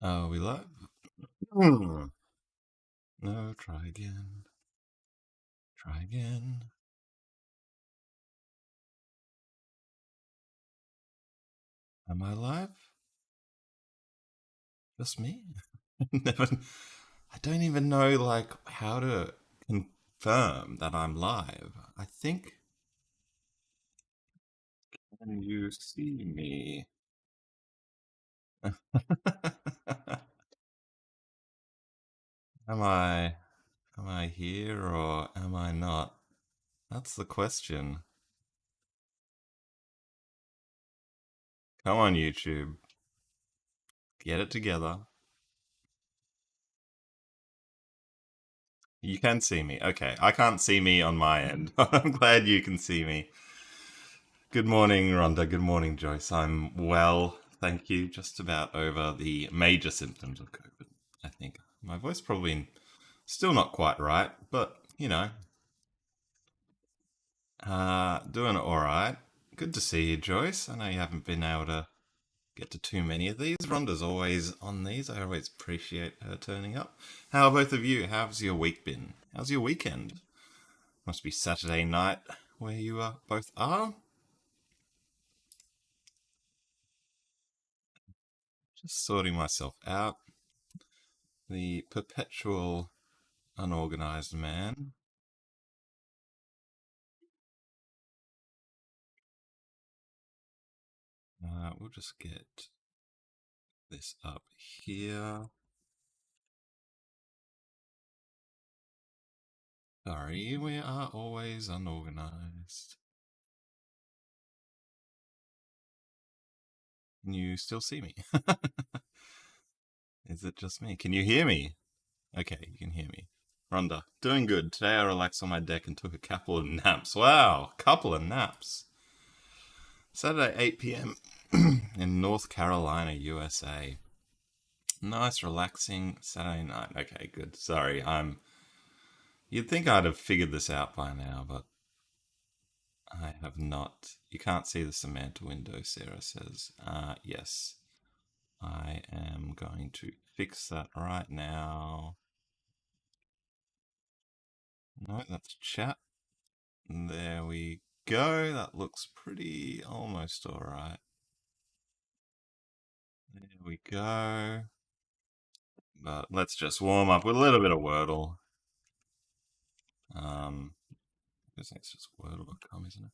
Oh, we live? Hmm. No, try again. Try again. Am I live? Just me? Never. I don't even know like how to confirm that I'm live. I think. Can you see me? am I am I here or am I not? That's the question. Come on, YouTube. Get it together. You can see me. Okay, I can't see me on my end. I'm glad you can see me. Good morning, Rhonda. Good morning, Joyce. I'm well, thank you. Just about over the major symptoms of COVID, I think. My voice probably still not quite right, but, doing all right. Good to see you, Joyce. I know you haven't been able to get to too many of these. Rhonda's always on these. I always appreciate her turning up. How are both of you? How's your week been? How's your weekend? Must be Saturday night where you both are. Just sorting myself out. The perpetual unorganized man. We'll just get this up here. Sorry, we are always unorganized. Can you still see me? Is it just me? Can you hear me? Okay, you can hear me. Rhonda, doing good. Today I relaxed on my deck and took a couple of naps. Wow, couple of naps. Saturday, 8 p.m. in North Carolina, USA. Nice, relaxing Saturday night. Okay, good. Sorry, You'd think I'd have figured this out by now, but I have not. You can't see the Semantle window, Sarah says. Yes. I am going to fix that right now. No, that's chat. There we go. That looks pretty almost alright. There we go. But let's just warm up with a little bit of Wordle. I guess it's just Wordle.com, isn't it?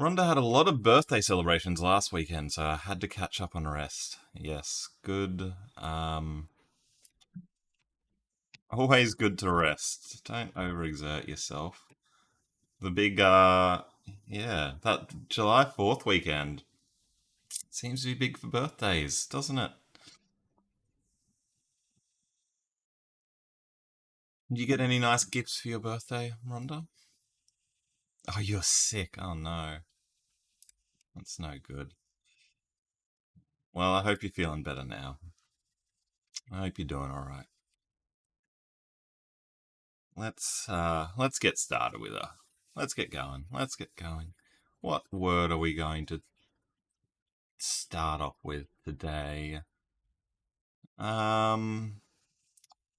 Rhonda had a lot of birthday celebrations last weekend, so I had to catch up on rest. Yes, good. Always good to rest. Don't overexert yourself. The big, yeah, that July 4th weekend seems to be big for birthdays, doesn't it? Did you get any nice gifts for your birthday, Rhonda? Oh, you're sick. Oh, no. That's no good. Well, I hope you're feeling better now. I hope you're doing all right. Let's get started with her. Let's get going. Let's get going. What word are we going to start off with today? Um,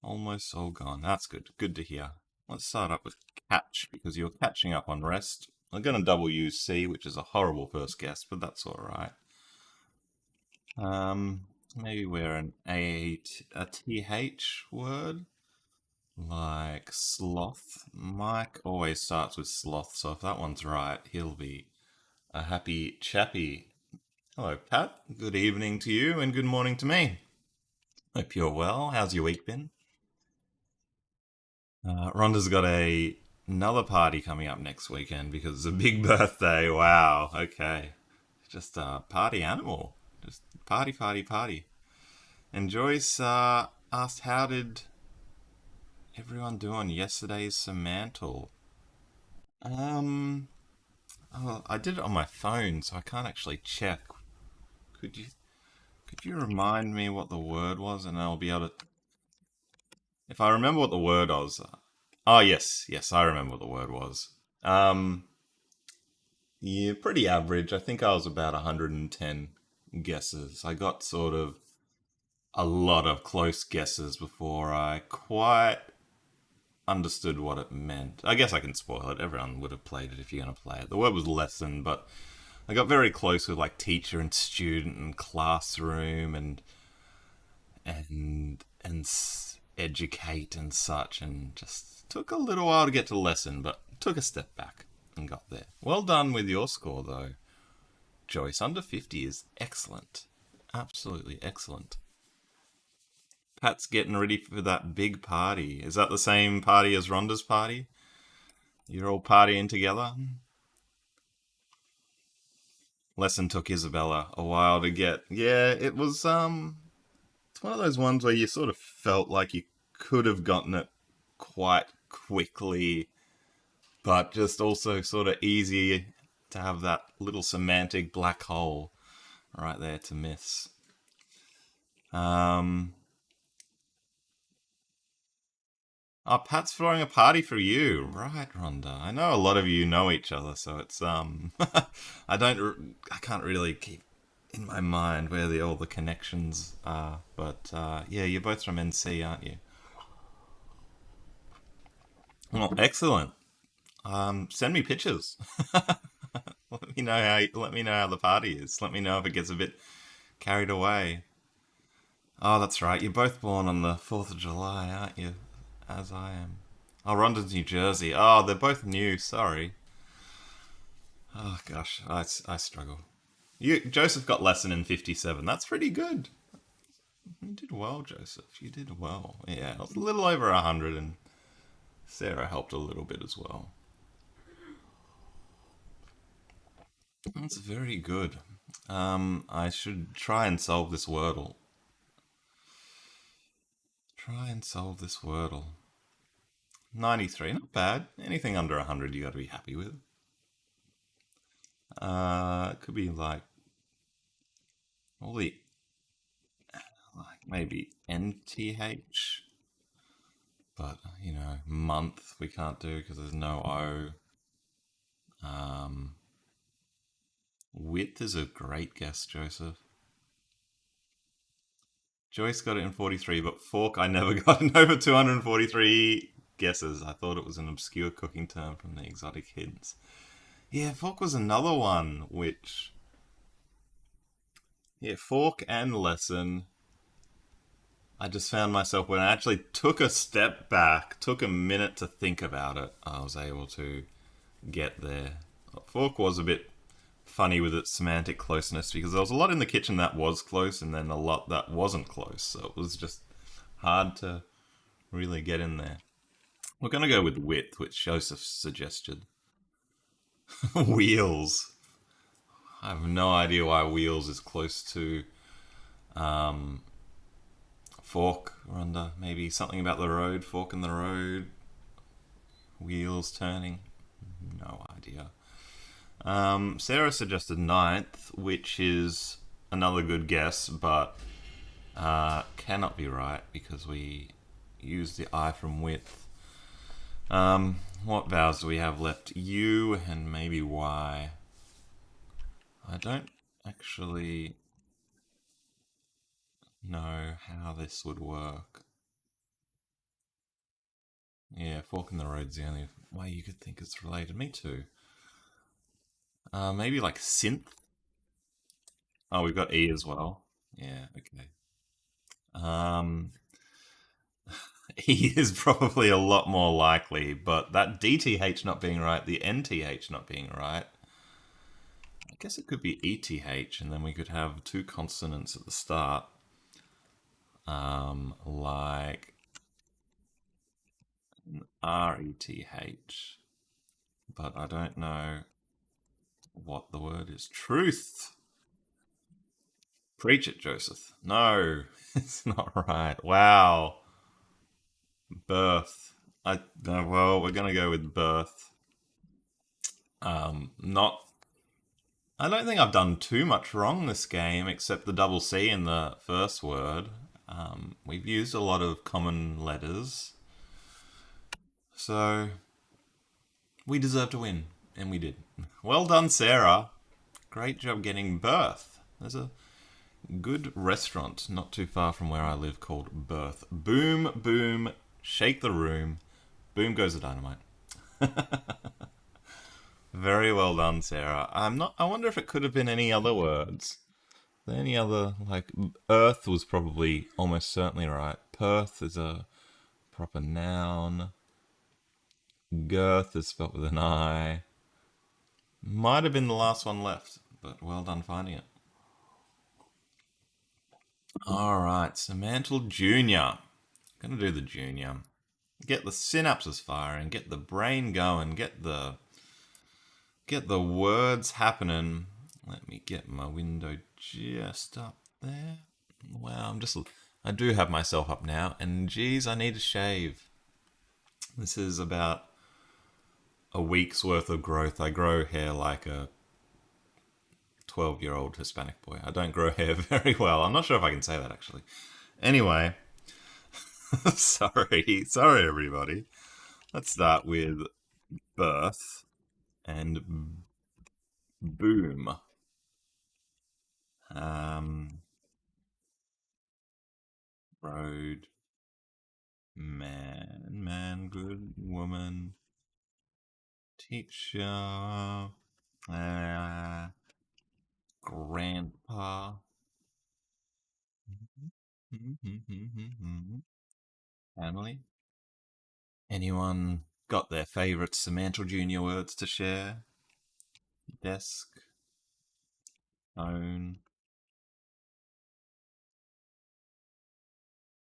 Almost all gone. That's good. Good to hear. Let's start up with catch because you're catching up on rest. I'm going to double use C, which is a horrible first guess, but that's all right. Maybe we're a TH word like sloth. Mike always starts with sloth, so if that one's right, he'll be a happy chappy. Hello, Pat. Good evening to you, and good morning to me. Hope you're well. How's your week been? Rhonda's got another party coming up next weekend because it's a big birthday. Wow. Okay. Just a party animal. Just party, party, party. And Joyce asked, how did everyone do on yesterday's Semantle? Um, oh, I did it on my phone, so I can't actually check. Could you could you remind me what the word was, and I'll be able to. If I remember what the word was. Oh yes, yes, I remember what the word was. Yeah, pretty average. I think I was about 110 guesses. I got sort of a lot of close guesses before I quite understood what it meant. I guess I can spoil it. Everyone would have played it if you're going to play it. The word was lesson, but I got very close with like teacher and student and classroom and educate and such, and just took a little while to get to lesson, but took a step back and got there. Well done with your score though, Joyce. Under 50 is excellent. Absolutely excellent. Pat's getting ready for that big party. Is that the same party as Rhonda's party? You're all partying together? Lesson took Isabella a while to get. Yeah, it was it's one of those ones where you sort of felt like you could have gotten it quite quickly, but just also sort of easy to have that little semantic black hole right there to miss. Um Oh, Pat's throwing a party for you. Right, Rhonda. I know a lot of you know each other, so it's I can't really keep in my mind where all the connections are, but yeah, you're both from NC, aren't you? Well, excellent. Send me pictures. Let me know how the party is. Let me know if it gets a bit carried away. Oh, that's right. You're both born on the 4th of July, aren't you? As I am. Oh, Rhonda's New Jersey. Oh, they're both new. Sorry. Oh, gosh. I struggle. Joseph got lesson in 57. That's pretty good. You did well, Joseph. You did well. Yeah, it was a little over 100, and Sarah helped a little bit as well. That's very good. I should try and solve this Wordle. Try and solve this Wordle. 93, not bad. Anything under 100 you got to be happy with. It could be like all the like maybe NTH, but month we can't do because there's no O. Um, Width is a great guess, Joseph. Joyce got it in 43, but fork I never got in over 243 guesses. I thought it was an obscure cooking term from the exotic hints. Yeah, fork was another one, which. Yeah, fork and lesson. I just found myself when I actually took a step back, took a minute to think about it, I was able to get there. Fork was a bit funny with its semantic closeness because there was a lot in the kitchen that was close and then a lot that wasn't close. So it was just hard to really get in there. We're going to go with width, which Joseph suggested. Wheels. I have no idea why wheels is close to um, fork, Rhonda. Maybe something about the road, fork in the road, wheels turning. No idea. Sarah suggested ninth, which is another good guess, but cannot be right because we use the I from width. What vowels do we have left? U and maybe Y. I don't actually know how this would work. Yeah, fork in the road's the only way you could think it's related. Me too. Maybe like synth. Oh, we've got E as well. Yeah, okay. Um, E is probably a lot more likely, but that DTH not being right, the NTH not being right, I guess it could be ETH, and then we could have two consonants at the start, like RETH, but I don't know what the word is. Truth. Preach it, Joseph. No, it's not right. Wow. Birth. Well, we're gonna go with birth. Not. I don't think I've done too much wrong this game, except the double C in the first word. We've used a lot of common letters, so we deserve to win, and we did. Well done, Sarah. Great job getting birth. good restaurant not too far from where I live called Birth. Boom, boom, shake the room. Boom goes the dynamite. Very well done, Sarah. I'm not. I wonder if it could have been any other words. Any other like Earth was probably almost certainly right. Perth is a proper noun. Girth is spelt with an I. Might have been the last one left, but well done finding it. All right, Semantle Junior. Gonna do the junior. Get the synapses firing, get the brain going, get the words happening. Let me get my window just up there. Wow, I do have myself up now, and geez, I need to shave. This is about a week's worth of growth. I grow hair like a 12-year-old Hispanic boy. I don't grow hair very well. I'm not sure if I can say that actually. Anyway, sorry everybody. Let's start with birth and boom. Um, road, man, good woman, teacher, uh, grandpa. Family. Anyone got their favourite Semantle Junior words to share? Desk, phone.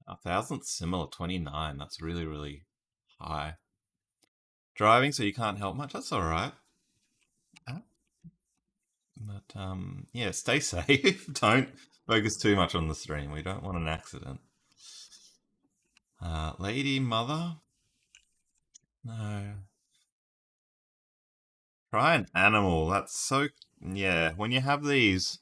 A thousandth similar, 29. That's really, really high. Driving, so you can't help much. That's alright. But, yeah, stay safe. Don't focus too much on the stream. We don't want an accident. Lady, mother? No. Try an animal. That's so. Yeah, when you have these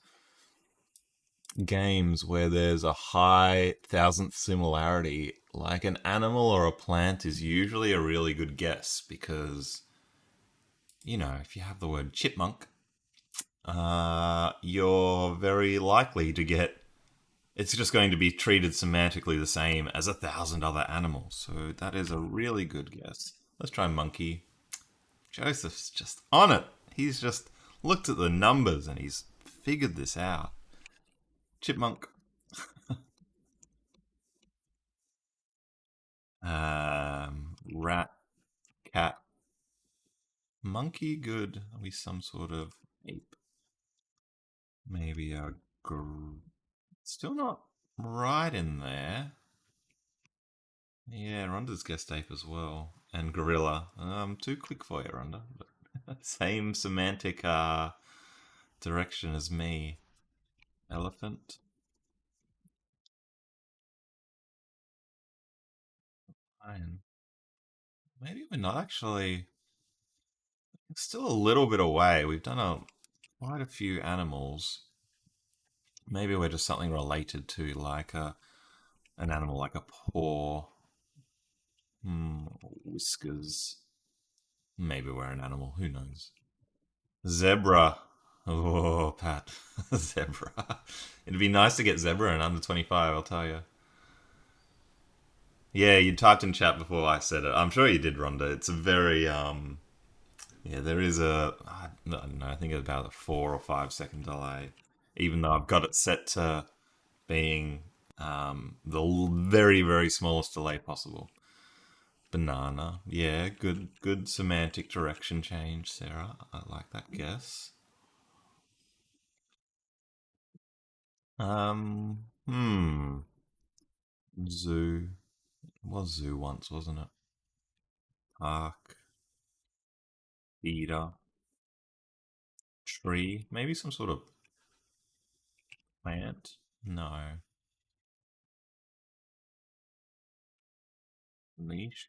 games where there's a high thousandth similarity, like an animal or a plant is usually a really good guess because, if you have the word chipmunk, you're very likely to get. It's just going to be treated semantically the same as a thousand other animals. So that is a really good guess. Let's try monkey. Joseph's just on it. He's just looked at the numbers and he's figured this out. Chipmunk. Rat, cat, monkey. Good. Are we some sort of ape? Maybe a still not right in there. Yeah, Rhonda's guessed ape as well, and gorilla. Too quick for you, Rhonda. But same semantic direction as me. Elephant. Lion. Maybe we're not actually. It's still a little bit away. We've done quite a few animals. Maybe we're just something related to like an animal like a paw, whiskers. Maybe we're an animal. Who knows? Zebra. Oh, Pat. Zebra. It'd be nice to get zebra in under 25, I'll tell you. Yeah, you typed in chat before I said it. I'm sure you did, Rhonda. It's a very, yeah, there is I don't know, I think it's about a 4 or 5 second delay. Even though I've got it set to being the very, very smallest delay possible. Banana. Yeah, good semantic direction change, Sarah. I like that guess. Zoo. It was zoo once, wasn't it? Park. Eater. Tree. Maybe some sort of plant. No. Leash.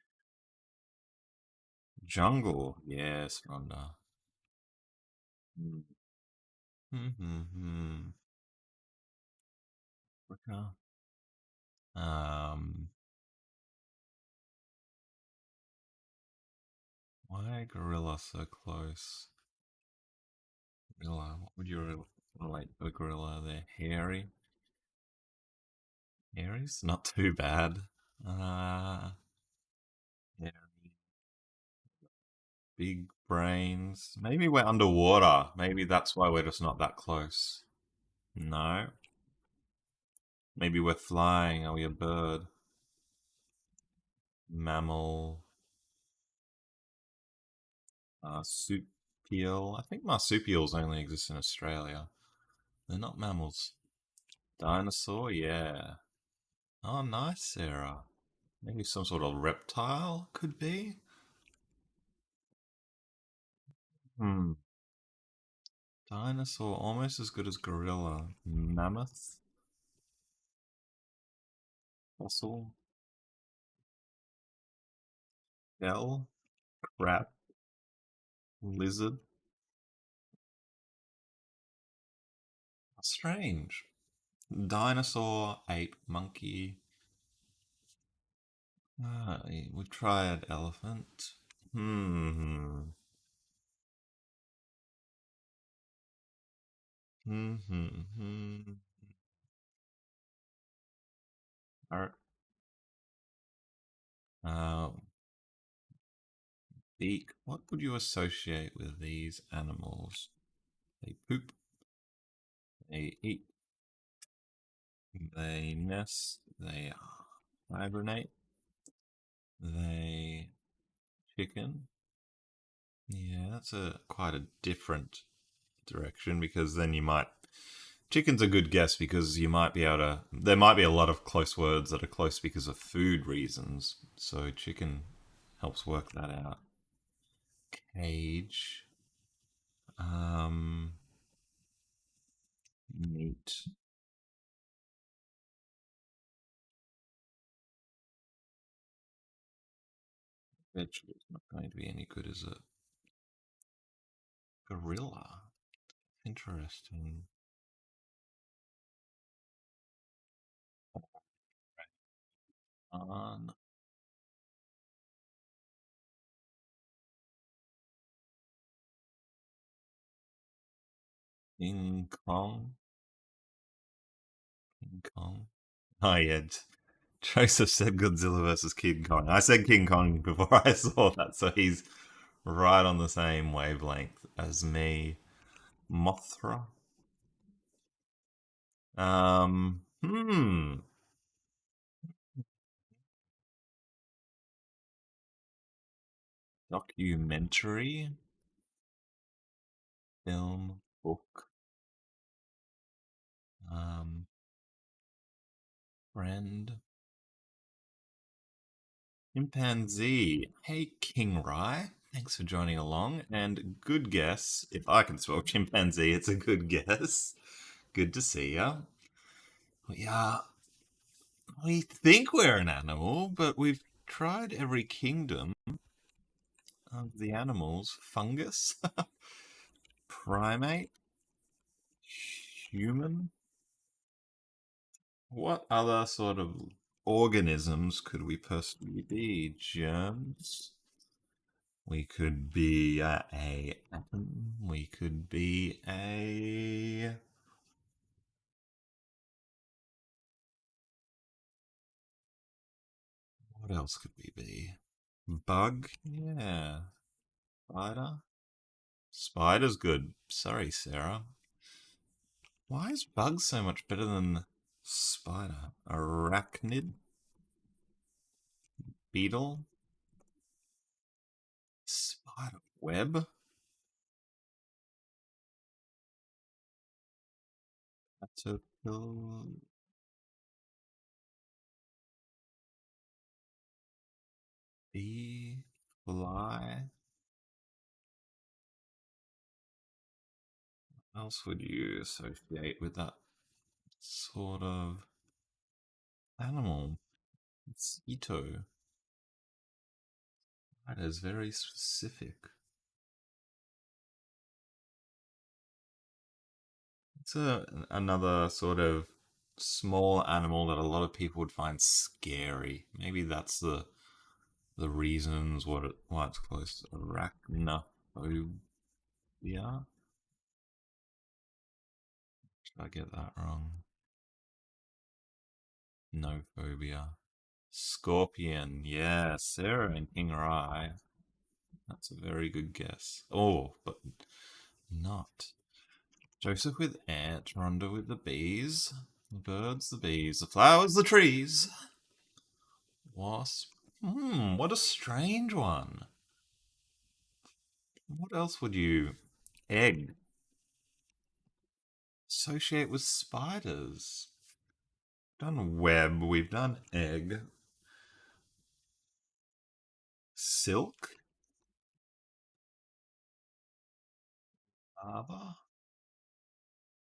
Jungle. Yes, Rhonda. Mm-hmm. Africa. Um, why gorilla so close? Gorilla. What would you relate to a gorilla? They're hairy. Aries, not too bad. Yeah, big brains. Maybe we're underwater. Maybe that's why we're just not that close. No. Maybe we're flying. Are we a bird? Mammal. Marsupial. I think marsupials only exist in Australia. They're not mammals. Dinosaur, yeah. Oh, nice, Sarah. Maybe some sort of reptile could be. Hmm. Dinosaur, almost as good as gorilla. Mammoth, fossil, shell, crab, lizard. Strange. Dinosaur, ape, monkey. We've tried elephant. Hmm. Hmm. Hmm. Hmm. Ar- Uh, beak. What would you associate with these animals? They poop. They eat. They nest. They hibernate. They chicken. Yeah, that's a quite a different direction because then you might. Chicken's a good guess because you might be able to. There might be a lot of close words that are close because of food reasons. So chicken helps work that out. Cage. Um, meat. Vegetable's not going to be any good, is it? Gorilla. Interesting. On King Kong. King Kong. Oh yeah, Joseph said Godzilla versus King Kong. I said King Kong before I saw that, so he's right on the same wavelength as me. Mothra. Hmm. Documentary, film, book. Um, friend. Chimpanzee. Hey, King Rai. Thanks for joining along. And good guess. If I can spell chimpanzee, it's a good guess. Good to see ya. Yeah, we think we're an animal, but we've tried every kingdom of the animals. Fungus, primate, human. What other sort of organisms could we possibly be? Germs. We could be a atom. We could be a. What else could we be? Bug? Yeah. Spider? Spider's good. Sorry, Sarah. Why is bug so much better than spider? Arachnid? Beetle? Spider web? Caterpillar? Bee? Fly? What else would you associate with that sort of animal? It's Ito. That is very specific. It's another sort of small animal that a lot of people would find scary. Maybe that's the reasons why it's close. Arachnophobia. Did I get that wrong? No phobia. Scorpion. Yeah, Sarah and King Rai. That's a very good guess. Oh, but not. Joseph with ant. Rhonda with the bees. The birds, the bees, the flowers, the trees. Wasp. What a strange one. What else would you. Egg. Associate with spiders. Done web, we've done egg. Silk? Lava?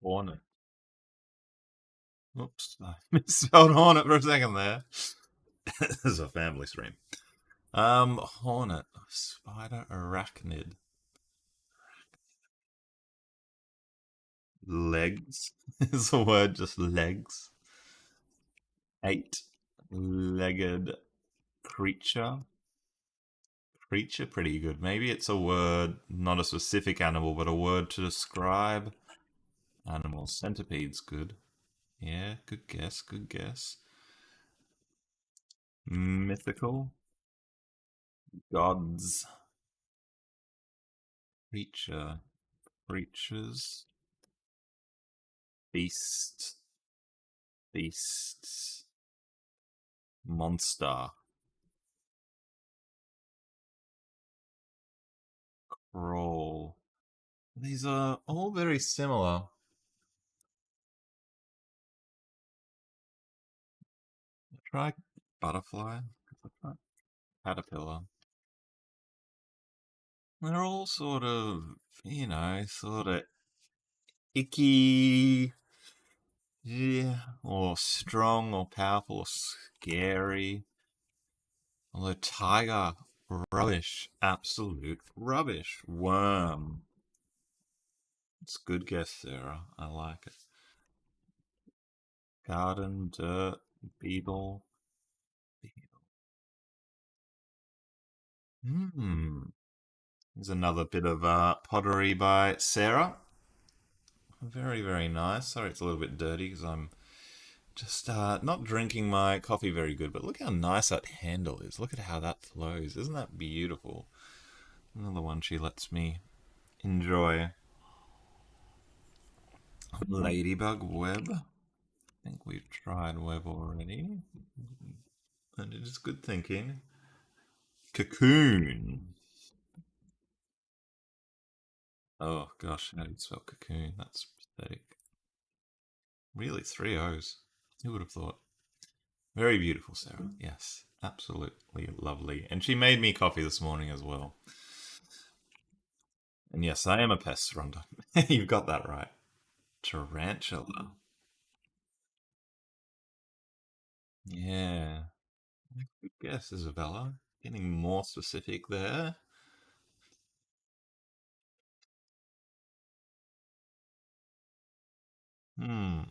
Hornet. Oops, I misspelled hornet for a second there. This is a family stream. Hornet. Spider arachnid. Legs. Is the word just legs? Eight-legged creature. Creature, pretty good. Maybe it's a word, not a specific animal, but a word to describe animals. Centipede's good. Yeah, good guess, good guess. Mythical. Gods. Creature. Creatures. Beast. Beasts. Monster. Crawl. These are all very similar. Try butterfly. Caterpillar. They're all sort of, sort of icky, yeah, or strong, or powerful, or scary. Although tiger, rubbish, absolute rubbish. Worm. It's a good guess, Sarah. I like it. Garden, dirt, beetle. Hmm. Here's another bit of pottery by Sarah. Very, very nice. Sorry, it's a little bit dirty because I'm just not drinking my coffee very good. But look how nice that handle is. Look at how that flows. Isn't that beautiful? Another one she lets me enjoy. Ladybug web. I think we've tried web already. And it is good thinking. Cocoon. Oh gosh, how do you spell cocoon? That's pathetic. Really, three O's. Who would have thought? Very beautiful, Sarah. Yes, absolutely lovely. And she made me coffee this morning as well. And yes, I am a pest, Rhonda. You've got that right. Tarantula. Yeah. Good guess, Isabella. Getting more specific there. Hmm.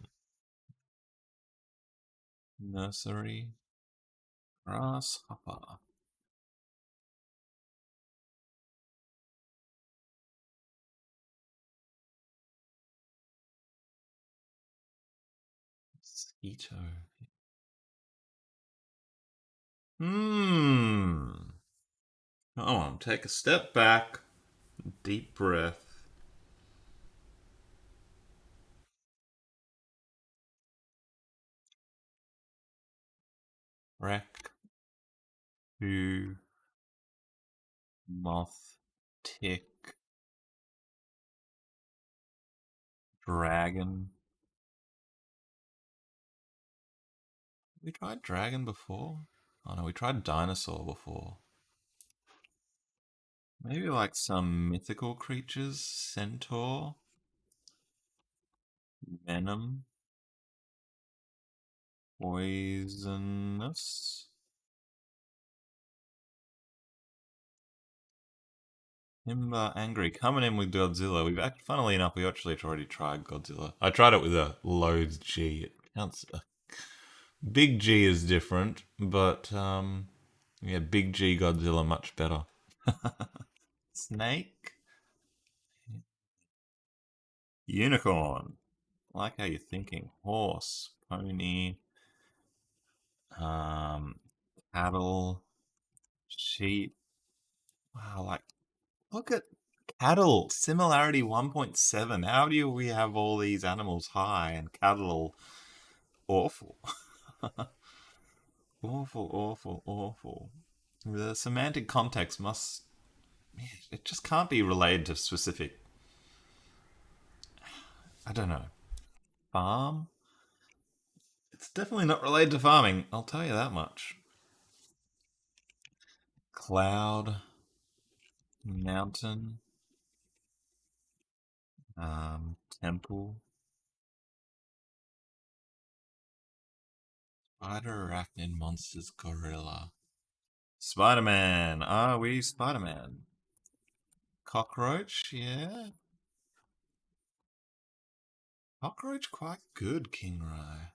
Nursery. Grasshopper. Mosquito. Hmm. Come on, take a step back. Deep breath. Rack. Two. Moth. Tick. Dragon. We tried dragon before? Oh no, we tried dinosaur before. Maybe like some mythical creatures? Centaur? Venom? Poisonous? Himba Angry coming in with Godzilla. Funnily enough, we actually already tried Godzilla. I tried it with a low G. It counts. Big G is different, but yeah, Big G Godzilla much better. Snake, unicorn. I like how you're thinking. Horse, pony, Um, Cattle, sheep. Wow, like look at cattle. Similarity 1.7. How do we have all these animals high and cattle awful? Awful, awful, awful. The semantic context must. It just can't be related to specific. I don't know. Farm? It's definitely not related to farming, I'll tell you that much. Cloud, mountain, temple, spider, arachnid, monsters, gorilla. Spider Man. Are we Spider Man? Cockroach, yeah. Cockroach, quite good, King Rye.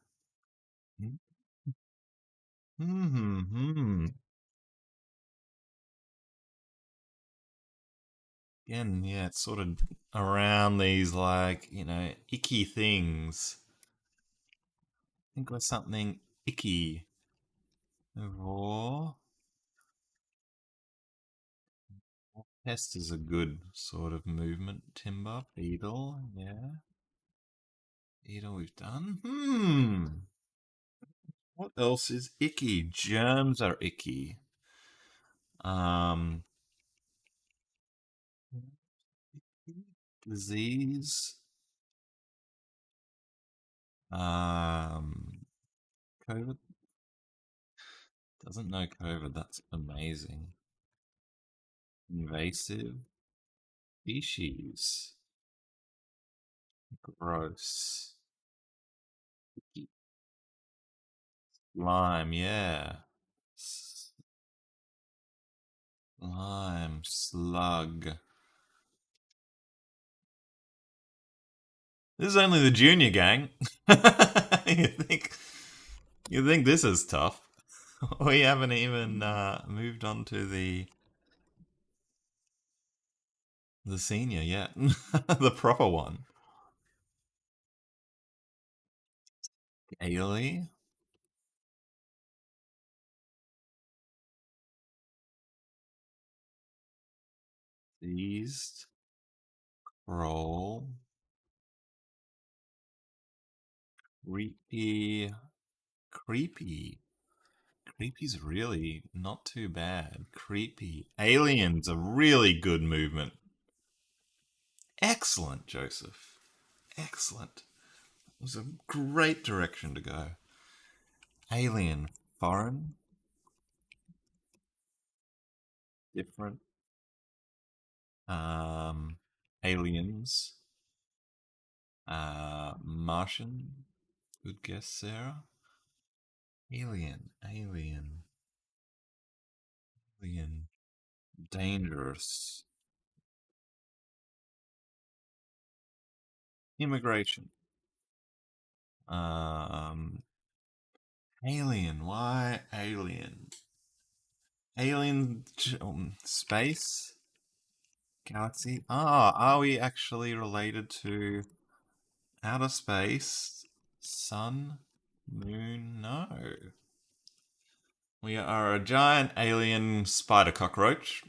Hmm. Again, yeah, it's sort of around these, like, icky things. Think of something icky. Raw. Pest is a good sort of movement. Timber, beetle, yeah. Beetle we've done. What else is icky? Germs are icky. Um, Disease. Um, COVID doesn't know COVID. That's amazing. Invasive species. Gross. Lime, yeah. Lime, slug. This is only the junior gang. you think you think this is tough? We haven't even moved on to the senior yet, the proper one. Ailey, seized, roll, creepy, creepy. Creepy's really not too bad. Creepy. Alien's a really good movement. Excellent, Joseph. Excellent. It was a great direction to go. Alien, foreign, different. Um, Aliens, Martian. Good guess, Sarah. Alien, alien. Dangerous. Immigration. Um, Alien. Why alien? Alien space galaxy. Ah, are we actually related to outer space? Sun, moon? No. We are a giant alien spider cockroach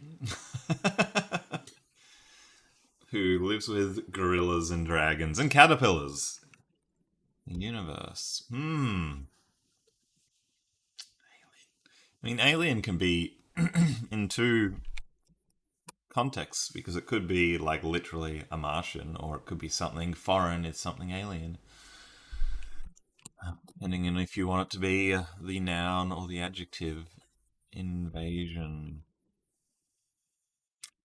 who lives with gorillas and dragons and caterpillars. Universe. I mean, alien can be in two contexts because it could be like literally a Martian, or it could be something foreign. It's something alien, depending on if you want it to be the noun or the adjective. Invasion.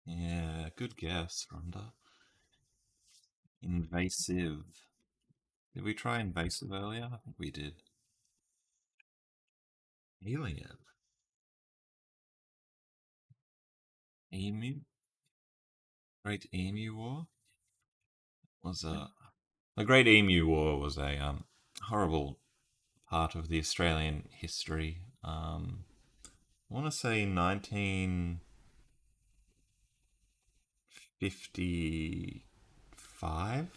Yeah, good guess, Rhonda. Invasive. Did we try invasive earlier? I think we did. Alien. Emu. Great Emu War was a. The Great Emu War was a horrible part of the Australian history. I want to say 1955.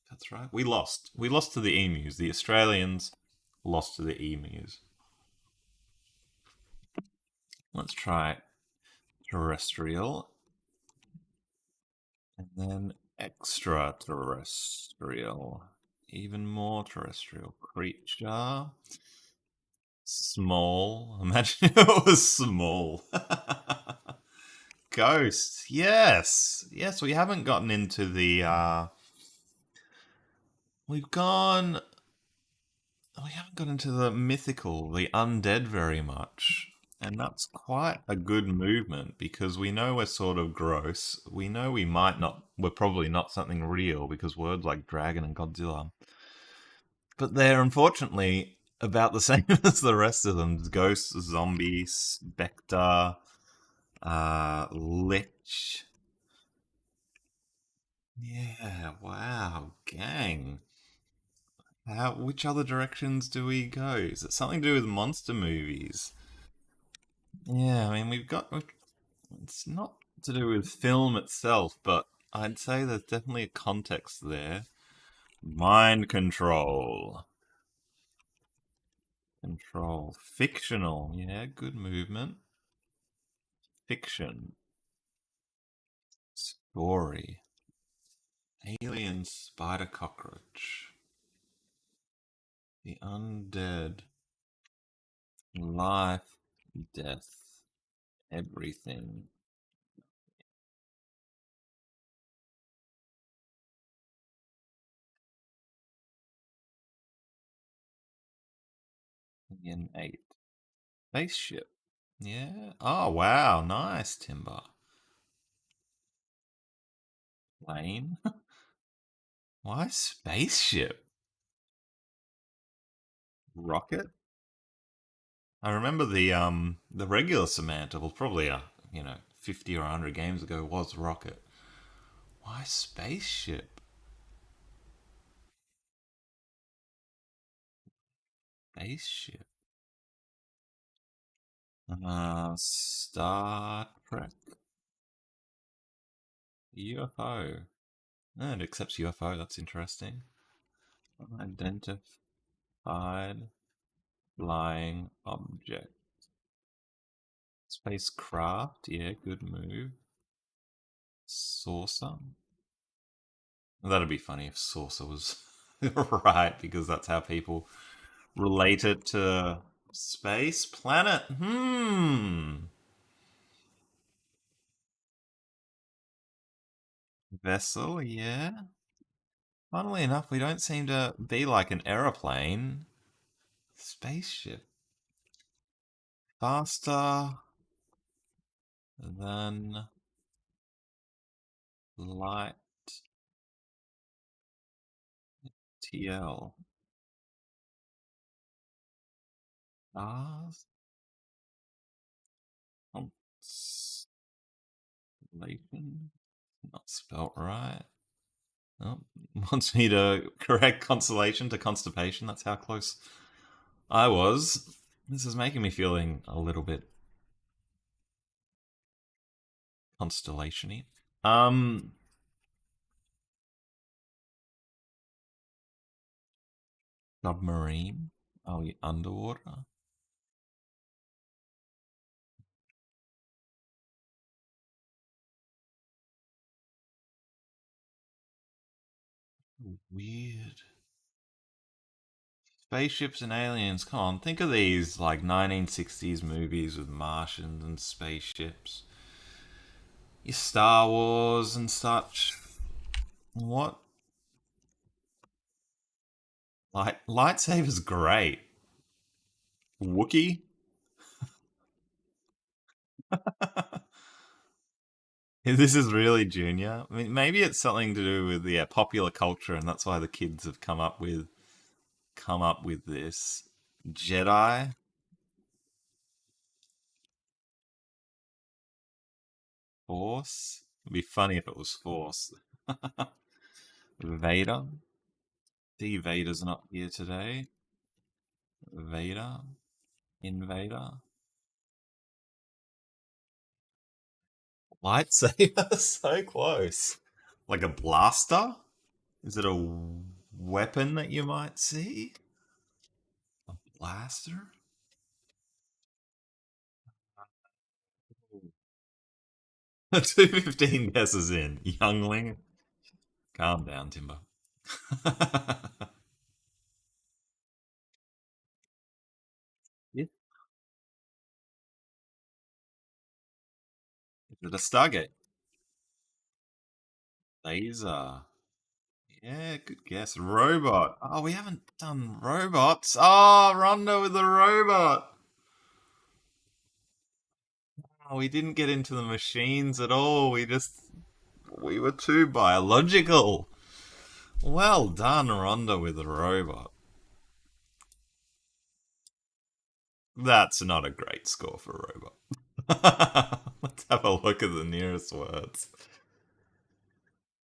That's right. We lost. We lost to the emus. The Australians lost to the emus. Let's try terrestrial and then extraterrestrial. Even more terrestrial creature. Small. Imagine if it was small. Ghost. Yes. Yes, we haven't gotten into the we've gone we haven't got into the mythical, the undead very much. And that's quite a good movement because we know we're sort of gross. We know we're probably not something real because words like dragon and Godzilla. But they're unfortunately about the same as the rest of them: ghosts, zombies, spectre, lich. Yeah, wow, gang. Which other directions do we go? Is it something to do with monster movies? Yeah, I mean, it's not to do with film itself, but I'd say there's definitely a context there. Mind control. Control. Fictional. Yeah, good movement. Fiction. Story. Alien spider cockroach. The undead. Life. Death. Everything. Alien 8. Spaceship. Yeah. Oh, wow. Nice, Timber. Plane. Why spaceship? Rocket? I remember the regular Semantle was probably 50 or 100 games ago was Rocket. Why spaceship? Spaceship. Star Trek. UFO. And it accepts UFO, that's interesting. Identified flying object. Spacecraft, yeah, good move. Saucer. That'd be funny if saucer was right, because that's how people relate it to space. Planet. Vessel, yeah. Funnily enough, we don't seem to be like an aeroplane. Spaceship. Faster than light. TL. Stars? Constellation? Not spelt right. Oh, wants me to correct constellation to constipation. That's how close I was. This is making me feeling a little bit constellation-y. Submarine. Oh, yeah, underwater. Weird. Spaceships and aliens. Come on, think of these like 1960s movies with Martians and spaceships. Your Star Wars and such. What? Lightsaber's great. Wookie? This is really junior. I mean, maybe it's something to do with popular culture, and that's why the kids have come up with this. Jedi Force. It'd be funny if it was Force. Vader. D Vader's not here today. Vader. Invader. Lightsaber. So close. Like a blaster. Is it a weapon that you might see? A blaster. 215 guesses in. Youngling. Calm down, Timber. Is it a Stargate? Laser. Yeah, good guess. Robot. Oh, we haven't done robots. Oh, Rondo with the robot. Oh, we didn't get into the machines at all. We were too biological. Well done, Rondo with the robot. That's not a great score for robot. Let's have a look at the nearest words.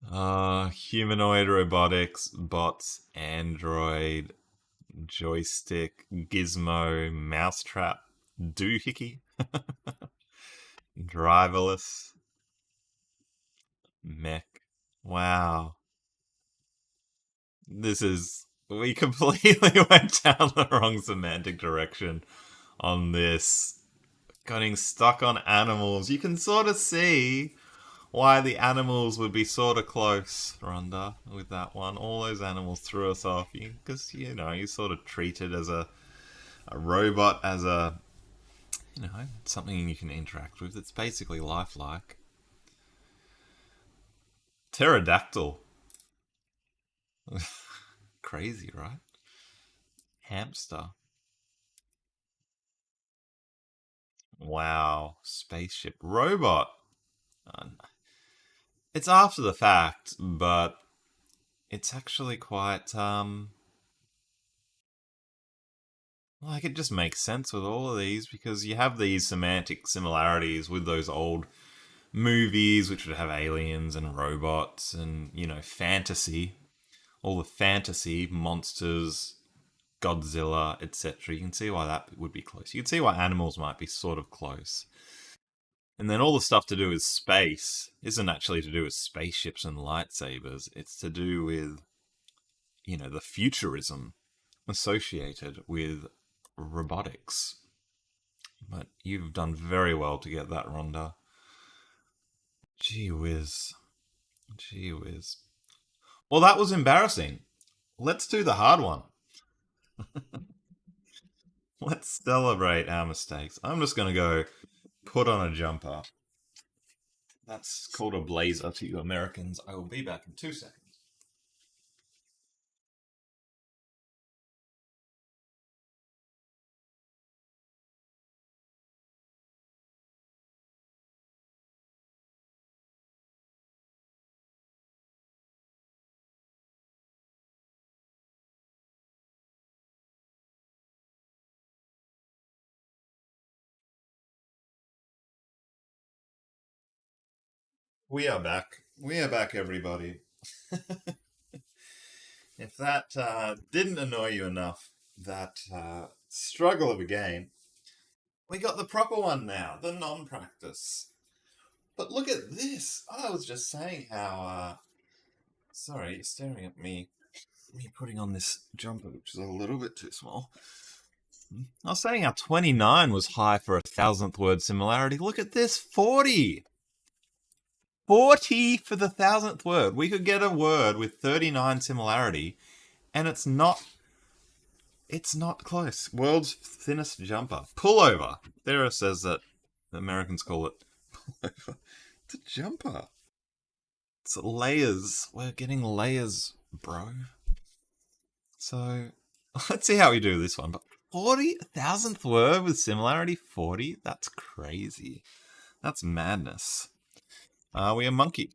Humanoid robotics, bots, android, joystick, gizmo, mousetrap, doohickey, driverless, mech. Wow. This is. We completely went down the wrong semantic direction on this. Getting stuck on animals. You can sort of see why the animals would be sort of close, Rhonda, with that one. All those animals threw us off. Because, you sort of treat it as a robot, as something you can interact with. It's basically lifelike. Pterodactyl. Crazy, right? Hamster. Wow. Spaceship. Robot. Uh, it's after the fact, but it's actually quite, like, it just makes sense with all of these because you have these semantic similarities with those old movies, which would have aliens and robots and, fantasy. All the fantasy, monsters, Godzilla, etc. You can see why that would be close. You can see why animals might be sort of close. And then all the stuff to do with space isn't actually to do with spaceships and lightsabers. It's to do with, the futurism associated with robotics. But you've done very well to get that, Rhonda. Gee whiz. Gee whiz. Well, that was embarrassing. Let's do the hard one. Let's celebrate our mistakes. I'm just going to go put on a jumper. That's called a blazer to you Americans. I will be back in 2 seconds. We are back. We are back, everybody. If that didn't annoy you enough, that struggle of a game, we got the proper one now, the non practice. But look at this. I was just saying how. Sorry, you're staring at me putting on this jumper, which is a little bit too small. I was saying how 29 was high for a thousandth word similarity. Look at this, 40. 40 for the thousandth word. We could get a word with 39 similarity, and it's not close. World's thinnest jumper. Pullover. Thera says that the Americans call it pullover. It's a jumper. It's layers. We're getting layers, bro. So let's see how we do this one. But 40,000th word with similarity 40? That's crazy. That's madness. Are we a monkey?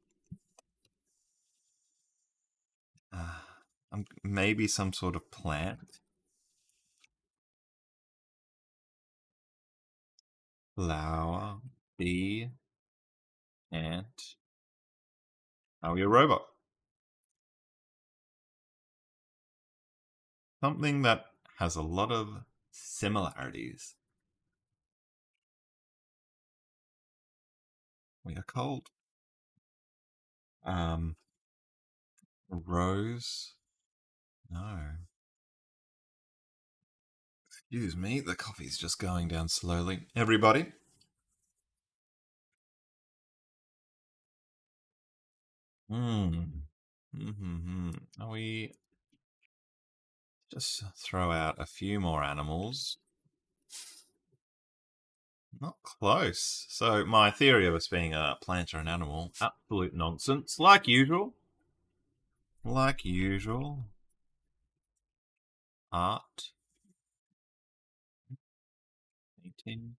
Maybe some sort of plant. Flower. Bee. Ant. Are we a robot? Something that has a lot of similarities. We are cold. Um, Rose. No. Excuse me, the coffee's just going down slowly. Everybody, Hmm. Mm-hmm. Are we just throw out a few more animals? Not close. So my theory of us being a plant or an animal, absolute nonsense. Like usual. Like usual. Art, eating,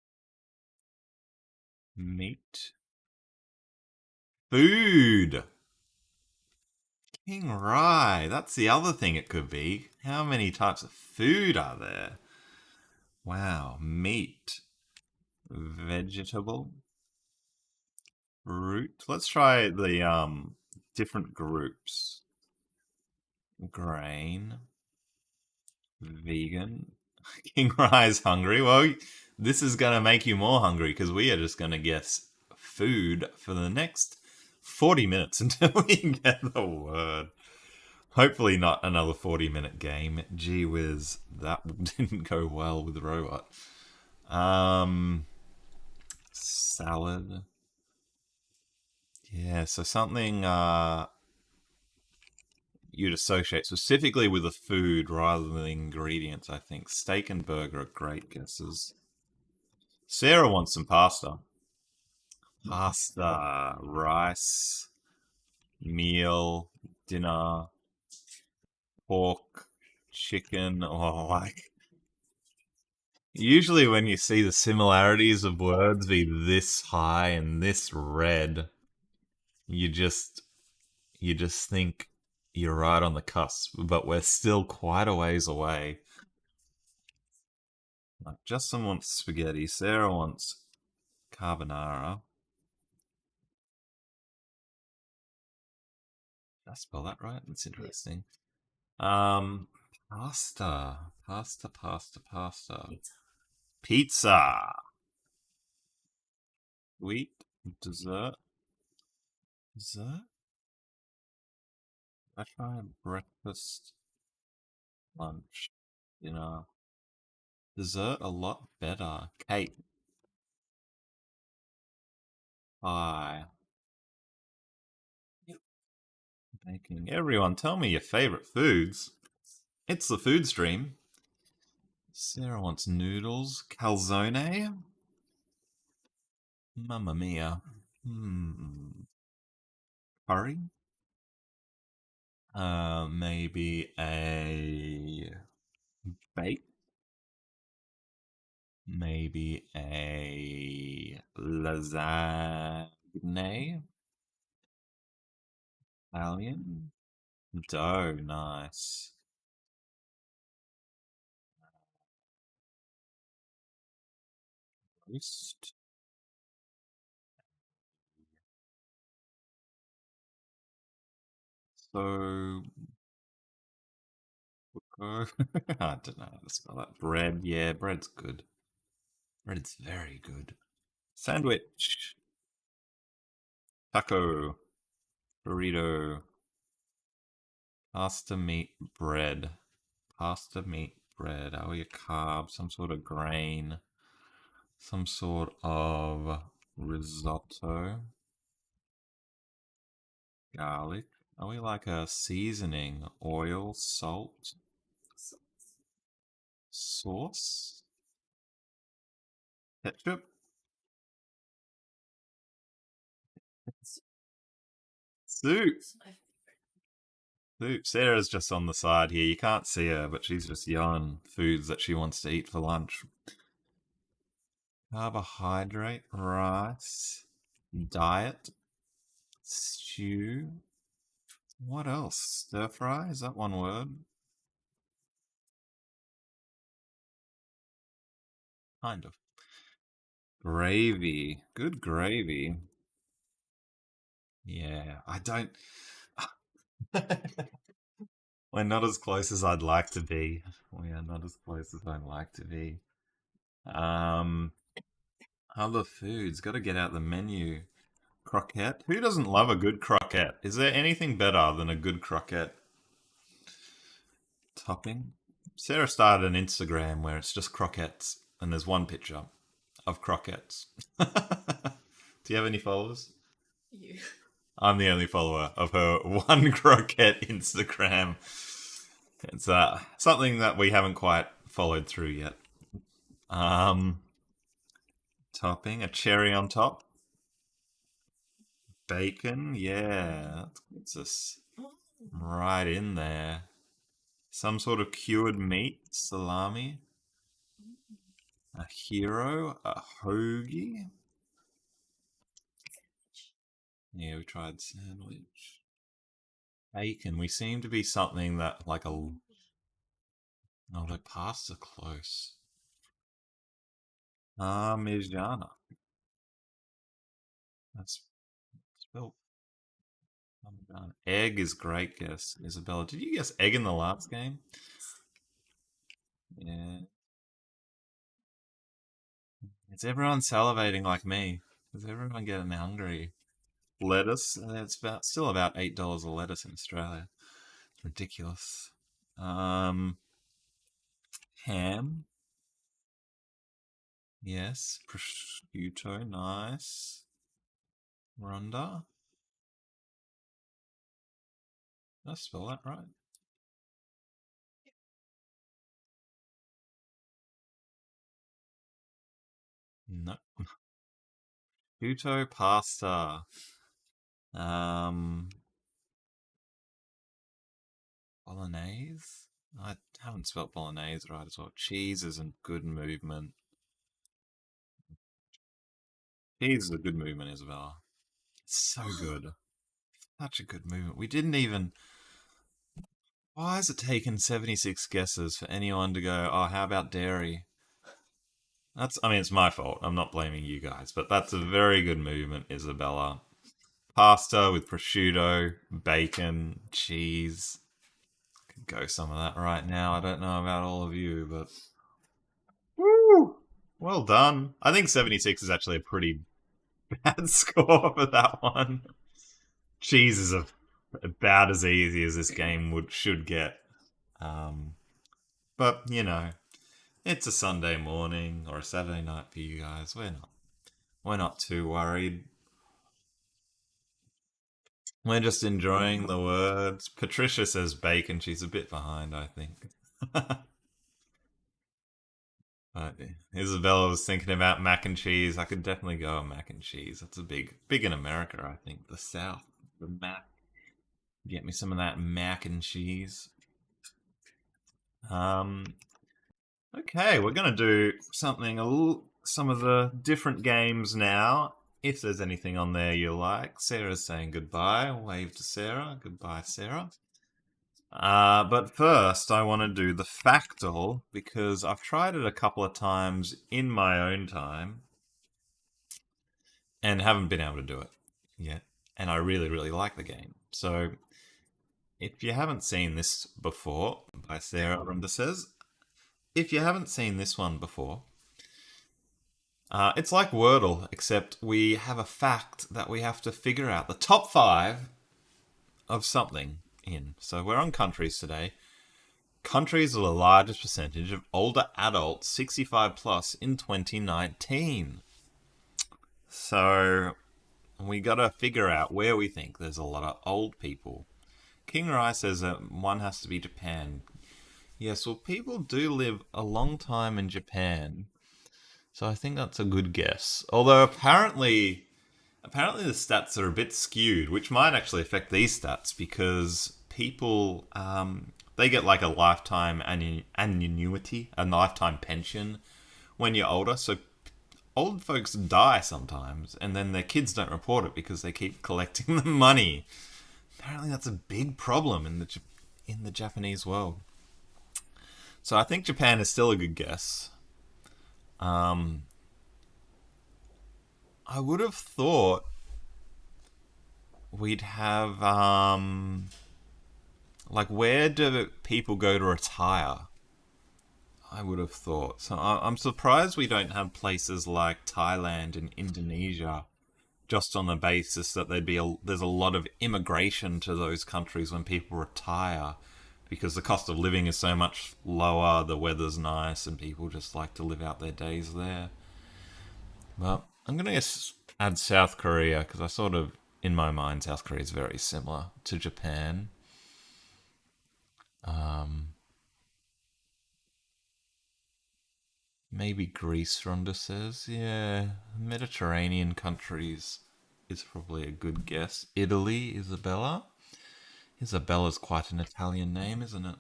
meat, food. King Rye. That's the other thing it could be. How many types of food are there? Wow. Meat, vegetable, fruit. Let's try the different groups. Grain, vegan. King Rye's hungry. Well, this is going to make you more hungry because we are just going to guess food for the next 40 minutes until we get the word. Hopefully, not another 40-minute game. Gee whiz, that didn't go well with the robot. Salad. Yeah, so something you'd associate specifically with the food rather than the ingredients, I think. Steak and burger are great guesses. Sarah wants some pasta. Pasta, rice, meal, dinner, pork, chicken, or like. Usually, when you see the similarities of words be this high and this red, you just you just think you're right on the cusp, but we're still quite a ways away. Like Justin wants spaghetti, Sarah wants carbonara. Did I spell that right? That's interesting. Um, pasta, pasta. Pizza. Sweet. Dessert. Dessert? I try breakfast, lunch, dinner. Dessert a lot better. Cake. Pie. Baking. Everyone, tell me your favorite foods. It's the food stream. Sarah wants noodles. Calzone. Mamma mia. Curry. Maybe a bake. Maybe a lasagne. Italian. Dough. Nice. Roast. So I don't know how to spell that. Bread. Yeah, bread's good. Bread's very good. Sandwich. Taco. Burrito. Pasta meat bread. Pasta meat bread. Are we a carb? Some sort of grain. Some sort of risotto. Garlic. Are we like a seasoning? Oil, salt, sauce, ketchup, soup. Soup. Sarah's just on the side here. You can't see her, but she's just yelling foods that she wants to eat for lunch. Carbohydrate, rice, diet, stew. What else? Stir fry? Is that one word? Kind of. Gravy. Good gravy. Yeah, I don't. We're not as close as I'd like to be. We are not as close as I'd like to be. Um, Other foods. Got to get out the menu. Croquette. Who doesn't love a good croquette? Is there anything better than a good croquette topping? Sarah started an Instagram where it's just croquettes, and there's one picture of croquettes. Do you have any followers? I'm the only follower of her one croquette Instagram. It's something that we haven't quite followed through yet. Um, Topping a cherry on top, bacon. Yeah, that gets us right in there. Some sort of cured meat, salami, a hero, a hoagie. Yeah, we tried sandwich. Bacon. We seem to be something that like a. Oh, the pasta close. Parmigiana. That's spelled Parmigiana. Egg is great guess, Isabella. Did you guess egg in the last game? Yeah. Is everyone salivating like me? Is everyone getting hungry? Lettuce. It's about still about $8 a lettuce in Australia. Ridiculous. Um, Ham. Yes. Prosciutto. Nice. Ronda. Did I spell that right? No. Prosciutto pasta. Um, Bolognese. I haven't spelt bolognese right as well. Cheese isn't good movement. Cheese is a good movement, Isabella. It's so good. Such a good movement. We didn't even. Why has it taken 76 guesses for anyone to go, oh, how about dairy? I mean, it's my fault. I'm not blaming you guys, but that's a very good movement, Isabella. Pasta with prosciutto, bacon, cheese. Could go some of that right now. I don't know about all of you, but. Woo! Well done. I think 76 is actually a pretty bad score for that one. Cheese is about as easy as this game should get. Um, but, it's a Sunday morning or a Saturday night for you guys. We're not too worried. We're just enjoying the words. Patricia says bacon. She's a bit behind, I think. But Isabella was thinking about mac and cheese. I could definitely go on mac and cheese. That's a big in America, I think. The South, the mac. Get me some of that mac and cheese. Um, okay, we're gonna do some of the different games now. If there's anything on there you like, Sarah's saying goodbye. Wave to Sarah. Goodbye, Sarah. But first, I want to do the Factal because I've tried it a couple of times in my own time and haven't been able to do it yet. And I really, really like the game. So, if you haven't seen this before, by Sarah Runda says, if you haven't seen this one before, it's like Wordle, except we have a fact that we have to figure out the top five of something in. So we're on countries today. Countries are the largest percentage of older adults 65 plus in 2019. So we gotta figure out where we think there's a lot of old people. King Rai says that one has to be Japan. Yes, well, people do live a long time in Japan, so I think that's a good guess. Although apparently the stats are a bit skewed, which might actually affect these stats because people they get like a lifetime annuity, a lifetime pension when you're older. So old folks die sometimes, and then their kids don't report it because they keep collecting the money. Apparently, that's a big problem in the Japanese world. So I think Japan is still a good guess. Um, I would have thought we'd have like where do people go to retire? I would have thought. So I'm surprised we don't have places like Thailand and Indonesia, just on the basis that there's a lot of immigration to those countries when people retire, because the cost of living is so much lower, the weather's nice, and people just like to live out their days there. Well, I'm gonna add South Korea because I sort of in my mind, South Korea is very similar to Japan. Um, Maybe Greece, Rhonda says. Yeah, Mediterranean countries is probably a good guess. Italy, Isabella. Isabella's quite an Italian name, isn't it?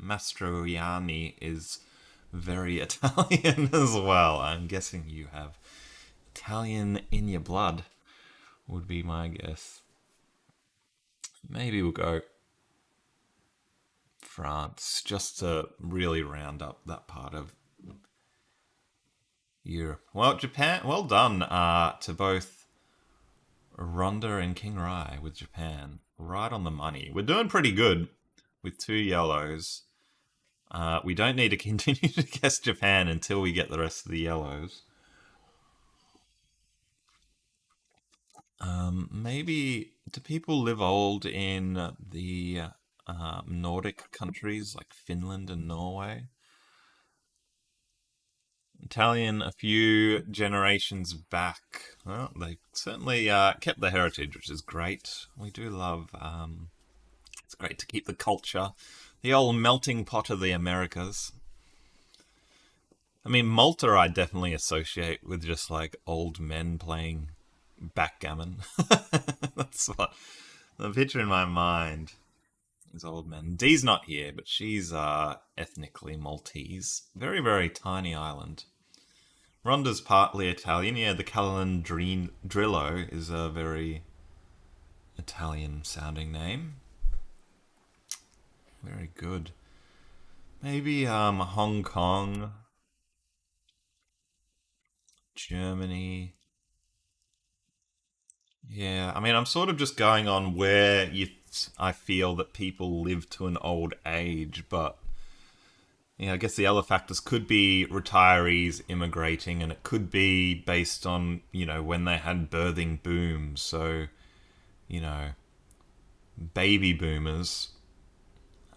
Mastroianni is very Italian as well. I'm guessing you have Italian in your blood, would be my guess. Maybe we'll go France just to really round up that part of Europe. Well, Japan, well done to both Rhonda and King Rai with Japan. Right on the money. We're doing pretty good with two yellows. We don't need to continue to guess Japan until we get the rest of the yellows. Maybe do people live old in the Nordic countries like Finland and Norway? Italian, a few generations back. Well, they certainly kept the heritage, which is great. We do love. It's great to keep the culture, the old melting pot of the Americas. I mean, Malta, I definitely associate with just like old men playing backgammon. That's what the picture in my mind is old men. Dee's not here, but she's ethnically Maltese. Very, very tiny island. Rhonda's partly Italian. Yeah, the Calandrillo is a very Italian sounding name. Very good. Maybe Hong Kong, Germany. Yeah, I mean, I'm sort of just going on where I feel that people live to an old age, but I guess the other factors could be retirees immigrating, and it could be based on when they had birthing booms. So you know, baby boomers,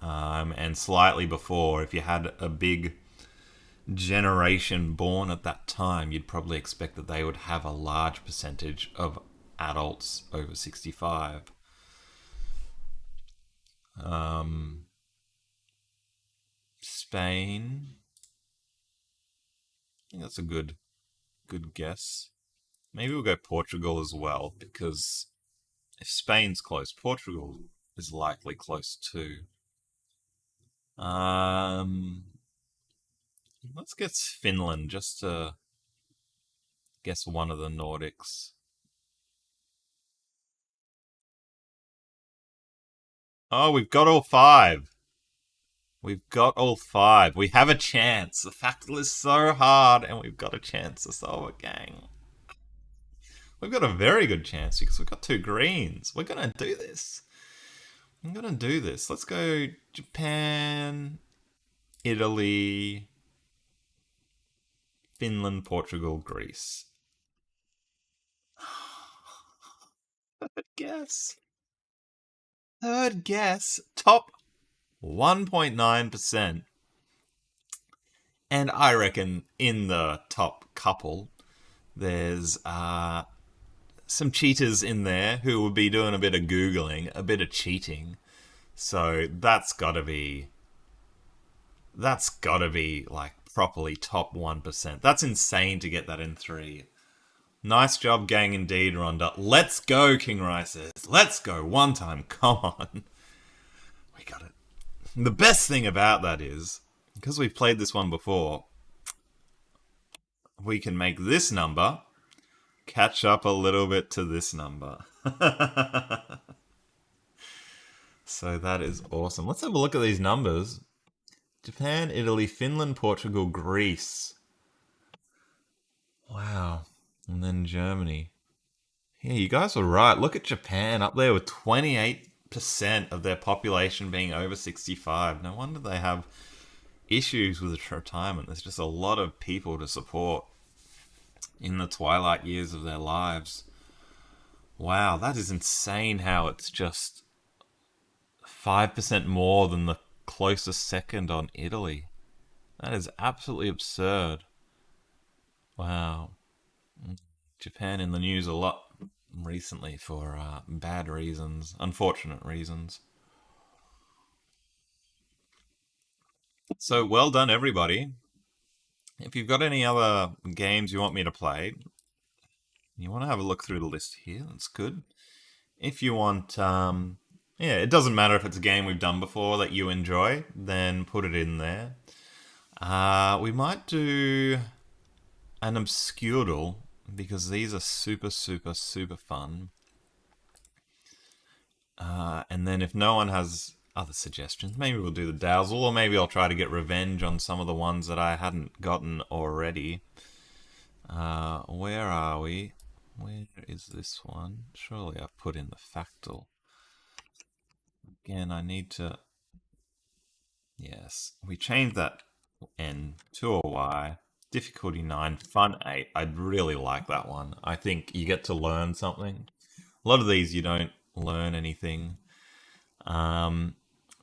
and slightly before, if you had a big generation born at that time, you'd probably expect that they would have a large percentage of adults over 65. Um, Spain, I think that's a good guess. Maybe we'll go Portugal as well, because if Spain's close, Portugal is likely close too. Um, let's guess Finland just to guess one of the Nordics. Oh, we've got all five. We've got all five. We have a chance. The factor is so hard, and we've got a chance to solve it, gang. We've got a very good chance because we've got two greens. We're gonna do this. I'm gonna do this. Let's go Japan, Italy, Finland, Portugal, Greece. Third guess. Third guess. Top 1.9%. And I reckon in the top couple, there's some cheaters in there who would be doing a bit of Googling, a bit of cheating. So that's gotta be like properly top 1%. That's insane to get that in three. Nice job, gang, indeed, Rhonda. Let's go, King Rice says. Let's go one time. Come on. We got it. The best thing about that is, because we've played this one before, we can make this number catch up a little bit to this number. So that is awesome. Let's have a look at these numbers. Japan, Italy, Finland, Portugal, Greece. Wow. And then Germany. Yeah, you guys were right. Look at Japan up there with 28% of their population being over 65. No wonder they have issues with retirement. There's just a lot of people to support in the twilight years of their lives. Wow, that is insane how it's just 5% more than the closest second on Italy. That is absolutely absurd. Wow. Japan in the news a lot recently for bad reasons, unfortunate reasons. So well done, everybody. If you've got any other games you want me to play, you want to have a look through the list here. That's good. If you want, yeah, it doesn't matter if it's a game we've done before that you enjoy, then put it in there. We might do an obscuredle because these are super, super, super fun. And then if no one has other suggestions, maybe we'll do the Dazzle, or maybe I'll try to get revenge on some of the ones that I hadn't gotten already. Where are we? Where is this one? Surely I've put in the Factal. Again, I need to... Yes, we changed that N to a Y. Difficulty 9, fun 8. I'd really like that one. I think you get to learn something. A lot of these you don't learn anything. Um,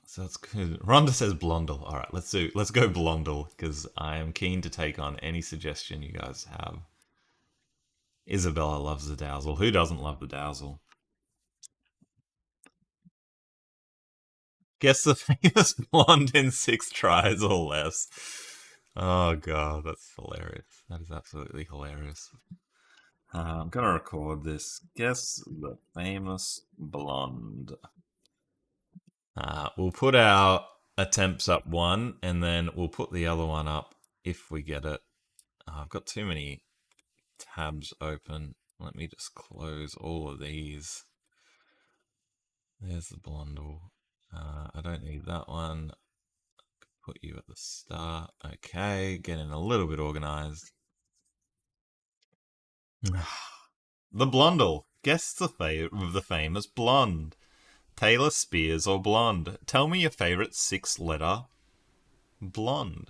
so it's good. Rhonda says Blondel. All right, let's go Blondel because I am keen to take on any suggestion you guys have. Isabella loves the Dazzle. Who doesn't love the Dazzle? Guess the famous blonde in 6 tries or less. Oh god, that's hilarious. That is absolutely hilarious. I'm gonna record this. Guess the famous blonde. We'll put our attempts up one, and then we'll put the other one up if we get it. I've got too many tabs open. Let me just close all of these. There's the blondel. I don't need that one. Put you at the start. Okay, getting a little bit organized. The blondel. Guess the famous blonde. Taylor Spears or blonde? Tell me your favorite 6-letter blonde.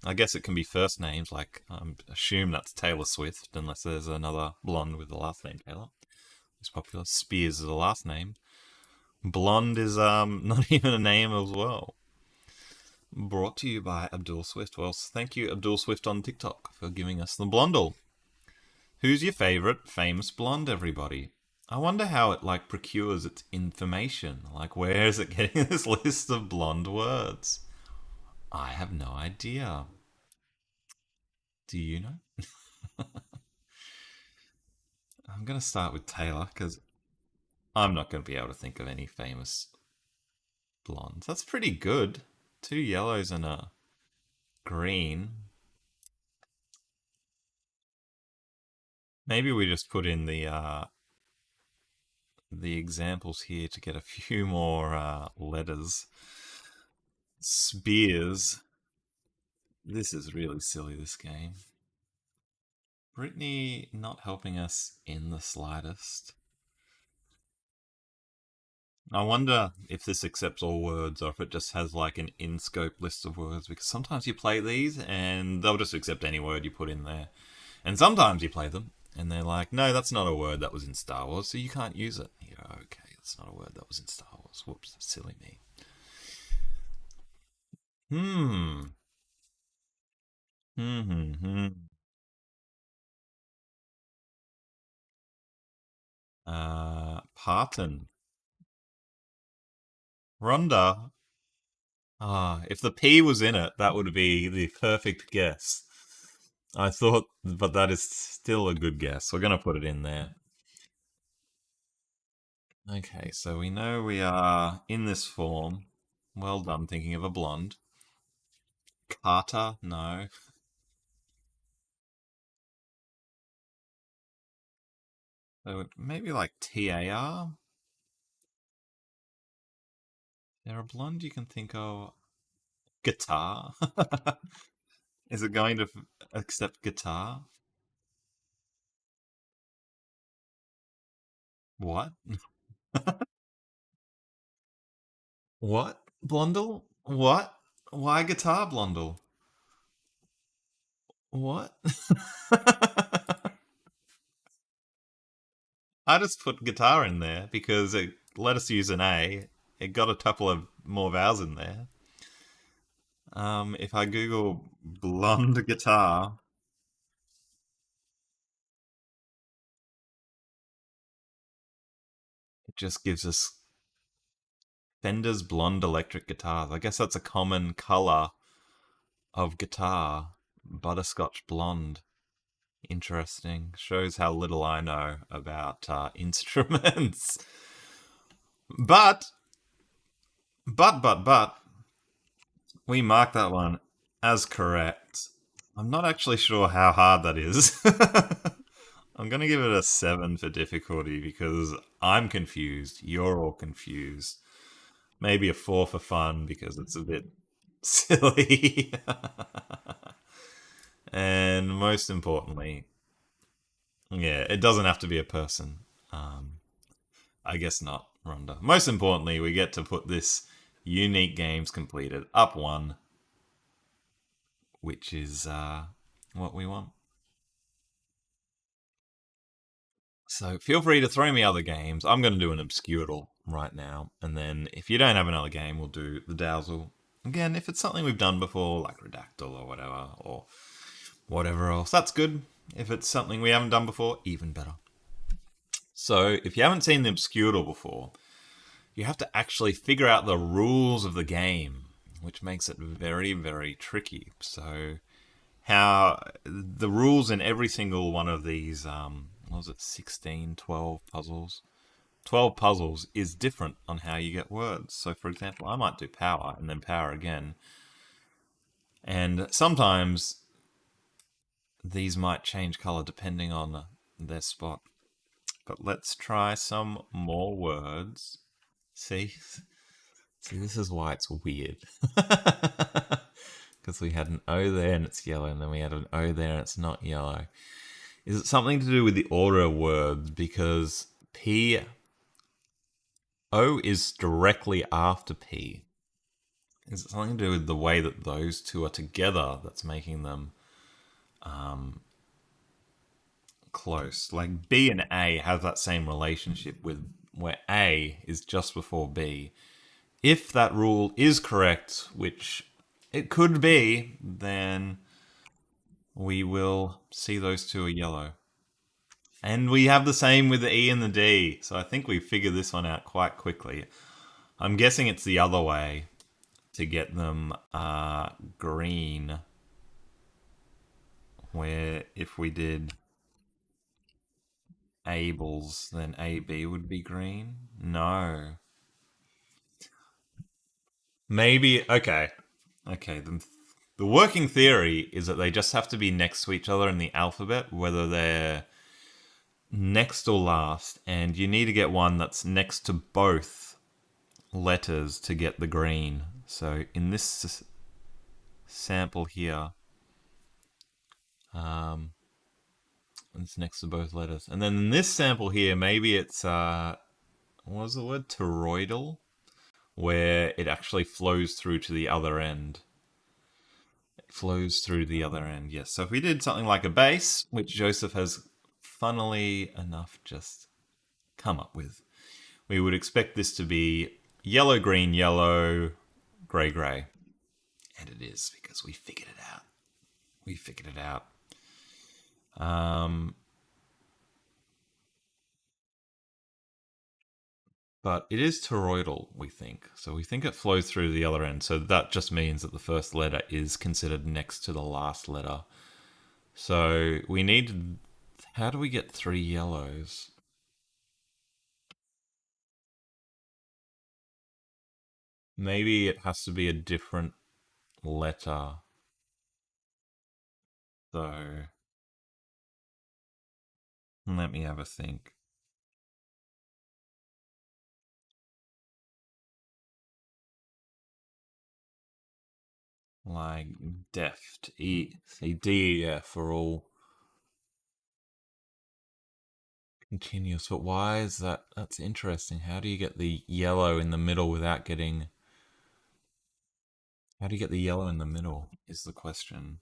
I guess it can be first names, like I assume that's Taylor Swift, unless there's another blonde with the last name Taylor. It's popular. Spears is the last name. Blonde is not even a name as well. Brought to you by Abdul Swift. Well, thank you, Abdul Swift on TikTok, for giving us the blondel. Who's your favorite famous blonde, everybody? I wonder how it like procures its information. Like, where is it getting this list of blonde words? I have no idea. Do you know? I'm gonna start with Taylor because I'm not gonna be able to think of any famous blondes. That's pretty good. 2 yellows and a green. Maybe we just put in the examples here to get a few more letters. Spears. This is really silly, this game. Brittany not helping us in the slightest. I wonder if this accepts all words or if it just has like an in scope list of words because sometimes you play these and they'll just accept any word you put in there. And sometimes you play them and they're like, no, that's not a word that was in Star Wars, so you can't use it. You go, okay, that's not a word that was in Star Wars. Whoops, silly me. Hmm. Hmm. Hmm. Hmm. Parton. Rhonda. Ah, if the P was in it, that would be the perfect guess. I thought, but that is still a good guess. We're going to put it in there. Okay, so we know we are in this form. Well done thinking of a blonde. Carter, no. So maybe like TAR? There a blonde you can think of? Guitar? Is it going to accept guitar? What? What? Blondel? What? Why guitar blondel? What? I just put guitar in there because it let us use an A. It got a couple of more vowels in there. If I Google blonde guitar, just gives us Fender's blonde electric guitars. I guess that's a common color of guitar. Butterscotch blonde. Interesting. Shows how little I know about instruments. But, but, we mark that one as correct. I'm not actually sure how hard that is. I'm going to give it a 7 for difficulty because I'm confused. You're all confused. Maybe a 4 for fun because it's a bit silly. And most importantly, yeah, it doesn't have to be a person. Um, I guess not, Rhonda. Most importantly, we get to put this unique games completed up one, which is what we want. So feel free to throw me other games. I'm going to do an Obscurable right now. And then if you don't have another game, we'll do the Dowsel. Again, if it's something we've done before, like Redactyl or whatever else, that's good. If it's something we haven't done before, even better. So if you haven't seen the Obscurable before, you have to actually figure out the rules of the game, which makes it very, very tricky. So how the rules in every single one of these what was it, 16, 12 puzzles, 12 puzzles is different on how you get words. So for example, I might do power and then power again, and sometimes these might change color depending on their spot. But let's try some more words. See, this is why it's weird. Because we had an O there and it's yellow, and then we had an O there and it's not yellow. Is it something to do with the order of words? Because P, O is directly after P. Is it something to do with the way that those two are together that's making them close? Like B and A have that same relationship with where A is just before B. If that rule is correct, which it could be, then we will see those two are yellow. And we have the same with the E and the D. So I think we figured this one out quite quickly. I'm guessing it's the other way to get them green. Where if we did Abel's, then AB would be green? No. Maybe, okay. Okay, the working theory is that they just have to be next to each other in the alphabet, whether they're next or last, and you need to get one that's next to both letters to get the green. So in this sample here, it's next to both letters. And then in this sample here, maybe it's, what was the word? Toroidal? Where it actually flows through to the other end. It flows through the other end, yes. So if we did something like a base, which Joseph has funnily enough just come up with, we would expect this to be yellow, green, yellow, grey, grey. And it is, because we figured it out. We figured it out. But it is toroidal, we think. So we think it flows through the other end. So that just means that the first letter is considered next to the last letter. So we need... How do we get 3 yellows? Maybe it has to be a different letter. So let me have a think. Like deft, E, C, D, E, F for all continuous. But why is that? That's interesting. How do you get the yellow in the middle without getting... How do you get the yellow in the middle is the question.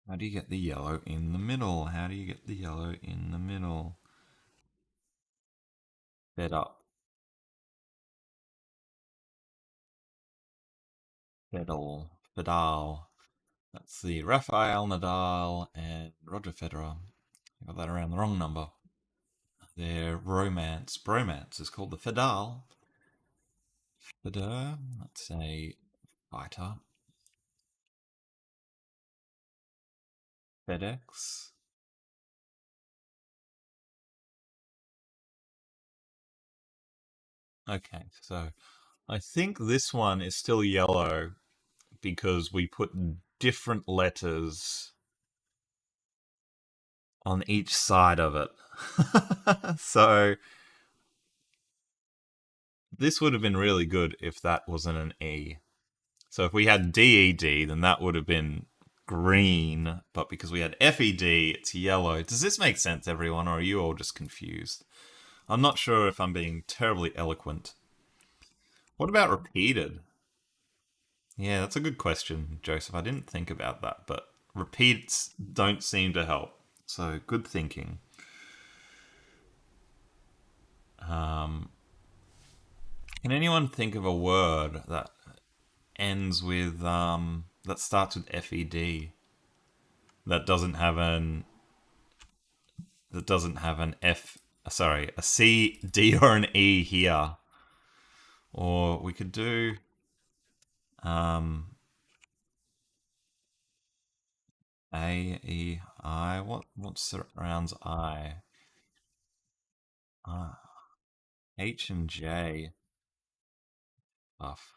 How do you get the yellow in the middle? How do you get the yellow in the middle? Fed up. Fedal. Fedal. That's the Rafael Nadal and Roger Federer. I got that around the wrong number. Their bromance is called the Fidal. Fidel, let's say fighter. FedEx. Okay, so I think this one is still yellow because we put different letters on each side of it. So this would have been really good if that wasn't an E. So if we had DED, then that would have been green. But because we had FED, it's yellow. Does this make sense, everyone, or are you all just confused? I'm not sure if I'm being terribly eloquent. What about repeated? Yeah, that's a good question, Joseph. I didn't think about that, but repeats don't seem to help. So good thinking. Um, can anyone think of a word that ends with that starts with FED that doesn't have an F? Sorry, a C, D, or an E here. Or we could do um, A, E, I. What surrounds I? H and J. Tough.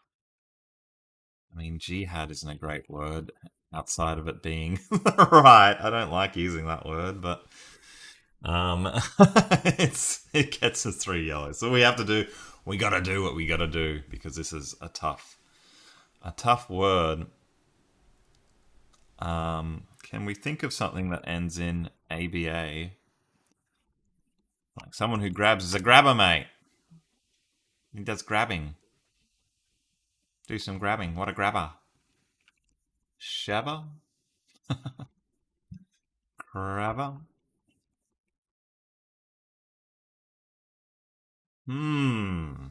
I mean, jihad isn't a great word outside of it being right. I don't like using that word, but um, it gets us three yellows. So we gotta do what we gotta do because this is a tough word. Can we think of something that ends in ABA? Like someone who grabs is a grabber, mate. He does grabbing. Do some grabbing. What a grabber. Shabba? Grabber? Hmm.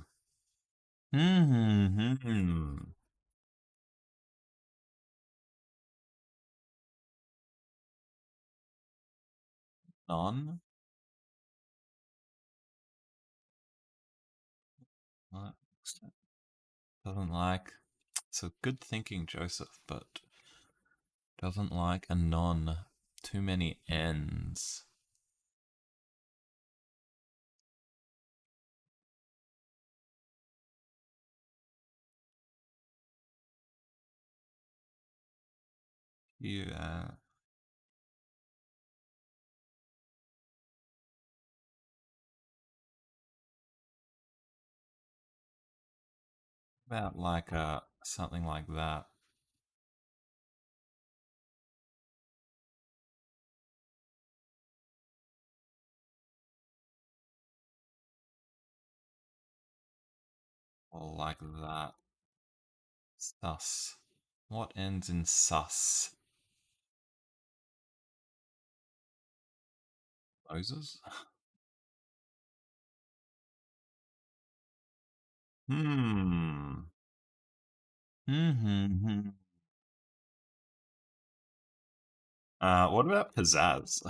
Hmm. Non? What? Doesn't like. So good thinking, Joseph, but doesn't like a non. Too many N's. Yeah. About like something like that. Or like that. Sus. What ends in sus? Moses? Hmm. Hmm. What about pizzazz?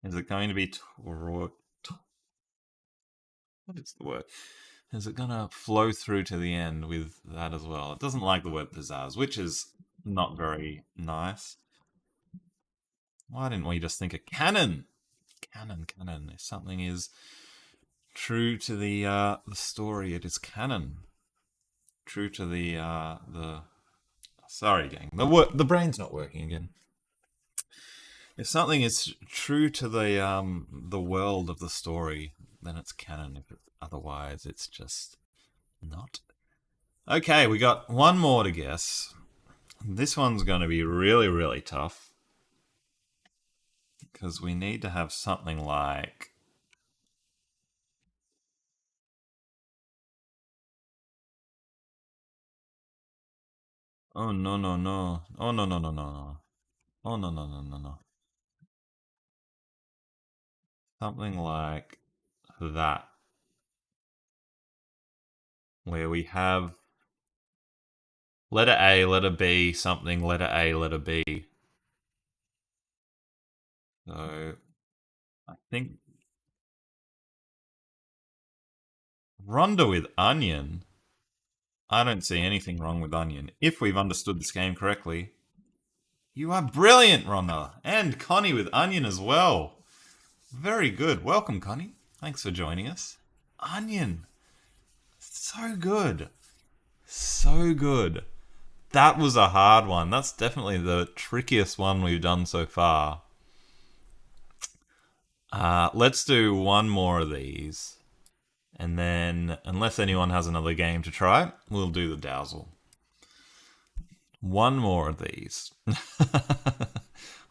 Is it going to be what is the word? Is it going to flow through to the end with that as well? It doesn't like the word pizzazz, which is not very nice. Why didn't we just think of canon? Canon. If something is true to the story, it is canon. True to the. Sorry, gang. The brain's not working again. If something is true to the world of the story, then it's canon. If it's otherwise, it's just not. Okay, we got one more to guess. This one's going to be really, really tough because we need to have something like. Oh no no no! Oh no no no no no! Oh no no no no no! Something like that, where we have letter A, letter B, something, letter A, letter B. So I think Rhonda with onion. I don't see anything wrong with onion. If we've understood this game correctly, you are brilliant, Rhonda. And Connie with onion as well. Very good. Welcome, Connie. Thanks for joining us. Onion. So good. So good. That was a hard one. That's definitely the trickiest one we've done so far. Let's do one more of these. And then, unless anyone has another game to try, we'll do the Dazzle. One more of these.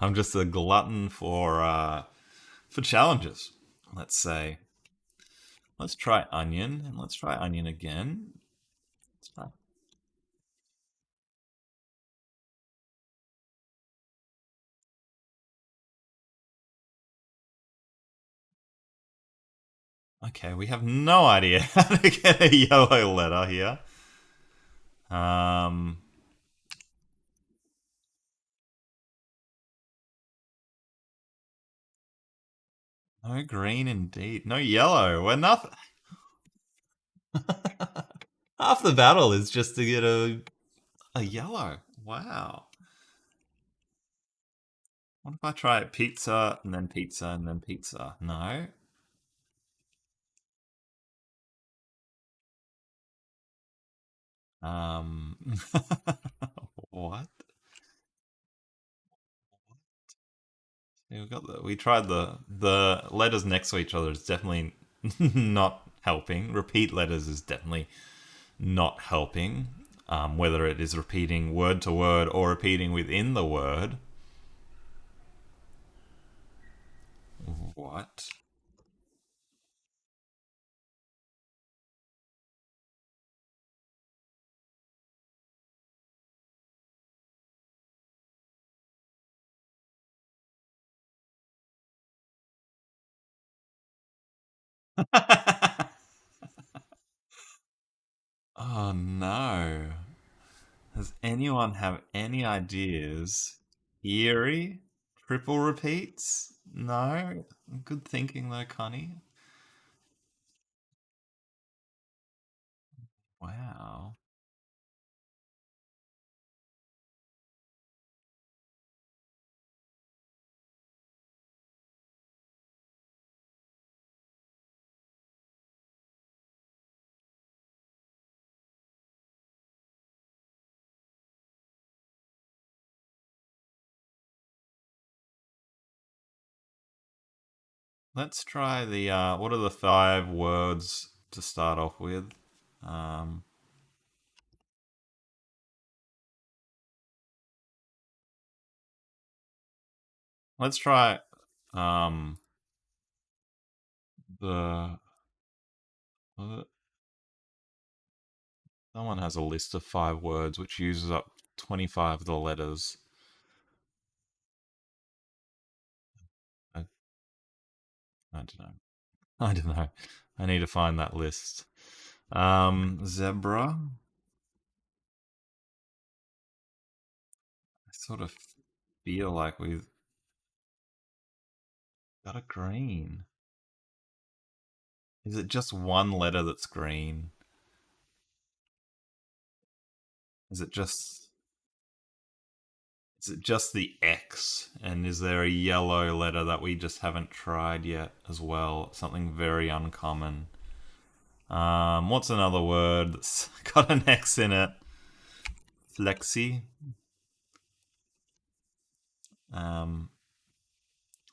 I'm just a glutton for challenges. Let's say, let's try onion, and let's try onion again. Let's try. Okay, we have no idea how to get a yellow letter here. Um, no green indeed. No yellow. We're nothing. Half the battle is just to get a yellow. Wow. What if I try pizza and then pizza and then pizza? No. Um. What? Yeah, we tried the letters next to each other is definitely not helping. Repeat letters is definitely not helping. Whether it is repeating word to word or repeating within the word. What? Oh no. Does anyone have any ideas? Eerie? Triple repeats? No? Good thinking though, Connie. Wow. Let's try the what are the five words to start off with? Um, let's try um the uh, someone has a list of five words which uses up 25 of the letters. I, I don't know. I don't know. I need to find that list. Zebra. I sort of feel like we've got a green. Is it just one letter that's green? Is it just is it just the X? And is there a yellow letter that we just haven't tried yet as well? Something very uncommon. What's another word that's got an X in it? Flexi. Um,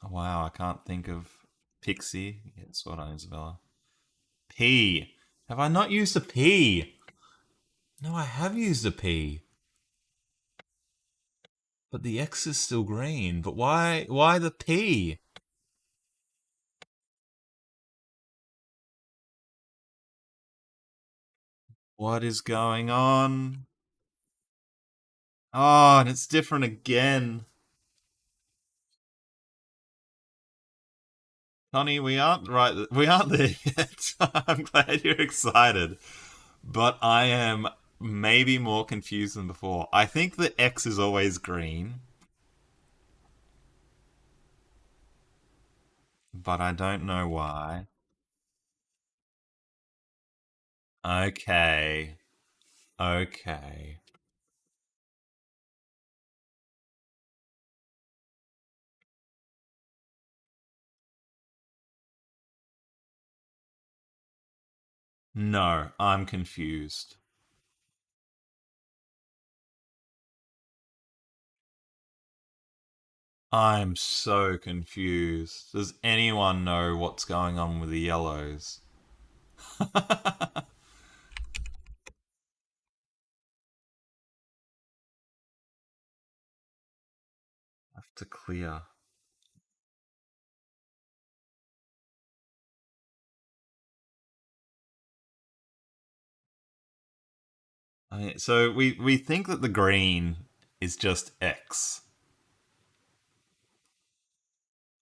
wow, I can't think of Pixie. Yes, what on Isabella? P. Have I not used a P? No, I have used a P. But the X is still green. But why the P? What is going on? Oh, and it's different again. Connie, we aren't right. We aren't there yet. I'm glad you're excited. But I am maybe more confused than before. I think the X is always green, but I don't know why. Okay. Okay. No, I'm confused. I'm so confused. Does anyone know what's going on with the yellows? Have to clear. So we think that the green is just X.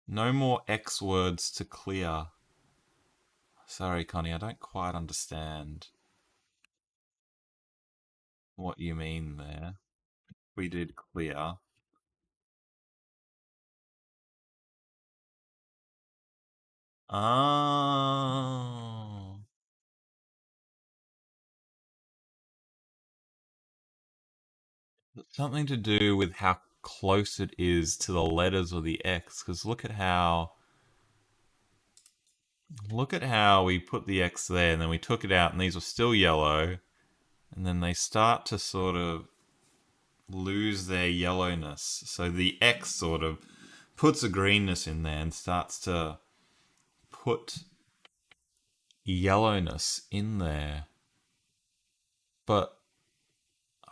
No more X words to clear. Sorry, Connie, I don't quite understand what you mean there. We did clear. Oh. Something to do with how close it is to the letters of the X. Because look at how we put the X there, and then we took it out, and these were still yellow, and then they start to sort of lose their yellowness. So the X sort of puts a greenness in there and starts to put yellowness in there. But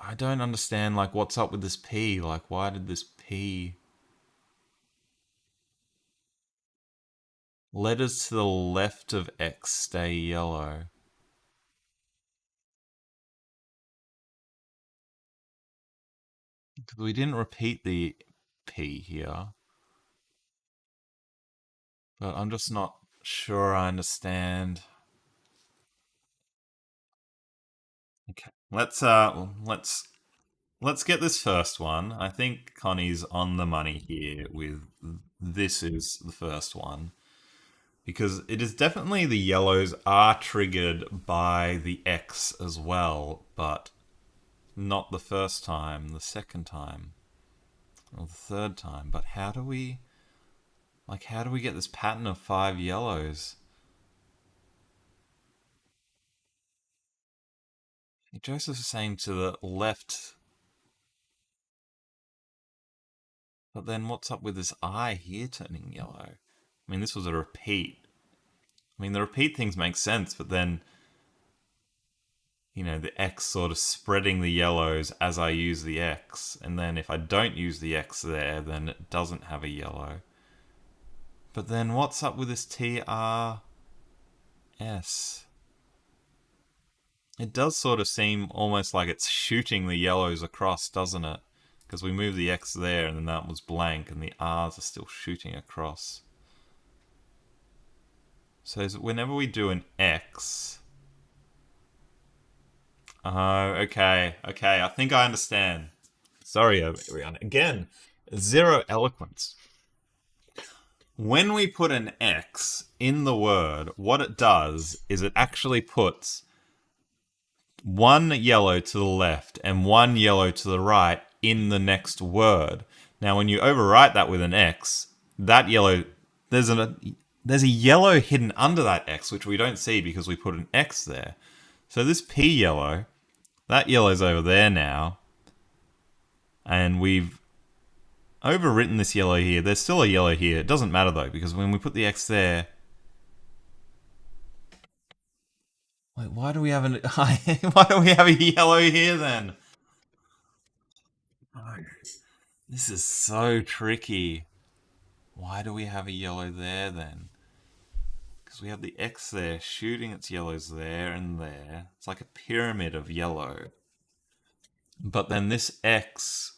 I don't understand, like, what's up with this P? Like, why did this P letters to the left of X stay yellow? Because we didn't repeat the P here, but I'm just not sure I understand. Okay, let's get this first one. I think Connie's on the money here with this is the first one. Because it is definitely the yellows are triggered by the X as well, but not the first time, the second time, or the third time. But how do we get this pattern of 5 yellows? Joseph is saying to the left, but then what's up with this eye here turning yellow? I mean, this was a repeat. I mean, the repeat things make sense, but then, the X sort of spreading the yellows as I use the X, and then if I don't use the X there, then it doesn't have a yellow. But then what's up with this TRS? It does sort of seem almost like it's shooting the yellows across, doesn't it? Because we moved the X there and then that was blank and the R's are still shooting across. So whenever we do an X... Oh, okay. Okay, I think I understand. Sorry, everyone. Again, zero eloquence. When we put an X in the word, what it does is it actually puts one yellow to the left and one yellow to the right in the next word. Now, when you overwrite that with an X, that yellow, there's a yellow hidden under that X, which we don't see because we put an X there. So this P yellow, that yellow's over there now, and we've overwritten this yellow here. There's still a yellow here. It doesn't matter though, because when we put the X there... Wait, why do we have why do we have a yellow here then? Oh, this is so tricky. Why do we have a yellow there then? Because we have the X there shooting its yellows there and there. It's like a pyramid of yellow. But then this X...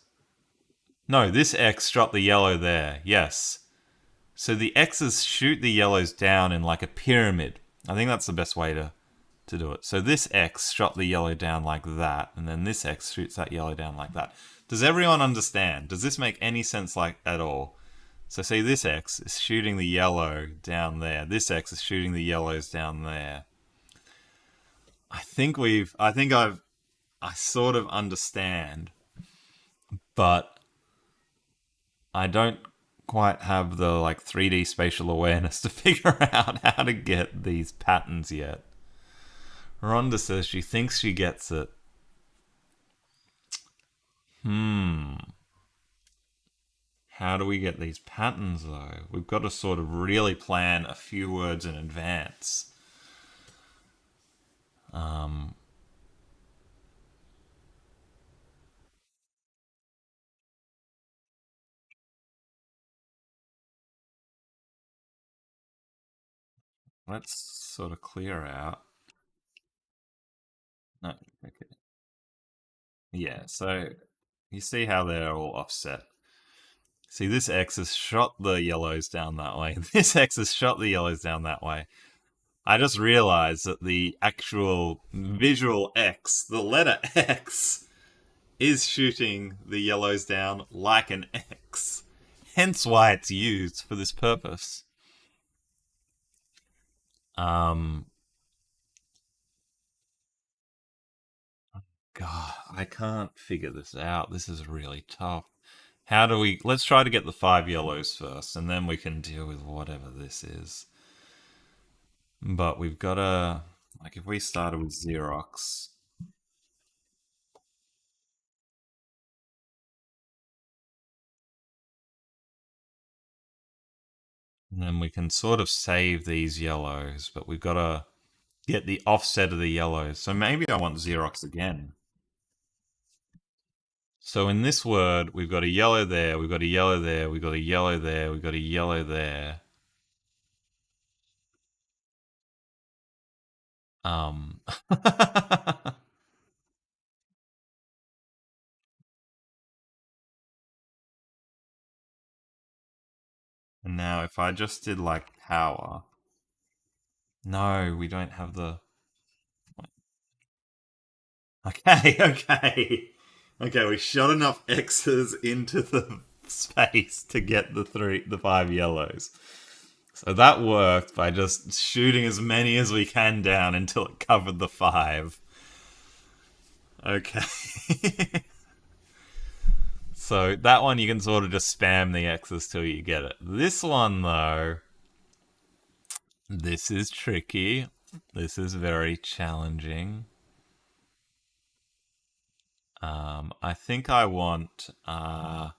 No, this X shot the yellow there. Yes. So the X's shoot the yellows down in like a pyramid. I think that's the best way to do it. So this X shot the yellow down like that, and then this X shoots that yellow down like that. Does everyone understand? Does this make any sense like at all? So see, this X is shooting the yellow down there. This X is shooting the yellows down there. I sort of understand, but I don't quite have the like 3D spatial awareness to figure out how to get these patterns yet. Rhonda says she thinks she gets it. Hmm. How do we get these patterns though? We've got to sort of really plan a few words in advance. Um, let's sort of clear out. No, okay. Yeah, so you see how they're all offset. See, this X has shot the yellows down that way. This X has shot the yellows down that way. I just realized that the actual visual X, the letter X, is shooting the yellows down like an X. Hence why it's used for this purpose. Um, God, I can't figure this out. This is really tough. How do we? Let's try to get the five yellows first, and then we can deal with whatever this is. But we've got to, like, if we started with Xerox, then we can sort of save these yellows, but we've got to get the offset of the yellows. So maybe I want Xerox again. So in this word, we've got a yellow there, we've got a yellow there, we've got a yellow there, we've got a yellow there. Um, and now if I just did like power, no, we don't have the. Okay, okay, okay. We shot enough X's into the space to get the five yellows. So that worked by just shooting as many as we can down until it covered the five. Okay. So that one you can sort of just spam the X's till you get it. This one though, this is tricky. This is very challenging. I think I want. I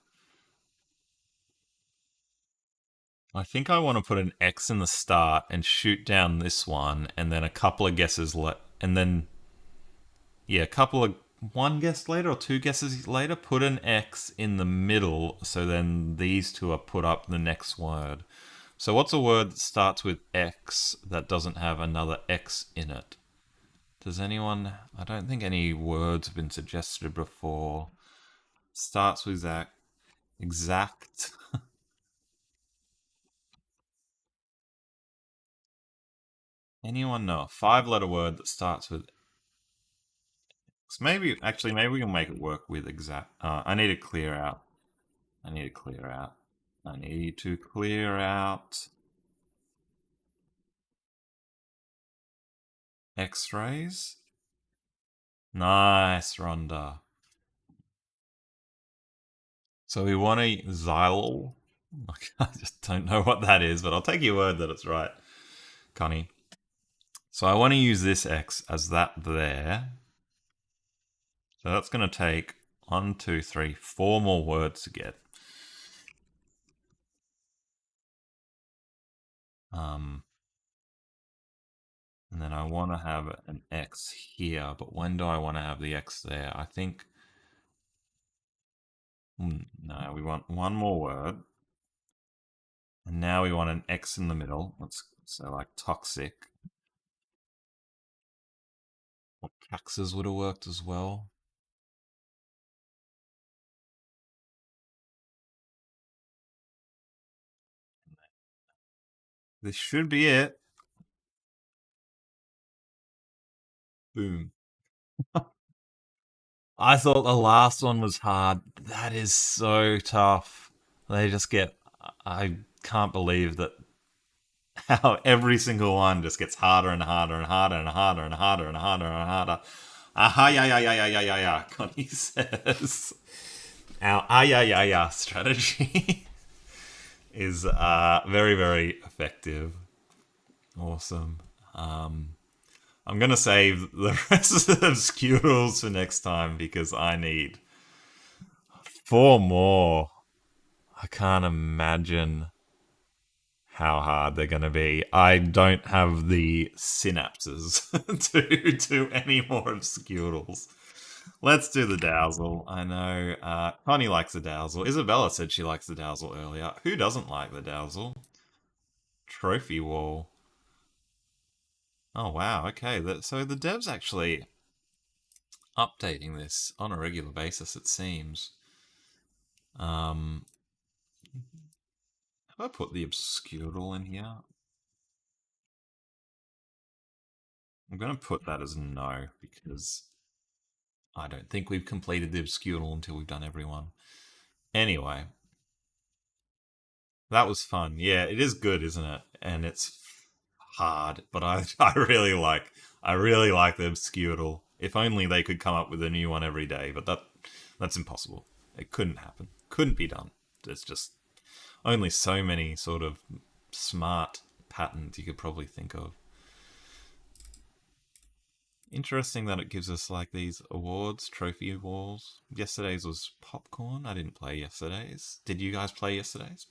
think I want to put an X in the start and shoot down this one, and then a couple of guesses and then yeah, a couple of one guess later or two guesses later, put an X in the middle, so then these two are put up the next word. So what's a word that starts with X that doesn't have another X in it? Does anyone? I don't think any words have been suggested before. Starts with that exact. Anyone know a five-letter word that starts with X? Maybe actually, maybe we can make it work with exact. I need to clear out. I need to clear out. I need to clear out X-rays. Nice, Rhonda. So we want a xylol. I just don't know what that is, but I'll take your word that it's right, Connie. So I want to use this X as that there. So that's going to take one, two, three, four more words to get. Um, and then I want to have an X here, but when do I want to have the X there? I think. No, we want one more word. And now we want an X in the middle. Let's so like toxic. Or taxes would have worked as well. This should be it. Boom. I thought the last one was hard. That is so tough. They just get. I can't believe that. how every single one just gets harder and harder and harder and harder and harder and harder and harder. Aha, yeah, yeah, yeah, yeah, yeah, yeah, yeah. Connie says our yeah, yeah, yeah strategy is very, very effective. Awesome. I'm gonna save the rest of the Skewtles for next time because I need four more. I can't imagine how hard they're going to be. I don't have the synapses to do any more of Skewtles. Let's do the Dazzle. I know Connie likes the Dazzle. Isabella said she likes the Dazzle earlier. Who doesn't like the Dazzle? Trophy Wall. Oh, wow. Okay. So the dev's actually updating this on a regular basis, it seems. Um, have I put the Obscurable in here? I'm going to put that as no because I don't think we've completed the Obscurable until we've done everyone. Anyway, that was fun. Yeah, it is good, isn't it? And it's hard, but I really like the Obscurable. If only they could come up with a new one every day, but that's impossible. It couldn't happen. Couldn't be done. There's just only so many sort of smart patterns you could probably think of. Interesting that it gives us like these awards, trophy walls. Yesterday's was popcorn. I didn't play yesterday's. Did you guys play yesterday's?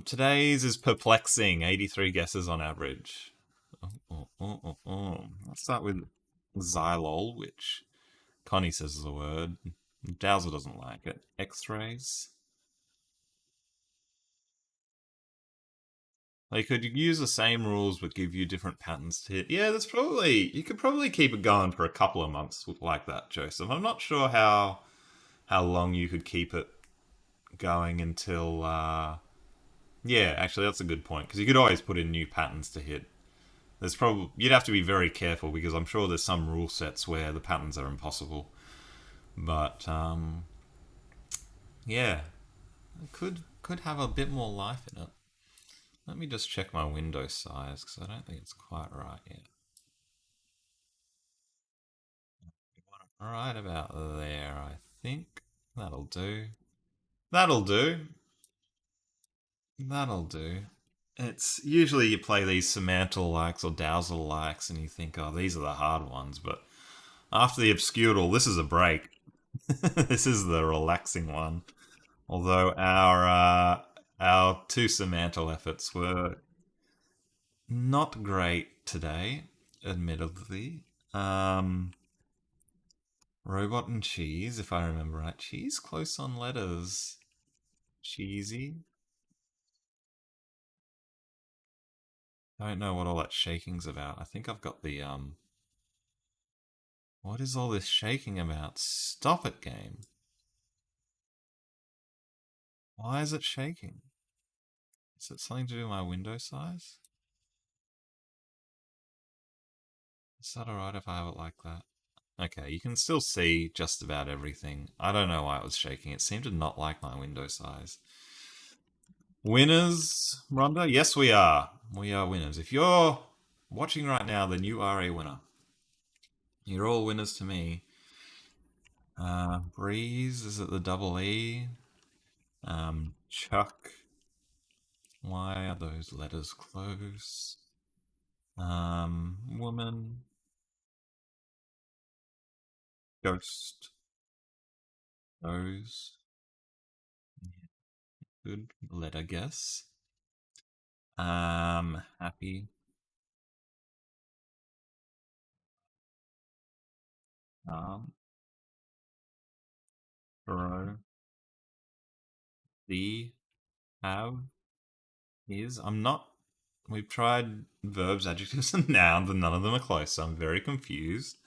Today's is perplexing. 83 guesses on average. Let's start with Xylol, which Connie says is a word. Dowser doesn't like it. X-rays. They could use the same rules but give you different patterns to hit. Yeah, that's probably you could probably keep it going for a couple of months like that, Joseph. I'm not sure how long you could keep it going until. Yeah, actually, that's a good point because you could always put in new patterns to hit. There's probably you'd have to be very careful because I'm sure there's some rule sets where the patterns are impossible. But yeah, it could have a bit more life in it. Let me just check my window size because I don't think it's quite right yet. Right about there, I think. That'll do. That'll do. That'll do. It's usually you play these Semantle likes or Dowsel likes and you think, oh, these are the hard ones. But after the Obscurable, this is a break. This is the relaxing one. Although our two Semantle efforts were not great today, admittedly. Robot and cheese, if I remember right. Cheese close on letters. Cheesy. I don't know what all that shaking's about. I think I've got the. What is all this shaking about? Stop it, game. Why is it shaking? Is it something to do with my window size? Is that alright if I have it like that? Okay, you can still see just about everything. I don't know why it was shaking. It seemed to not like my window size. Winners, Rhonda? Yes, we are. We are winners. If you're watching right now, then you are a winner. You're all winners to me. Breeze, is it the double E? Chuck. Why are those letters close? Woman. Ghost. Those. Good letter guess. Happy. Um, Bro. The. Have. Is. I'm not. We've tried verbs, adjectives, and nouns, and none of them are close, so I'm very confused.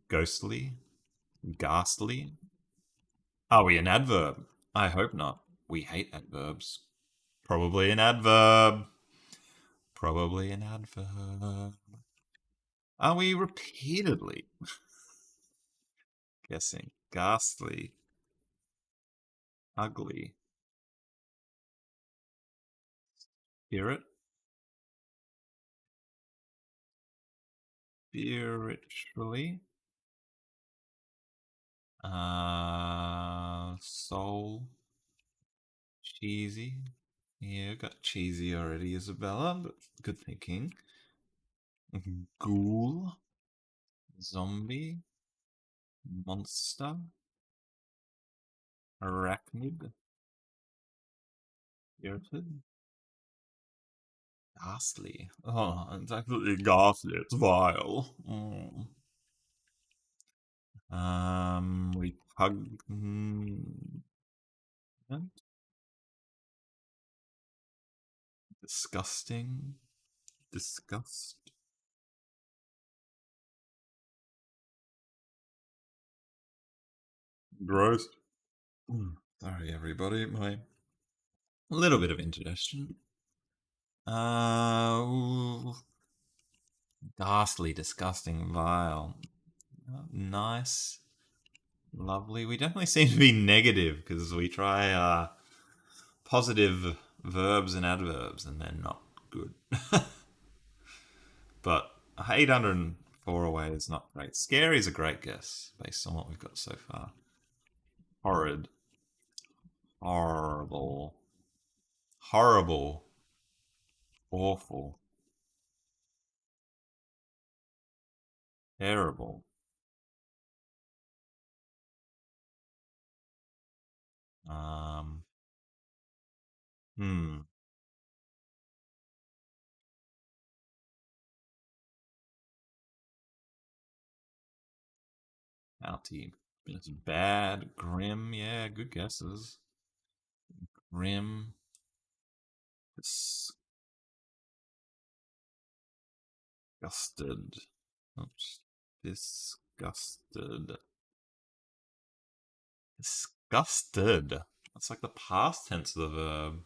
Ghostly. Ghastly. Are we an adverb? I hope not. We hate adverbs. Probably an adverb. Probably an adverb. Are we repeatedly guessing? Ghastly. Ugly. Spirit. Spiritually. Soul. Cheesy. Yeah, got cheesy already, Isabella, but good thinking. Ghoul. Zombie. Monster. Arachnid. Spirited. Ghastly. Oh, it's absolutely ghastly. It's vile. Repugnant. Disgusting. Disgust. Gross. Sorry, everybody. My little bit of indigestion. Ooh, ghastly, disgusting, vile. Nice, lovely. We definitely seem to be negative because we try positive verbs and adverbs and they're not good. But 804 away is not great. Scary is a great guess based on what we've got so far. Horrid. Horrible. Horrible. Awful. Terrible. Um, hmm. Alti. It's bad. Grim. Yeah, good guesses. Grim. Disgusted. Oops. Disgusted. Disgusted. That's like the past tense of the verb.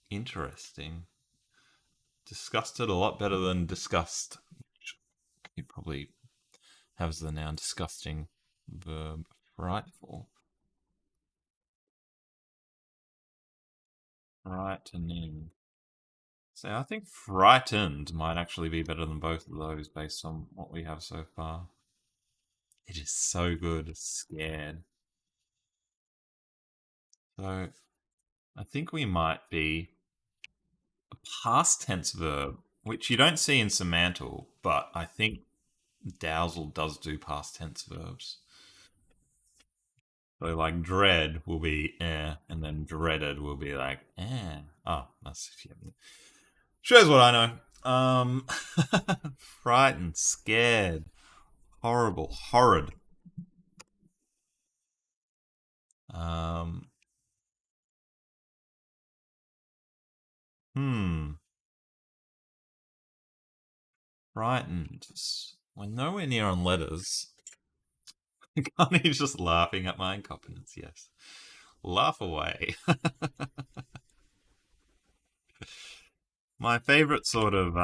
Interesting. Disgusted a lot better than disgust. It probably has the noun disgusting verb. Frightful. Frightening. So I think frightened might actually be better than both of those based on what we have so far. It is so good. Scared. So I think we might be a past tense verb, which you don't see in Semantle, but I think Dowsel does do past tense verbs. So like dread will be and then dreaded will be like Oh, that's if you shows what I know. Frightened, scared, horrible, horrid. Um, hmm, frightened. We're nowhere near on letters. Connie's just laughing at my incompetence. Yes, laugh away. My favorite sort of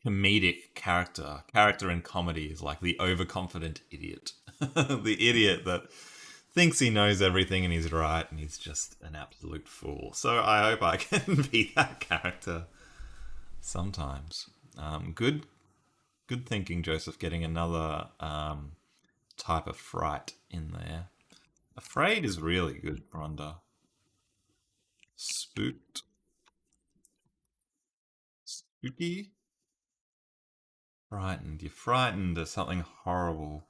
comedic character in comedy is like the overconfident idiot. The idiot that thinks he knows everything and he's right and he's just an absolute fool. So I hope I can be that character sometimes. Good thinking, Joseph, getting another type of fright in there. Afraid is really good, Rhonda. Spooked. Spooky. Frightened. You're frightened of something horrible.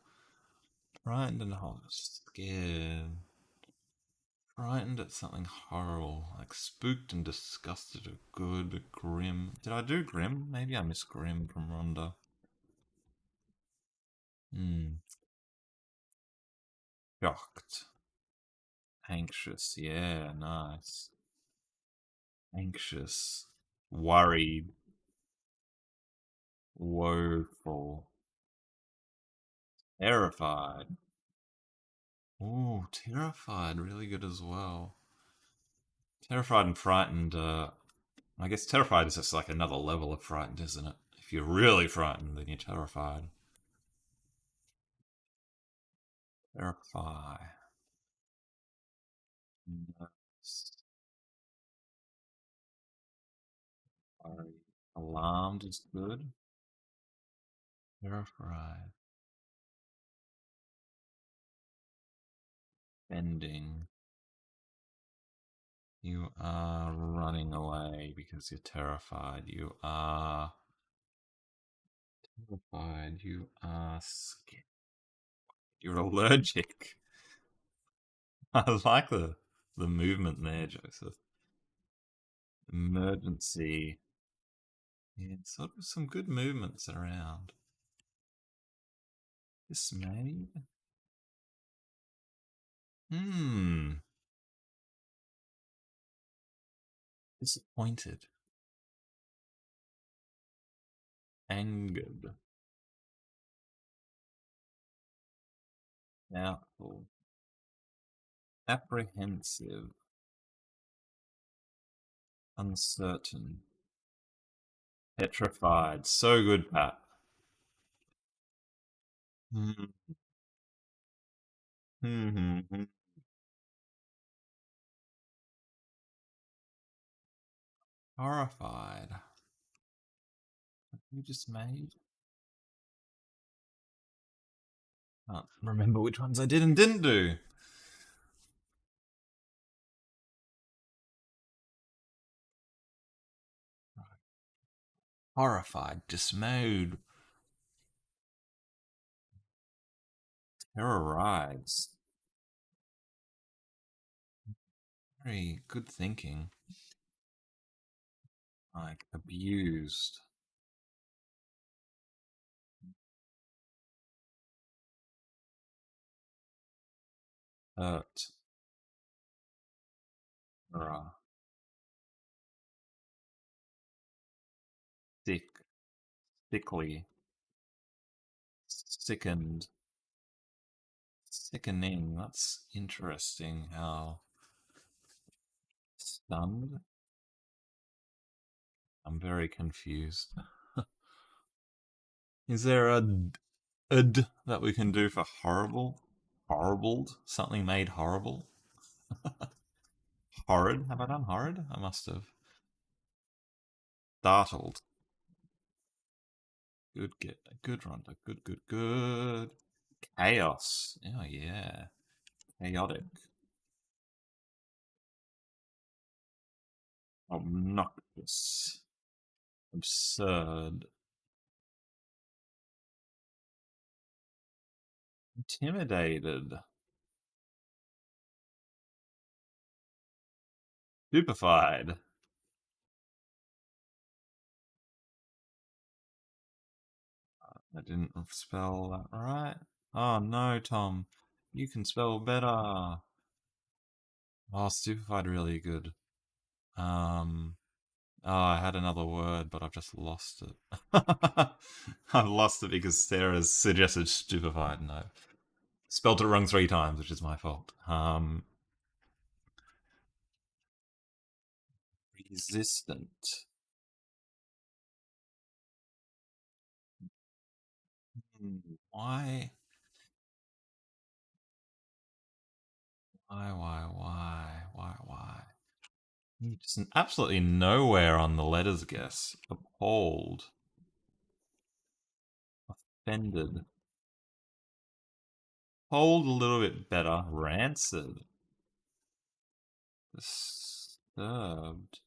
Frightened and scared. Frightened at something horrible. Like spooked and disgusted are good. Grim. Did I do grim? Maybe I missed grim from Rhonda. Hmm. Shocked. Anxious. Yeah, nice. Anxious. Worried. Woeful. Terrified. Ooh, terrified. Really good as well. Terrified and frightened. I guess terrified is just like another level of frightened, isn't it? If you're really frightened, then you're terrified. Terrify. Nervous. Alarmed is good. Terrified. Bending. You are running away because you're terrified. You are terrified. You are scared. You're allergic. I like the movement there, Joseph. Emergency. Yeah, sort of some good movements around. Dismayed. Hmm. Disappointed. Angered. Doubtful. Apprehensive. Uncertain. Petrified. So good, Pat. Hmm. Hmm. Hmm. Horrified. You just made. Can't remember which ones I did and didn't do. Horrified, dismayed, terrorized. Very good thinking. Like abused. Hurt. Rah. Sick. Sickly. Sickened. Sickening. That's interesting how stunned. I'm very confused. Is there a d that we can do for horrible? Horribled? Something made horrible? Horrid? Have I done horrid? I must have. Startled. Good get. Good, Rhonda. Good, good, good. Chaos. Oh, yeah. Chaotic. Obnoxious. Absurd. Intimidated. Stupefied. I didn't spell that right. Oh no, Tom. You can spell better. Oh, stupefied really good. Um oh, I had another word, but I've just lost it. I've lost it because Sarah's suggested stupefied and I spelled it wrong 3 times, which is my fault. Resistant. Why? Why? Just absolutely nowhere on the letters guess. Appalled. Offended. Hold a little bit better. Rancid. Disturbed.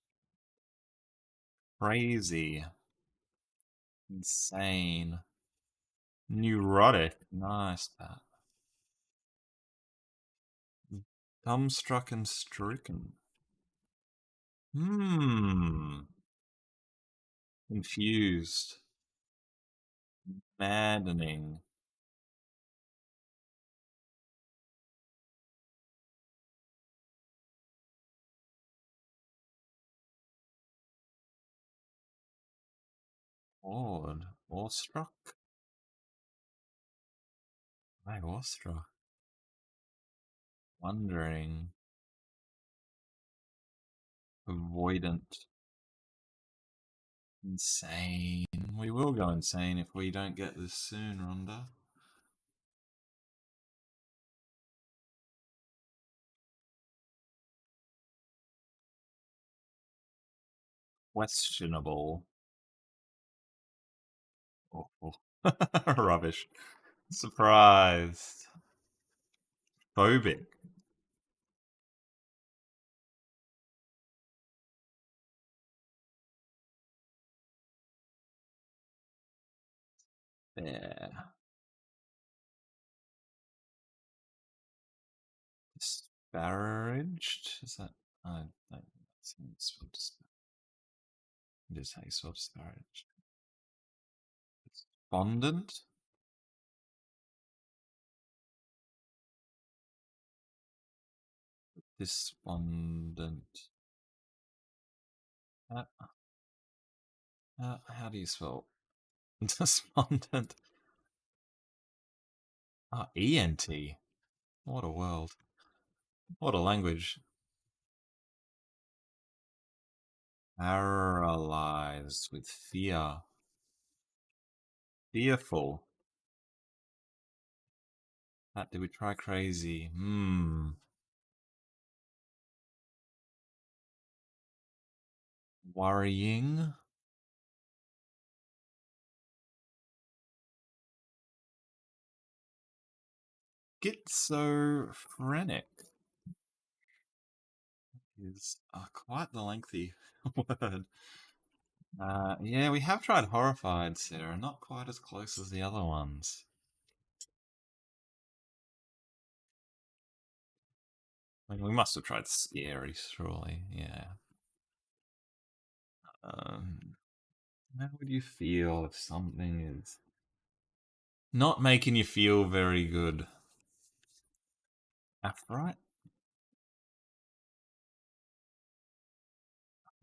Crazy. Insane. Neurotic. Nice, Pat. Dumbstruck and stricken. Hmm. Confused. Maddening. Awed. Awestruck? Why awestruck? Wondering. Avoidant. Insane. We will go insane if we don't get this soon, Rhonda. Questionable. Awful. Rubbish. Surprised. Phobic. Yeah. Disparaged? Is that. I don't. That's how you spell it is how you spell disparaged. Despondent? Despondent. Uh, how do you spell despondent? Ah, ENT. What a world. What a language. Paralyzed with fear. Fearful. That did we try crazy? Worrying. Schizophrenic is quite the lengthy word. Yeah, we have tried horrified, Sarah. Not quite as close as the other ones. I mean, we must have tried scary, surely. Yeah. Um, how would you feel if something is not making you feel very good? Right?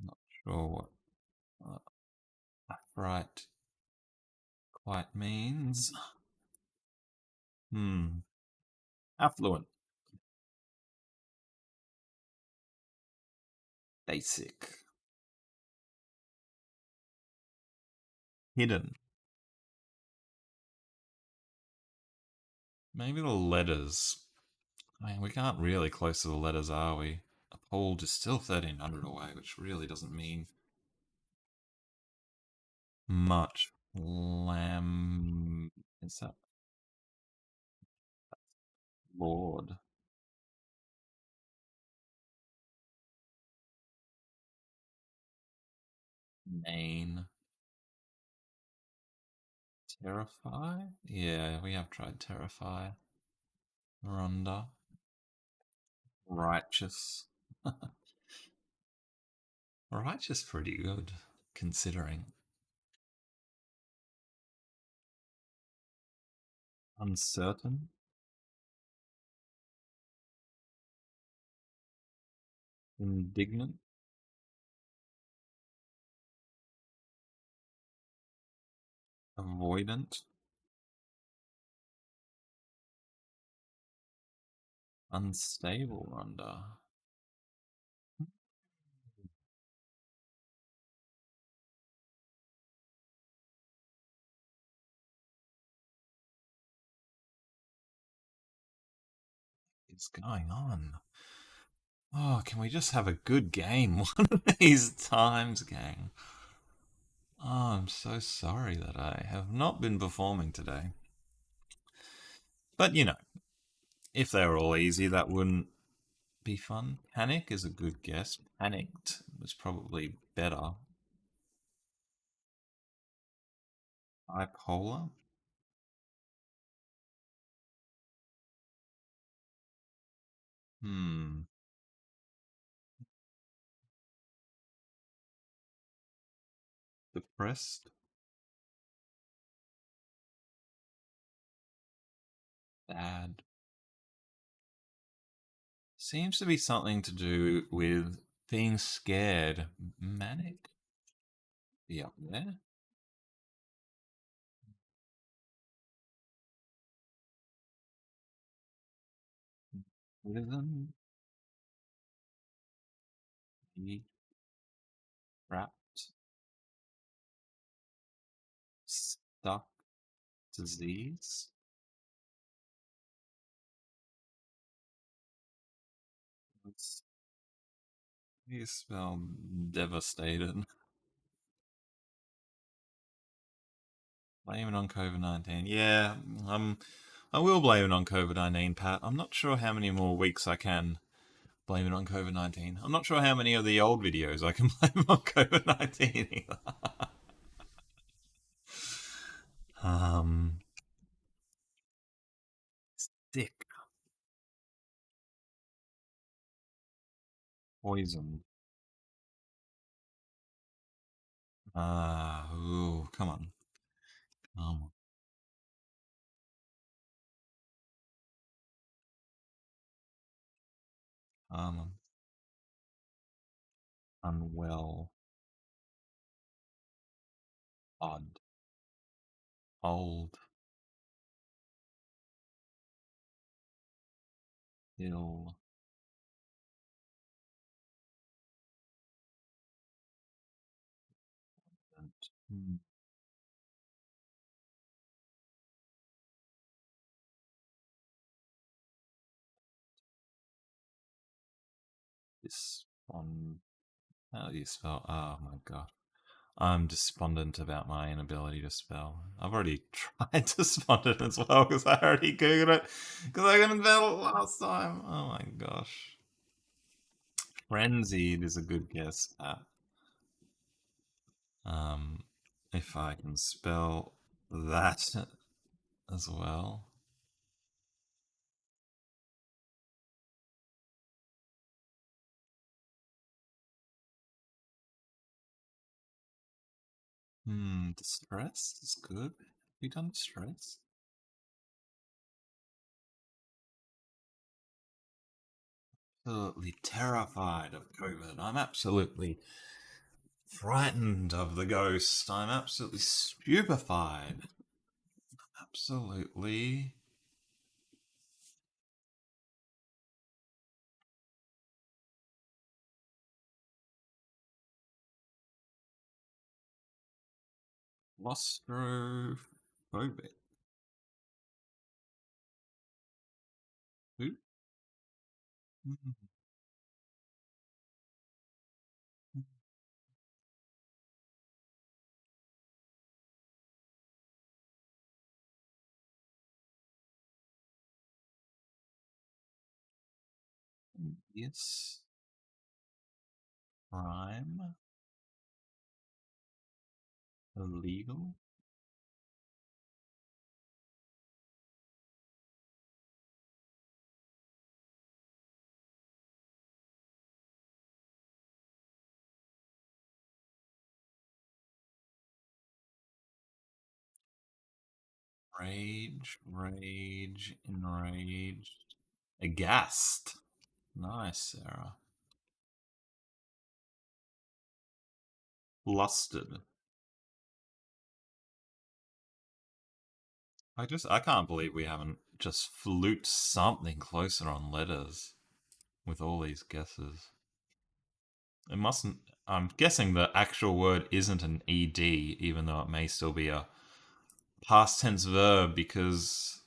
Not sure what right quite means. Hmm. Affluent. Basic. Hidden. Maybe the letters. I mean, we can't really close to the letters, are we? Uphold is still 1300 away, which really doesn't mean much. Lamb. Is that Lord? Main. Terrify? Yeah, we have tried Terrify. Rhonda. Righteous. Righteous pretty good, considering. Uncertain. Indignant. Avoidant. Unstable, Rhonda. What's going on? Oh, can we just have a good game one of these times, gang? Oh, I'm so sorry that I have not been performing today. But if they were all easy, that wouldn't be fun. Panic is a good guess. Panicked was probably better. Bipolar? Hmm. Depressed? Bad. Seems to be something to do with being scared. Manic? Be up there? Rhythm? Be wrapped? Stuck? Disease? What's you spell devastated? Blame it on COVID-19. Yeah, I will blame it on COVID-19, Pat. I'm not sure how many more weeks I can blame it on COVID-19. I'm not sure how many of the old videos I can blame on COVID-19 either. Um, Stick. Poison. Ooh, come on. Um, um, Unwell. Odd. Old. Ill. Hmm, Despond. How do you spell? Oh my god. I'm despondent about my inability to spell. I've already tried despondent as well because I already googled it because I couldn't spell it last time. Oh my gosh. Frenzied is a good guess. Um, if I can spell that as well. Distress is good. Have you done distress? Absolutely terrified of COVID. I'm absolutely frightened of the ghost. I'm absolutely stupefied. Absolutely claustrophobic. Who? Yes. Crime. Illegal. Rage. Rage. Enraged. Aghast. Nice, Sarah. Flustered. I can't believe we haven't just fluked something closer on letters with all these guesses. It mustn't. I'm guessing the actual word isn't an ed, even though it may still be a past tense verb because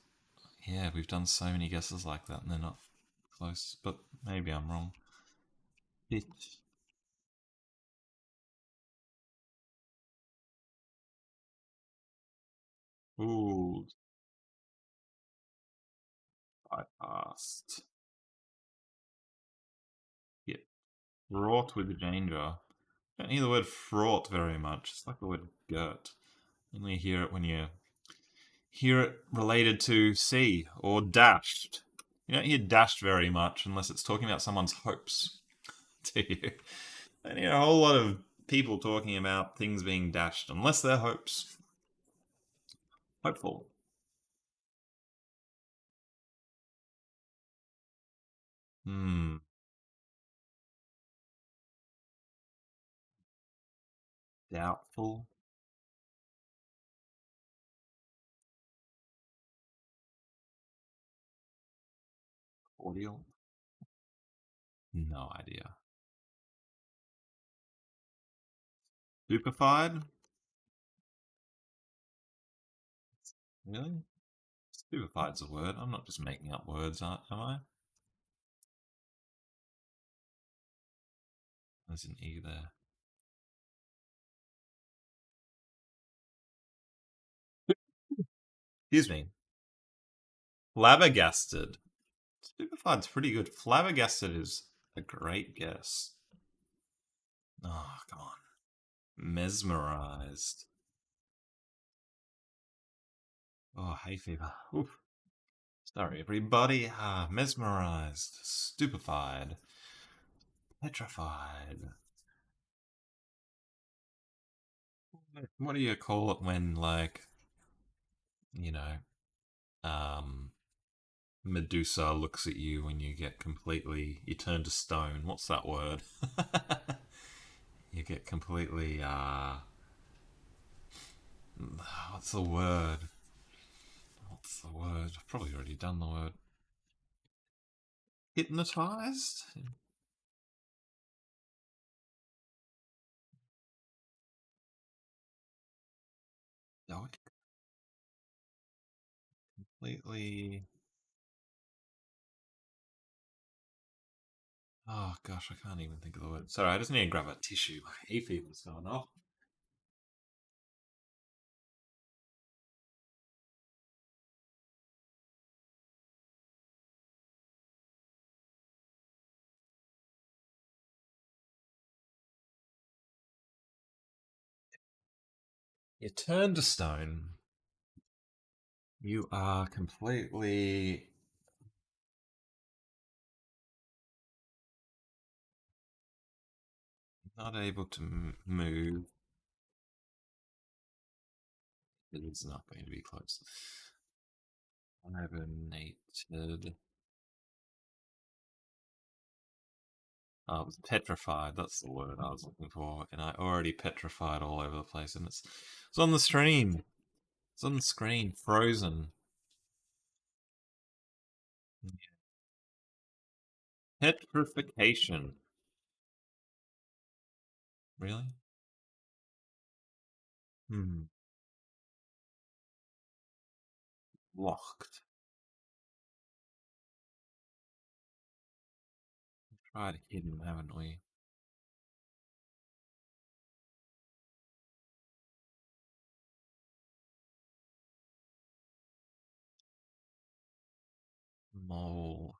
yeah, we've done so many guesses like that and they're not close. But maybe I'm wrong. Bitch. Ooh, bypassed. Yeah, fraught with danger. I don't hear the word fraught very much. It's like the word girt. You only hear it when you hear it related to sea or dashed. You don't hear dashed very much unless it's talking about someone's hopes to you. I don't hear a whole lot of people talking about things being dashed unless they're hopes. Hopeful. Hmm. Doubtful. Cordial. No idea. Stupefied? Really? Stupefied's a word. I'm not just making up words, am I? There's an E there. Excuse me. Flabbergasted. Stupefied's pretty good. Flabbergasted is a great guess. Oh, come on. Mesmerized. Oh, hay fever. Oof. Sorry, everybody. Mesmerized. Stupefied. Petrified. What do you call it when, like, you know, um, Medusa looks at you when you get completely. You turn to stone. What's that word? You get completely, what's the word? What's the word? I've probably already done the word. Hypnotized? Stoic? Completely. Oh gosh, I can't even think of the word. Sorry, I just need to grab a tissue. My hay fever's going off. You turn to stone. You are completely not able to move. It is not going to be close. Hibernated. I was petrified. That's the word I was looking for, and I already petrified all over the place. And it's on the stream. It's on the screen, frozen. Petrification. Really? Hmm. Locked. Tried hidden, haven't we? Mole.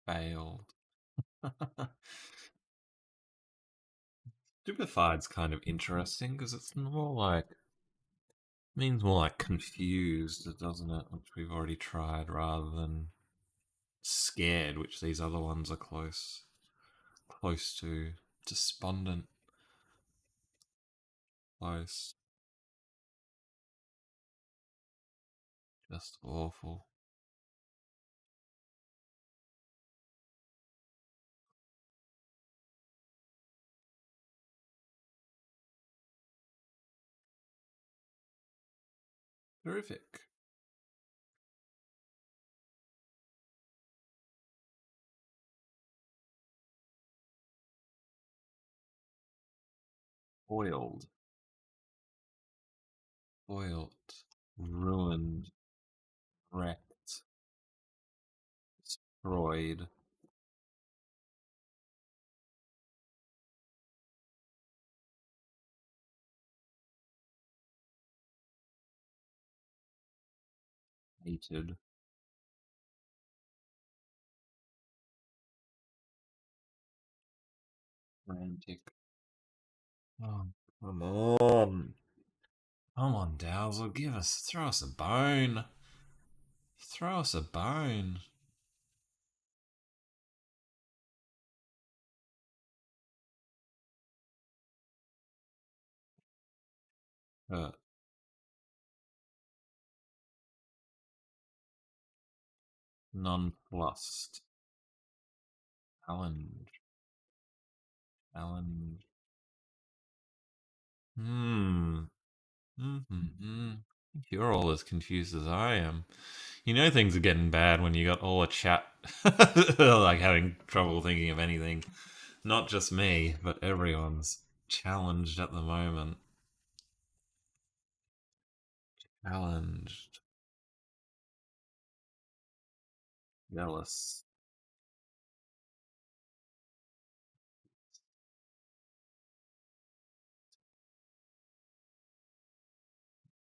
Failed. Stupefied's kind of interesting because it's more like means more like confused, doesn't it? Which we've already tried, rather than scared, which these other ones are close to. Despondent, close. Just awful. Terrific. Foiled. Foiled. Ruined. Wrecked. Destroyed. Hated. Frantic. Oh, come on. Come on, Dowsel. Throw us a bone. Throw us a bone. Hurt. Nonplussed. Challenge. Challenge. Hmm. Mm-hmm. You're all as confused as I am. You know things are getting bad when you got all a chat like having trouble thinking of anything. Not just me, but everyone's challenged at the moment. Challenged. Jealous.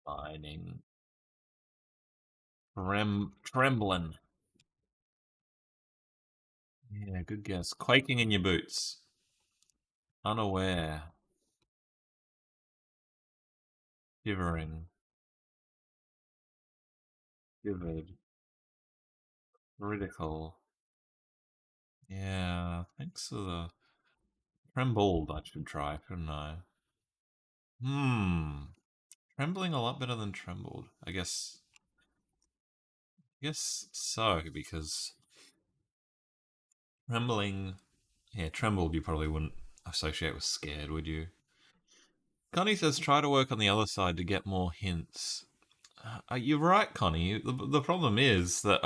Mining. Trembling. Yeah, good guess. Quaking in your boots. Unaware. Shivering. Shivered. Critical. Yeah, thanks for the trembled. I should try, shouldn't I? Hmm. Trembling a lot better than trembled. I guess so, because trembling, yeah, trembled you probably wouldn't associate with scared, would you? Connie says try to work on the other side to get more hints. You're right, Connie. The problem is that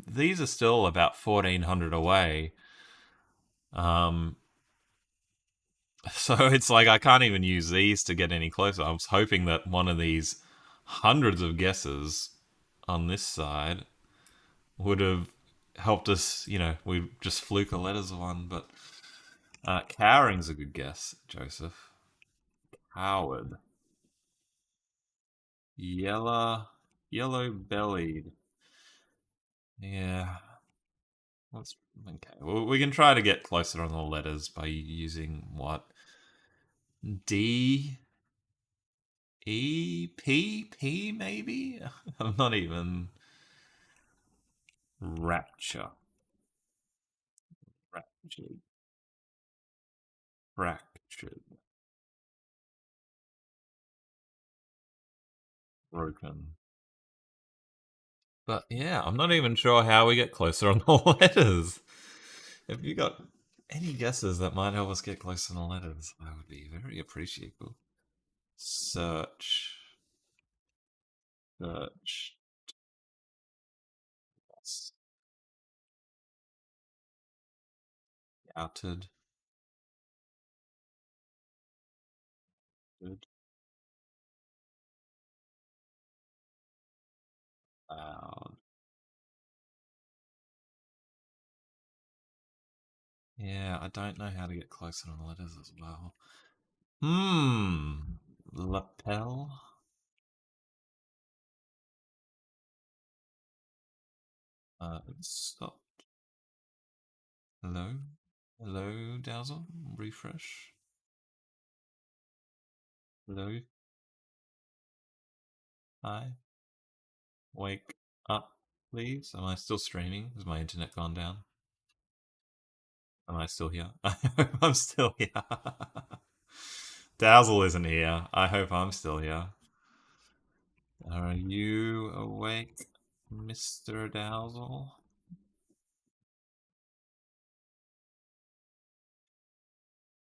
these are still about 1,400 away. Um, so it's like I can't even use these to get any closer. I was hoping that one of these hundreds of guesses on this side would have helped us. We just fluke a letters one, but cowering's a good guess, Joseph. Howard. Yellow bellied. Yeah. Let's okay. Well, we can try to get closer on the letters by using what? D E P P maybe? I'm not even rapture. Raptured. Fractured. Broken. But yeah, I'm not even sure how we get closer on the letters. If you got any guesses that might help us get closer on the letters, I would be very appreciable. Search. Search. Outed. Good. Loud. Yeah, I don't know how to get closer on the letters as well. Hmm. Lapel. Stop. Hello. Hello, Dazzle. Refresh. Hello. Hi. Wake up, please. Am I still streaming? Has my internet gone down? Am I still here? I hope I'm still here. Dazzle isn't here. I hope I'm still here. Are you awake, Mr. Dazzle?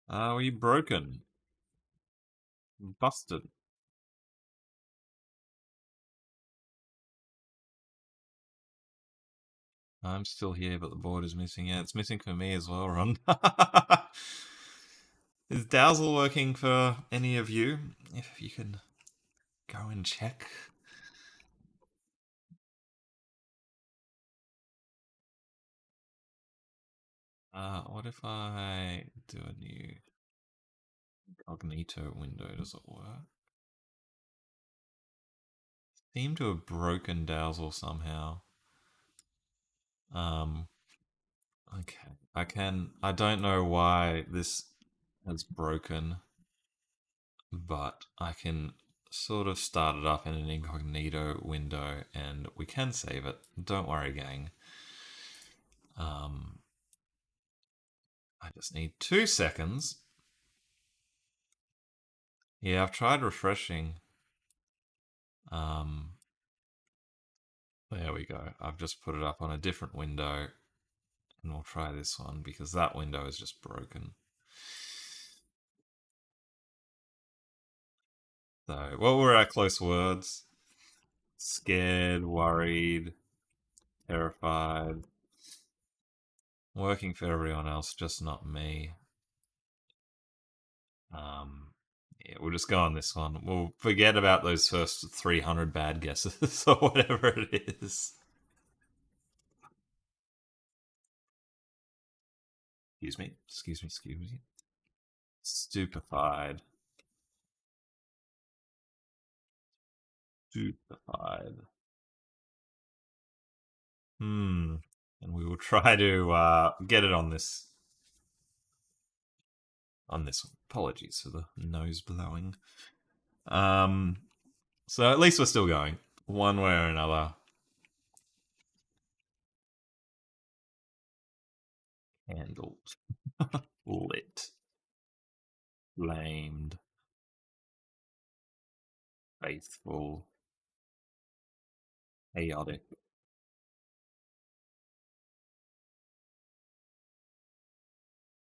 Are you broken? Busted? I'm still here, but the board is missing. Yeah, it's missing for me as well, Ron. Is Dazzle working for any of you? If you can go and check. What if I do a new incognito window? Does it work? Seem to have broken Dazzle somehow. Um, okay. I don't know why this has broken, but I can sort of start it up in an incognito window and we can save it. Don't worry, gang. Um, I just need 2 seconds. Yeah, I've tried refreshing. Um, there we go. I've just put it up on a different window and we'll try this one because that window is just broken. So, what were our close words? Scared, worried, terrified. Working for everyone else, just not me. Um, yeah, we'll just go on this one. We'll forget about those first 300 bad guesses or whatever it is. Excuse me. Excuse me. Excuse me. Stupefied. Stupefied. Hmm. And we will try to get it on this one. Apologies for the nose blowing. Um. So at least we're still going one way or another. Handled, lit, blamed, faithful, chaotic.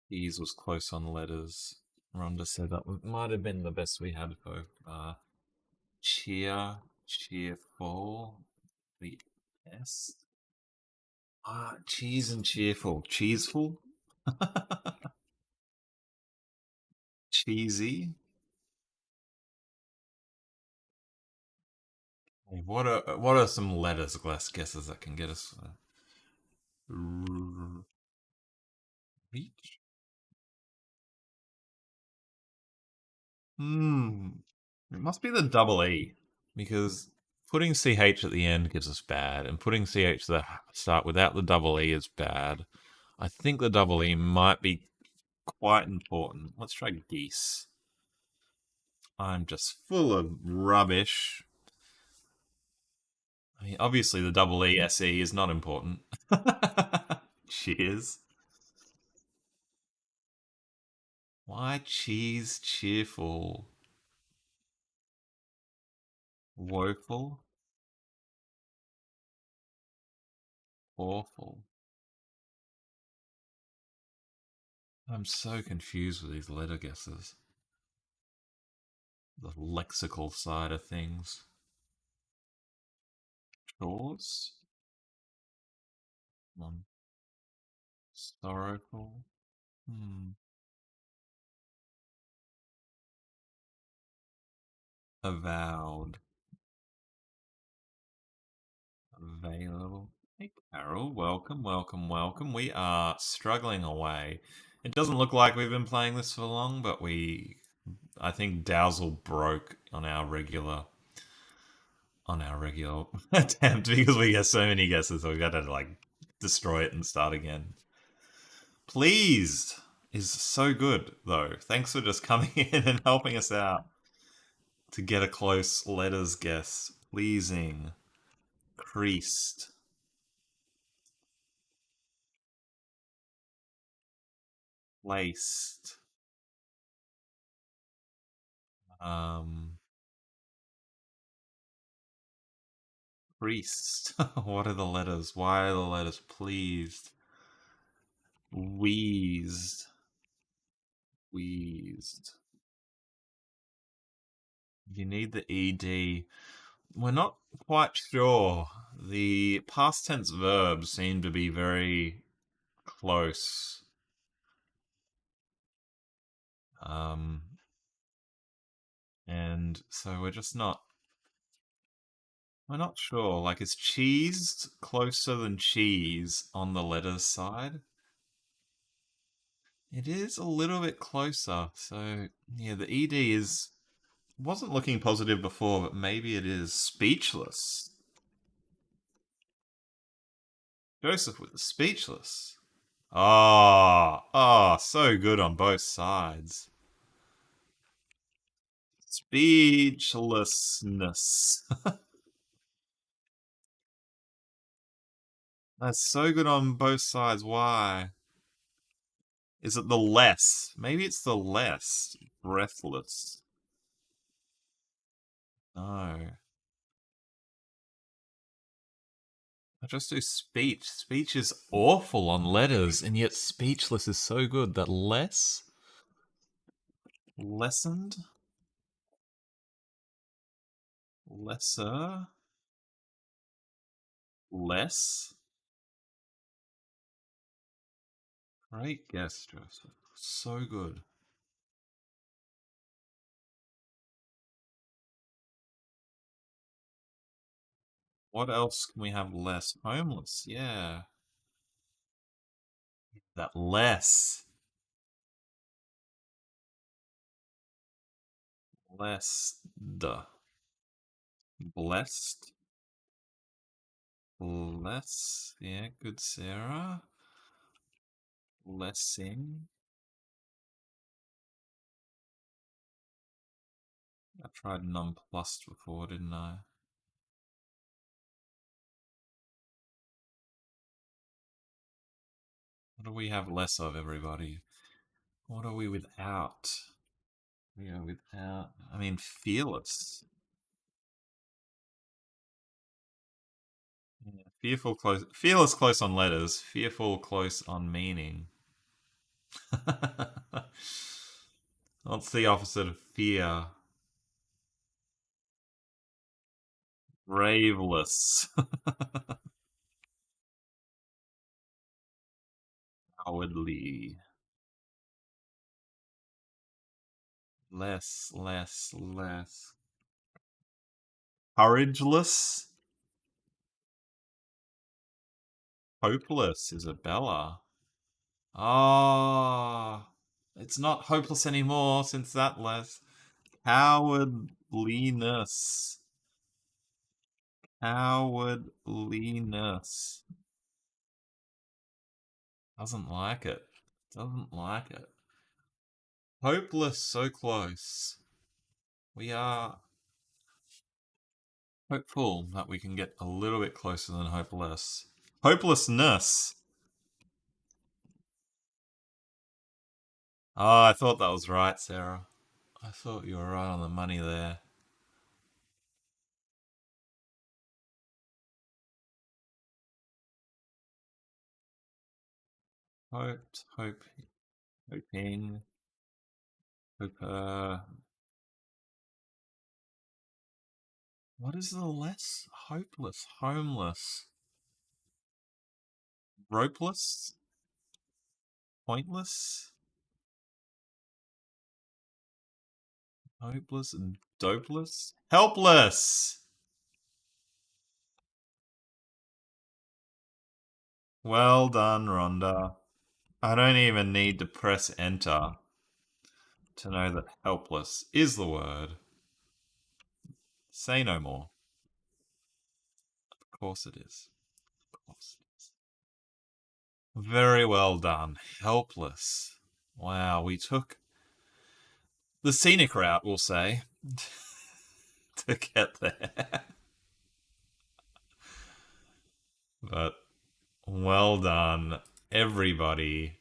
Ease was close on letters. Rhonda said that might have been the best we had for cheer, cheerful, the S. Cheese and cheerful. Cheeseful? Cheesy? What are some letters, glass guesses that can get us reach? Hmm. It must be the double E because putting CH at the end gives us bad, and putting CH at the start without the double E is bad. I think the double E might be quite important. Let's try geese. I'm just full of rubbish. I mean, obviously, the double E SE is not important. Cheers. Why cheese cheerful? Woeful? Awful. I'm so confused with these letter guesses. The lexical side of things. Chores? One. Sorrowful? Hmm. Avowed. Available. Hey, Carol. Welcome, welcome, welcome. We are struggling away. It doesn't look like we've been playing this for long, but I think Dowsel broke on our regular attempt because we get so many guesses, so we got to like destroy it and start again. Pleased is so good though. Thanks for just coming in and helping us out to get a close letters guess. Pleasing, creased, laced, um, priest. What are the letters? Why are the letters pleased? Wheezed, wheezed. You need the ed. We're not quite sure. The past tense verbs seem to be very close. Um, and so we're not sure. Like, is cheesed closer than cheese on the letters side? It is a little bit closer. So, yeah, the ed wasn't looking positive before, but maybe it is speechless. Joseph with the speechless. So good on both sides. Speechlessness. That's so good on both sides. Why? Is it the less? Maybe it's the less. Breathless. No. I just do speech. Speech is awful on letters, and yet speechless is so good. That less? Lessened? Lesser? Less? Great guess, Joseph. So good. What else can we have less? Homeless, yeah. That less. Less. Duh. Blessed. Bless. Yeah, good Sarah. Blessing. I tried nonplussed before, didn't I? What do we have less of, everybody? What are we without? We are without. I mean, fearless. Yeah, fearful close. Fearless close on letters. Fearful close on meaning. What's the opposite of fear? Braveless. Cowardly. Less, less, less. Courageless. Hopeless, Isabella. Ah, it's not hopeless anymore since that less. Cowardliness. Cowardliness. Doesn't like it. Doesn't like it. Hopeless, so close. We are hopeful that we can get a little bit closer than hopeless. Hopelessness. Oh, I thought that was right, Sarah. I thought you were right on the money there. Hoped, hoping, hope. What is the less? Hopeless, homeless, ropeless, pointless, hopeless, and dopeless, helpless. Well done, Rhonda. I don't even need to press enter to know that helpless is the word. Say no more. Of course it is. Of course it is. Very well done. Helpless. Wow, we took the scenic route, we'll say, to get there. But well done, everybody.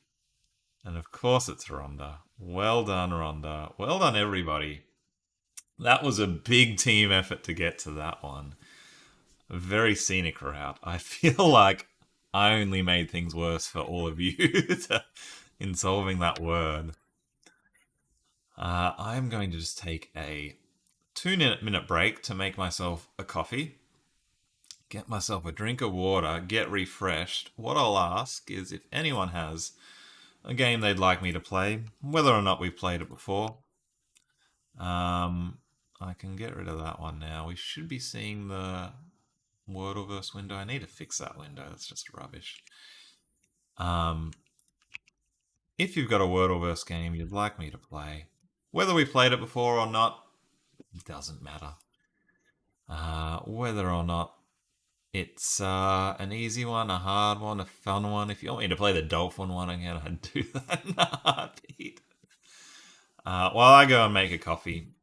And of course it's Rhonda. Well done, Rhonda. Well done, everybody. That was a big team effort to get to that one. A very scenic route. I feel like I only made things worse for all of you in solving that word. I'm going to just take a 2 minute break to make myself a coffee, get myself a drink of water, get refreshed. What I'll ask is if anyone has a game they'd like me to play, whether or not we've played it before. Um, I can get rid of that one now. We should be seeing the Wordleverse window. I need to fix that window. That's just rubbish. Um, if you've got a Wordleverse game you'd like me to play, whether we played it before or not, it doesn't matter. Whether or not it's an easy one, a hard one, a fun one. If you want me to play the dolphin one again, I'd do that in a heartbeat. While I go and make a coffee,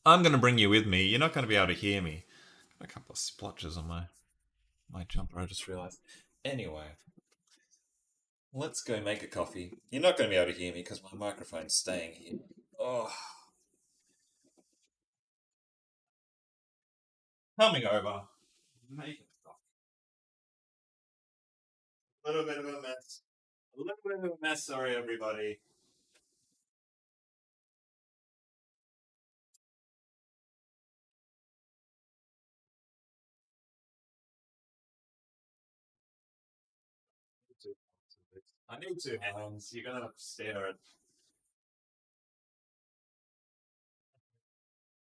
I'm going to bring you with me. You're not going to be able to hear me. Got a couple of splotches on my jumper, I just realised. Anyway, let's go make a coffee. You're not going to be able to hear me because my microphone's staying here. Oh, coming over. Making coffee. A little bit of a mess. A little bit of a mess, sorry everybody. I need two hands. You're gonna have to stare at.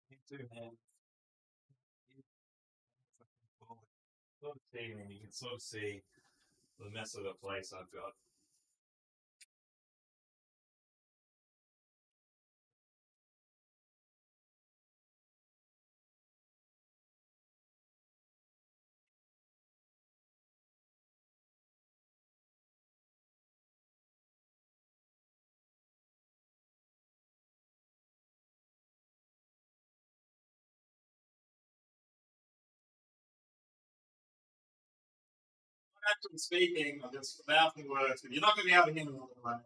I need two hands. Sort of see, and you can sort of see the mess of the place I've got. actually speaking, I'm just mouthing words, but you're not going to be able to hear me all the way.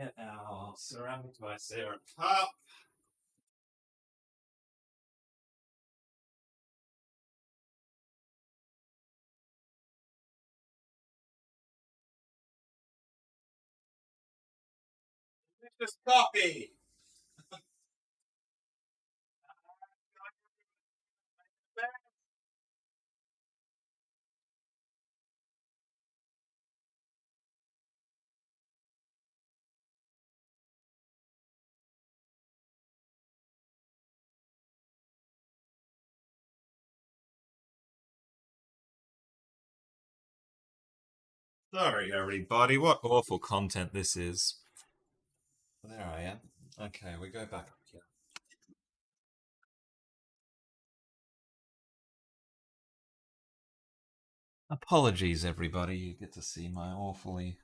And now, surrounded by Sarah Cup. Just coffee. Sorry, everybody. What awful content this is. There I am. Okay, we go back up here. Apologies, everybody. You get to see my awfully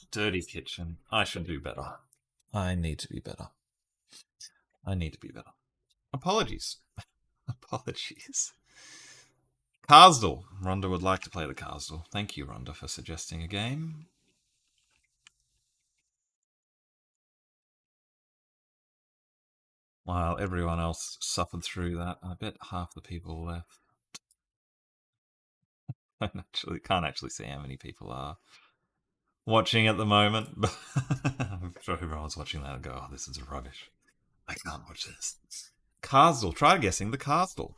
dirty kitchen. I should do better. I need to be better. I need to be better. Apologies. Apologies. Carsdal. Rhonda would like to play the Carsdal. Thank you, Rhonda, for suggesting a game. While everyone else suffered through that, I bet half the people left. I can't actually see how many people are watching at the moment, but I'm sure everyone's watching that and go, oh, this is rubbish. I can't watch this. Carsdal. Try guessing the Carsdal.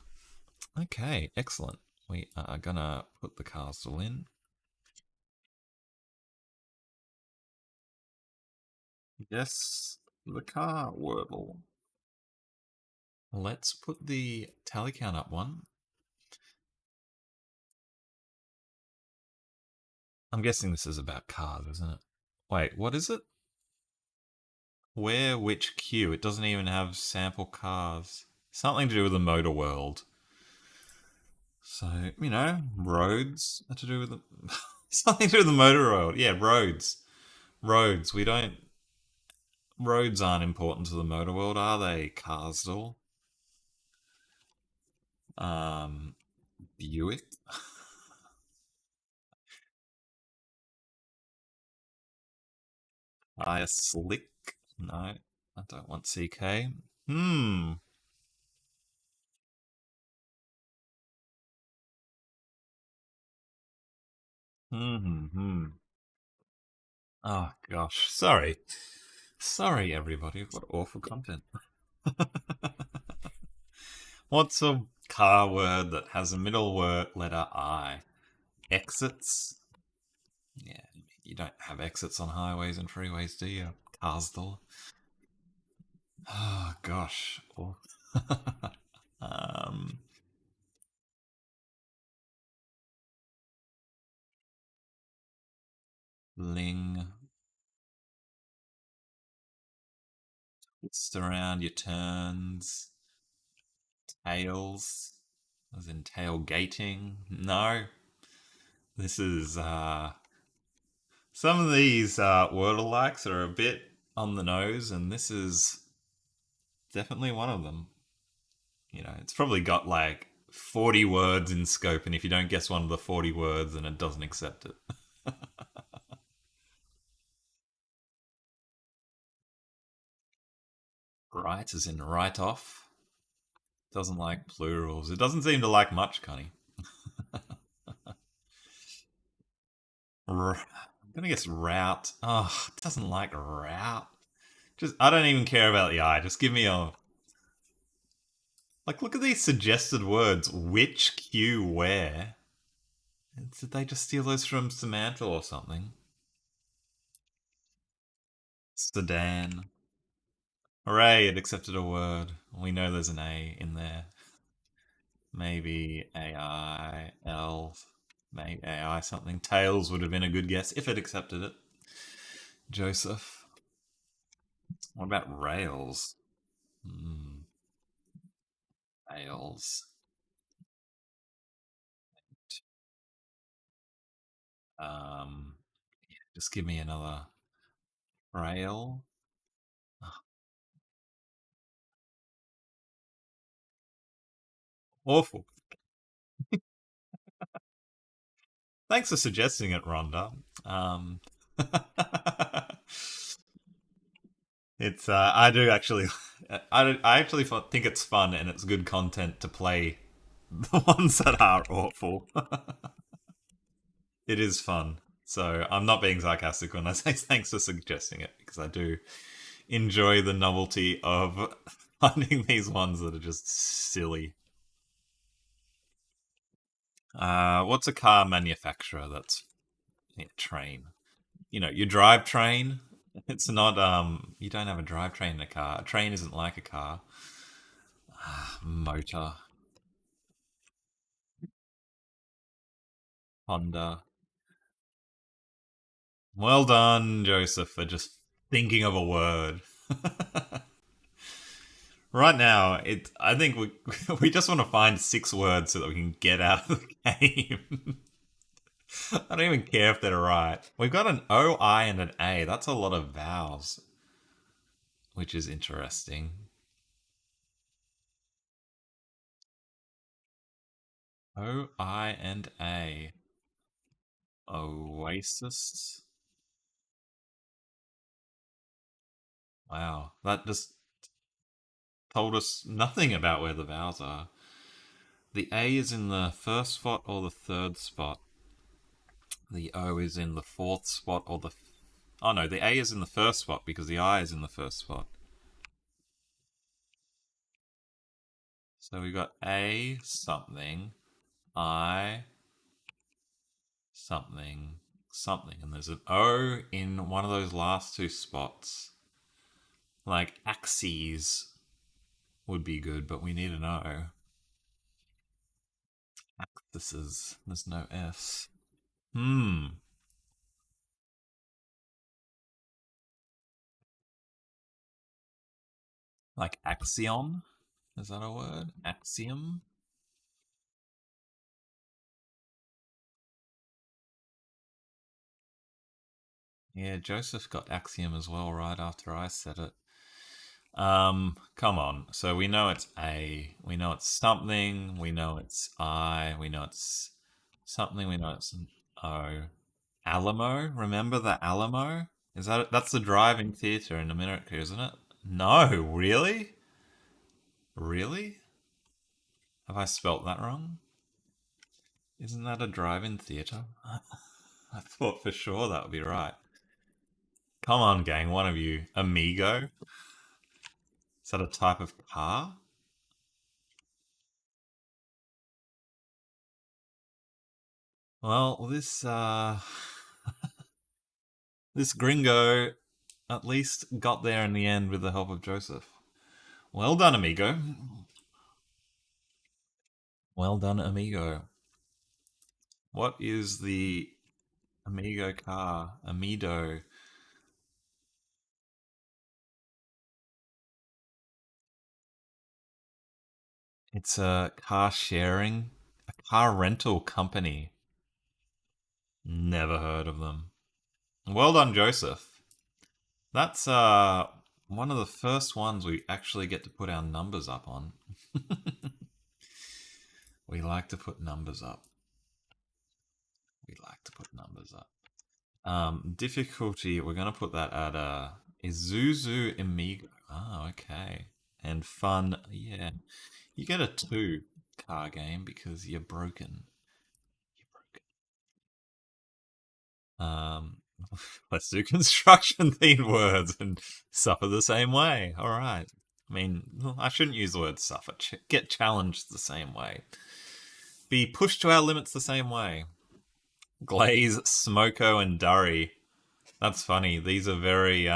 Okay, excellent. We are gonna put the Carsdal in. Yes, the car Wordle. Let's put the tally count up one. I'm guessing this is about cars, isn't it? Wait, what is it? Where, which queue? It doesn't even have sample cars. Something to do with the motor world. So, roads are to do with the... something to do with the motor world. Yeah, roads. Roads. We don't... Roads aren't important to the motor world, are they, Carsdal? Buick? I slick? No, I don't want CK. Hmm. Hmm. Oh gosh, sorry. Sorry, everybody. What awful content. What's a car word that has a middle word letter I? Exits? Yeah, you don't have exits on highways and freeways, do you? Carsdal. Oh gosh. um, Ling. Twist around your turns. Tails. As in tailgating. No. This is some of these Wordle likes are a bit on the nose, and this is definitely one of them. It's probably got like 40 words in scope, and if you don't guess one of the 40 words, then it doesn't accept it. Right as in right off. Doesn't like plurals. It doesn't seem to like much, Connie. I'm gonna guess route. Oh, it doesn't like route. Just I don't even care about the I. Just give me a look at these suggested words. Which queue where? Did they just steal those from Semantle or something? Sedan. Hooray, it accepted a word. We know there's an A in there. Maybe AI, L, maybe AI something. Tails would have been a good guess if it accepted it. Joseph. What about rails? Hmm, rails. Um, just give me another rail. Awful. Thanks for suggesting it, Rhonda. it's I do actually I actually think it's fun and it's good content to play the ones that are awful. It is fun. So I'm not being sarcastic when I say thanks for suggesting it because I do enjoy the novelty of finding these ones that are just silly. What's a car manufacturer that's train? You know, your drivetrain. It's not you don't have a drivetrain in a car. A train isn't like a car. Motor, Honda. Well done, Joseph, for just thinking of a word. Right now, I think we we just want to find 6 words so that we can get out of the game. I don't even care if they're right. We've got an O, I, and an A. That's a lot of vowels, which is interesting. O, I, and A. Oasis. Wow, that just told us nothing about where the vowels are. The A is in the first spot or the third spot. The O is in the fourth spot or the. Oh no, the A is in the first spot because the I is in the first spot. So we got A something, I something, something, and there's an O in one of those last 2 spots. Like axes would be good, but we need an O. Axes. There's no S. Hmm. Like axiom? Is that a word? Axiom? Yeah, Joseph got axiom as well right after I said it. Come on. So we know it's A. We know it's something. We know it's I. We know it's something. We know it's an O. Alamo. Remember the Alamo? Is that's the driving theater in America, isn't it? No, really? Really? Have I spelt that wrong? Isn't that a drive-in theater? I thought for sure that would be right. Come on, gang, one of you. Amigo? Is that a type of car? Well, this gringo at least got there in the end with the help of Joseph. Well done, amigo. Well done, amigo. What is the amigo car? Amido. It's a car sharing, a car rental company. Never heard of them. Well done, Joseph. That's one of the first ones we actually get to put our numbers up on. We like to put numbers up. We like to put numbers up. Difficulty, we're going to put that at Isuzu Amigo. Oh, okay. And fun, yeah. You get a 2 car game because you're broken. You're broken. Let's do construction themed words and suffer the same way. All right. I mean, well, I shouldn't use the word suffer. Get challenged the same way. Be pushed to our limits the same way. Glaze, Smoko, and Durry. That's funny. These are very it's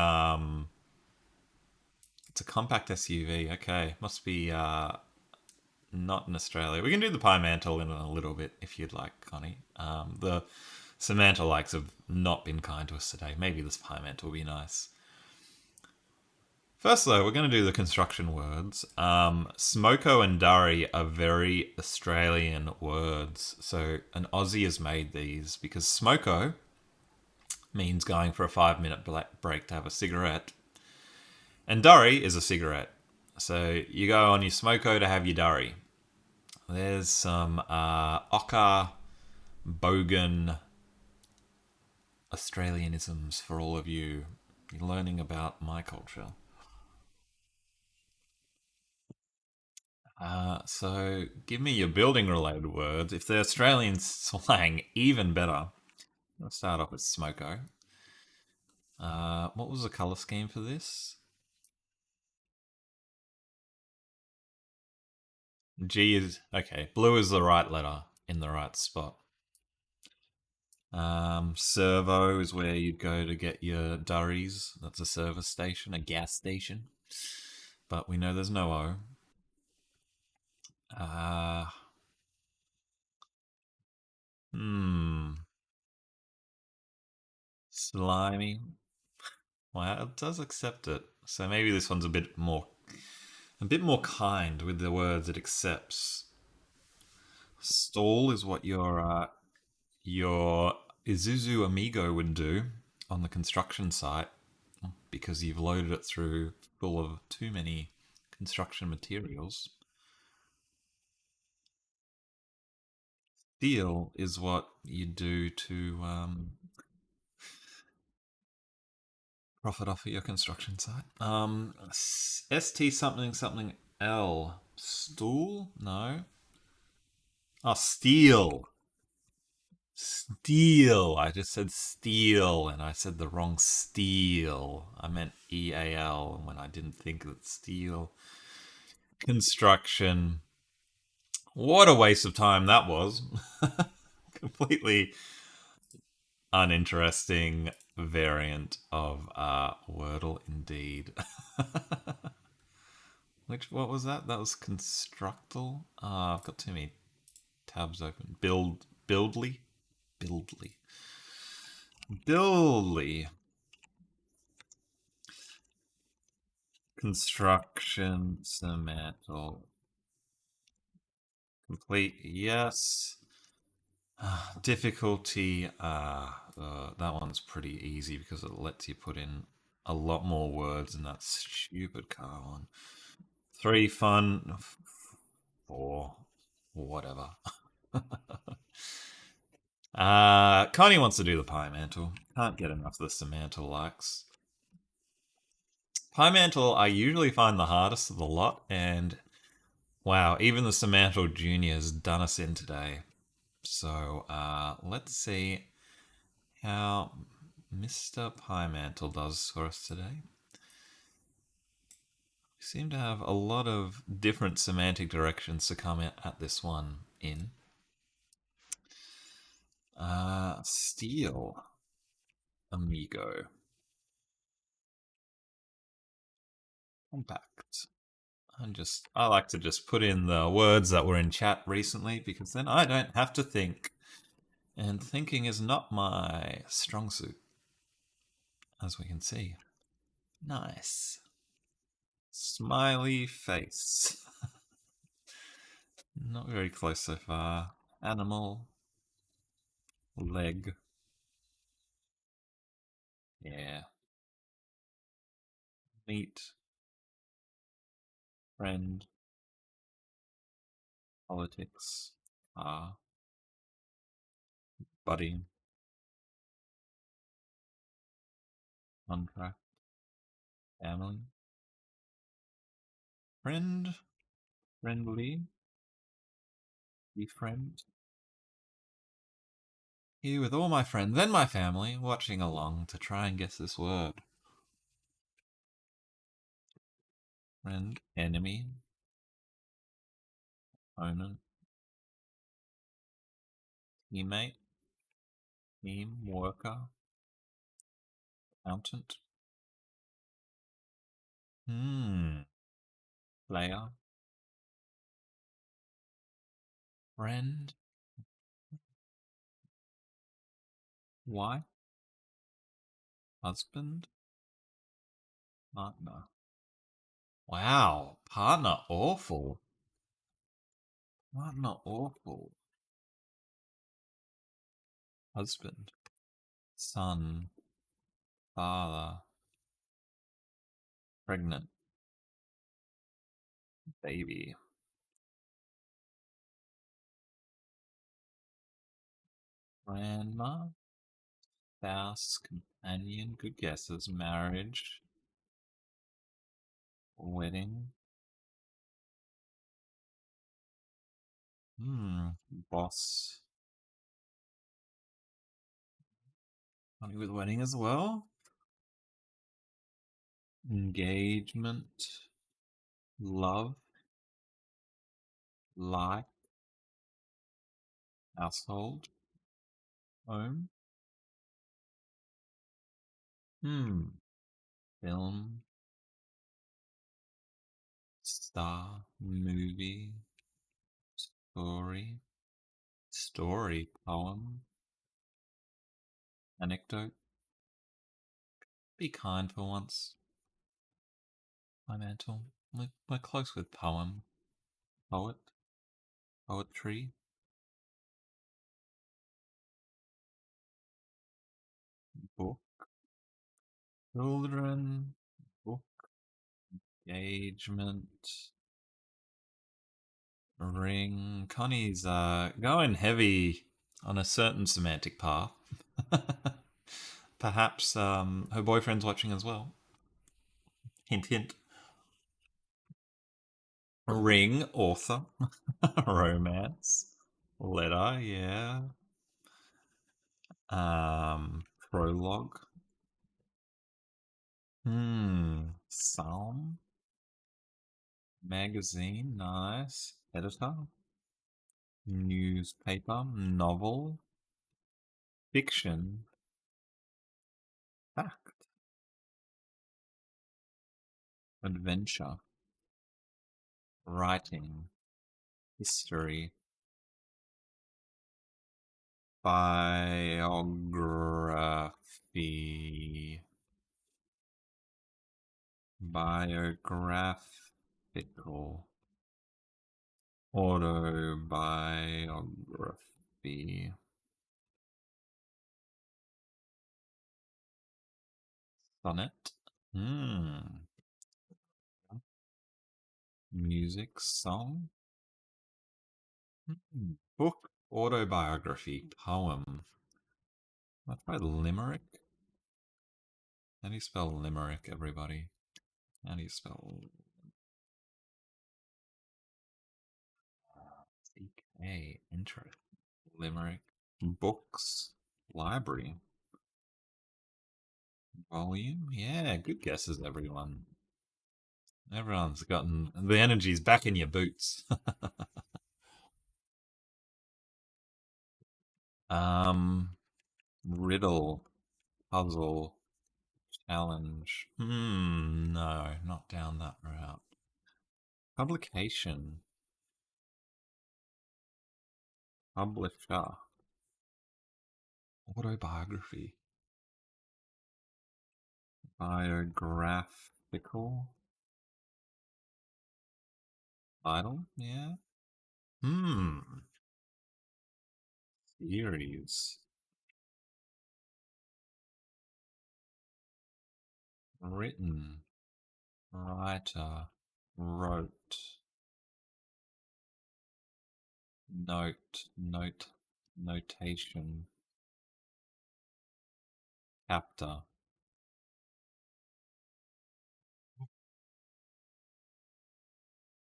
a compact SUV. Okay, must be not in Australia. We can do the Pie Mantle in a little bit if you'd like, Connie. The Semantle likes have not been kind to us today. Maybe this Pie Mantle will be nice. First, though, we're going to do the construction words. Smoko and durry are very Australian words. So, an Aussie has made these because smoko means going for a 5 minute break to have a cigarette, and durry is a cigarette. So, you go on your smoko to have your durry. There's some ochre, bogan Australianisms for all of you. You're learning about my culture. So give me your building related words. If they're Australian slang, even better. Let's start off with smoko. What was the colour scheme for this? G is okay. Blue is the right letter in the right spot. Servo is where you'd go to get your durries. That's a service station, a gas station. But we know there's no O. Uh, hmm. Slimy. Well, it does accept it. So maybe this one's a bit more kind with the words it accepts. Stall is what your Isuzu Amigo would do on the construction site because you've loaded it through full of too many construction materials. Steal is what you do to profit off of your construction site. ST something something L. Stool? No. Oh, steel. Steel. I just said steel and I said the wrong steel. I meant EAL when I didn't think that steel. Construction. What a waste of time that was. Completely uninteresting variant of Wordle indeed. What was that? That was Constructal. I've got too many tabs open. Buildly. Buildly. Buildly. Construction, Semantle. Complete, yes. Difficulty, that one's pretty easy because it lets you put in a lot more words in that stupid car one. 3, fun. 4, whatever. Connie wants to do the pie mantle. Can't get enough of the Semantle likes. Pie mantle, I usually find the hardest of the lot, and wow, even the Semantle Junior's done us in today. So let's see how Mr. Piemantle does for us today. We seem to have a lot of different semantic directions to come at this one in. Steel. Amigo. Compact. I like to just put in the words that were in chat recently because then I don't have to think. And thinking is not my strong suit, as we can see. Nice. Smiley face. Not very close so far. Animal. Leg. Yeah. Meat. Friend. Politics. Buddy. Contract. Family. Friend. Friendly. Befriend. Here with all my friends and my family watching along to try and guess this word. Friend. Enemy. Opponent. Teammate. Team. Worker. Accountant. Player. Friend. Wife. Husband. Partner. Wow. Partner awful. Partner awful. Husband. Son. Father. Pregnant. Baby. Grandma. Spouse. Companion. Good guesses. Marriage. Wedding. Boss. Funny with wedding as well. Engagement. Love. Life. Household. Home. Film. Star. Movie. Story. Story. Poem. Anecdote. Be kind for once. My mantle. We're close with poem. Poet. Poetry. Book. Children. Book. Engagement. Ring. Connie's going heavy on a certain semantic path. Perhaps her boyfriend's watching as well. Hint, hint. Ring, author. Romance. Letter, yeah. Prologue. Psalm. Magazine, nice. Editor. Newspaper. Novel. Fiction. Fact. Adventure. Writing. History. Biography. Biographical. Autobiography. Sonnet. Music. Song. Book. Autobiography. Poem. That's by limerick. How do you spell limerick, everybody? How do you spell CK? Interest. Limerick. Books. Library. Volume. Yeah, good guesses, everyone. Everyone's gotten the energy's back in your boots. Riddle. Puzzle. Challenge. No, not down that route. Publication. Publisher. Autobiography. Biographical. Title, yeah. Series. Written. Writer. Wrote. Note. Note. Notation. Chapter.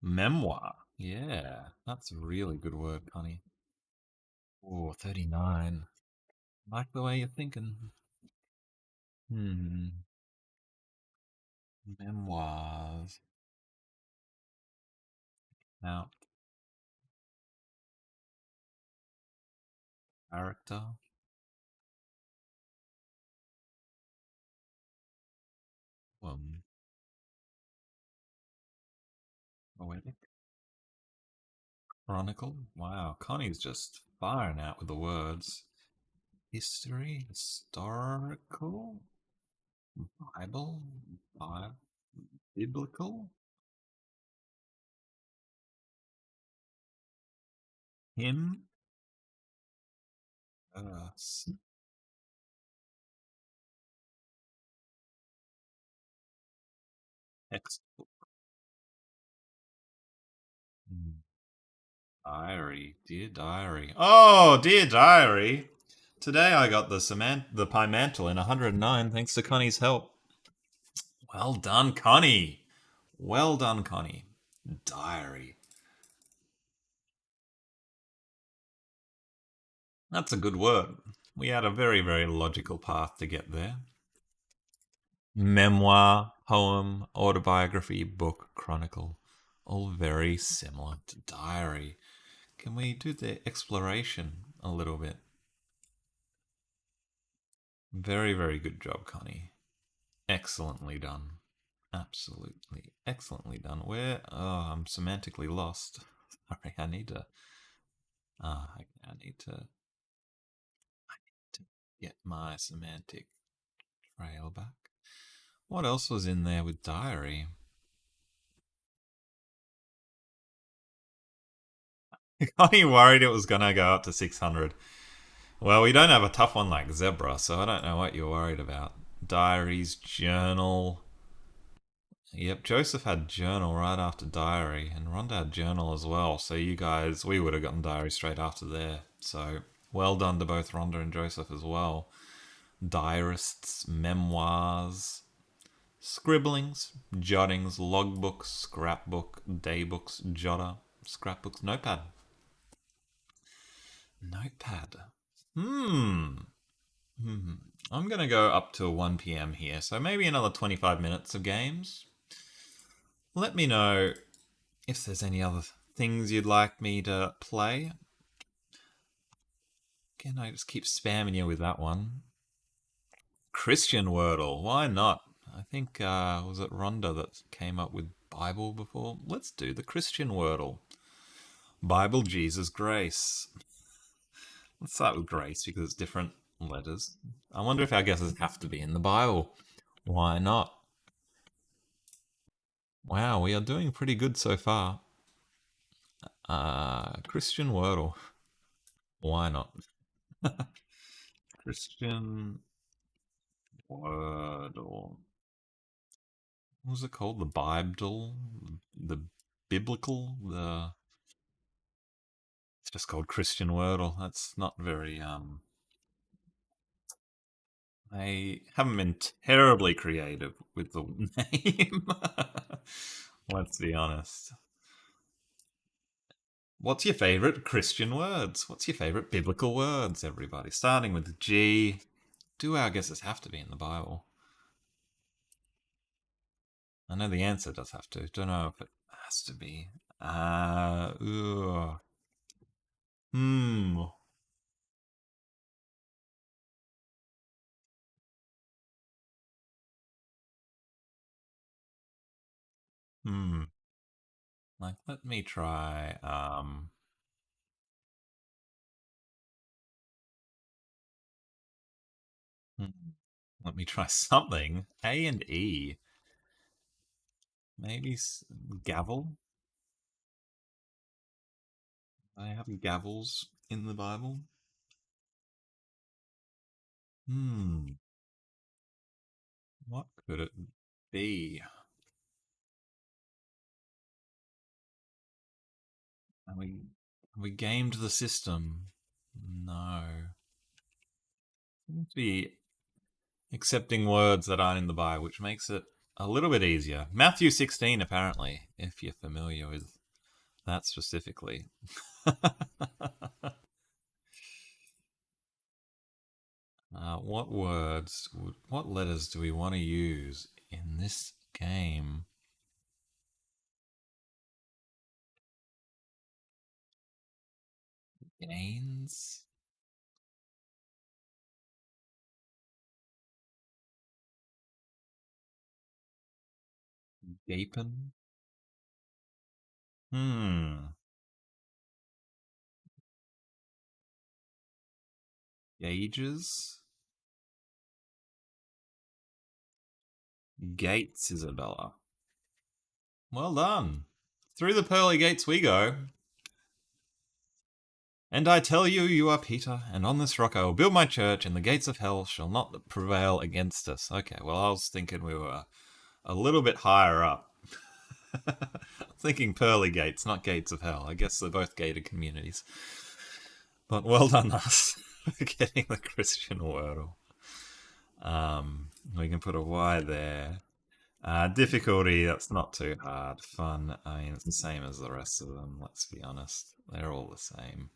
Memoir. Yeah, that's a really good word, Connie. Oh, 39. Like the way you're thinking. Memoirs. Out. Character. Um, Poetic. Chronicle. Wow, Connie's just firing out with the words. History. Historical. Bible. Biblical. Him. Us. Ex. Diary. Dear diary. Oh, dear diary. Today I got the pie mantle in 109 thanks to Connie's help. Well done, Connie. Well done, Connie. Diary. That's a good word. We had a very, very logical path to get there. Memoir, poem, autobiography, book, chronicle. All very similar to diary. Can we do the exploration a little bit? Very, very good job, Connie. Excellently done. Absolutely excellently done. Where? Oh, I'm semantically lost. Sorry, I need to. I need to get my semantic trail back. What else was in there with diary? Got you worried it was gonna go up to 600. Well, we don't have a tough one like zebra, so I don't know what you're worried about. Diaries, journal. Yep, Joseph had journal right after diary, and Rhonda had journal as well. So you guys, we would have gotten diary straight after there. So well done to both Rhonda and Joseph as well. Diarists, memoirs, scribblings, jottings, logbooks, scrapbook, daybooks, jotter, scrapbooks, notepad. Notepad. Hmm. Hmm. I'm going to go up to 1 p.m. here, so maybe another 25 minutes of games. Let me know if there's any other things you'd like me to play. Can I just keep spamming you with that one? Christian Wordle, why not? I think, was it Rhonda that came up with Bible before? Let's do the Christian Wordle. Bible, Jesus, grace. Let's start with grace because it's different letters. I wonder if our guesses have to be in the Bible. Why not? Wow, we are doing pretty good so far. Christian Wordle. Why not? Christian Wordle. What was it called? The Bible? The Biblical? The It's just called Christian Wordle. That's not very I haven't been terribly creative with the name. Let's be honest. What's your favorite Christian words? What's your favorite biblical words, everybody? Starting with G. Do our guesses have to be in the Bible? I know the answer does have to. Don't know if it has to be. Ugh. Hmm. Hmm. Like, let me try. Hmm. Let me try something. A and E. Maybe gavel. I have gavels in the Bible. Hmm. What could it be? Have we gamed the system? No. Seems to be accepting words that aren't in the Bible, which makes it a little bit easier. Matthew 16, apparently, if you're familiar with that specifically. What words, what letters do we want to use in this game? Gains? Gaping? Hmm. Gauges? Gates, Isabella. Well done. Through the pearly gates we go. And I tell you, you are Peter, and on this rock I will build my church, and the gates of hell shall not prevail against us. Okay, well, I was thinking we were a little bit higher up. Thinking pearly gates, not gates of hell. I guess they're both gated communities. But well done us for getting the Christian Wordle. We can put a Y there. Difficulty, that's not too hard. Fun, I mean, it's the same as the rest of them, let's be honest. They're all the same.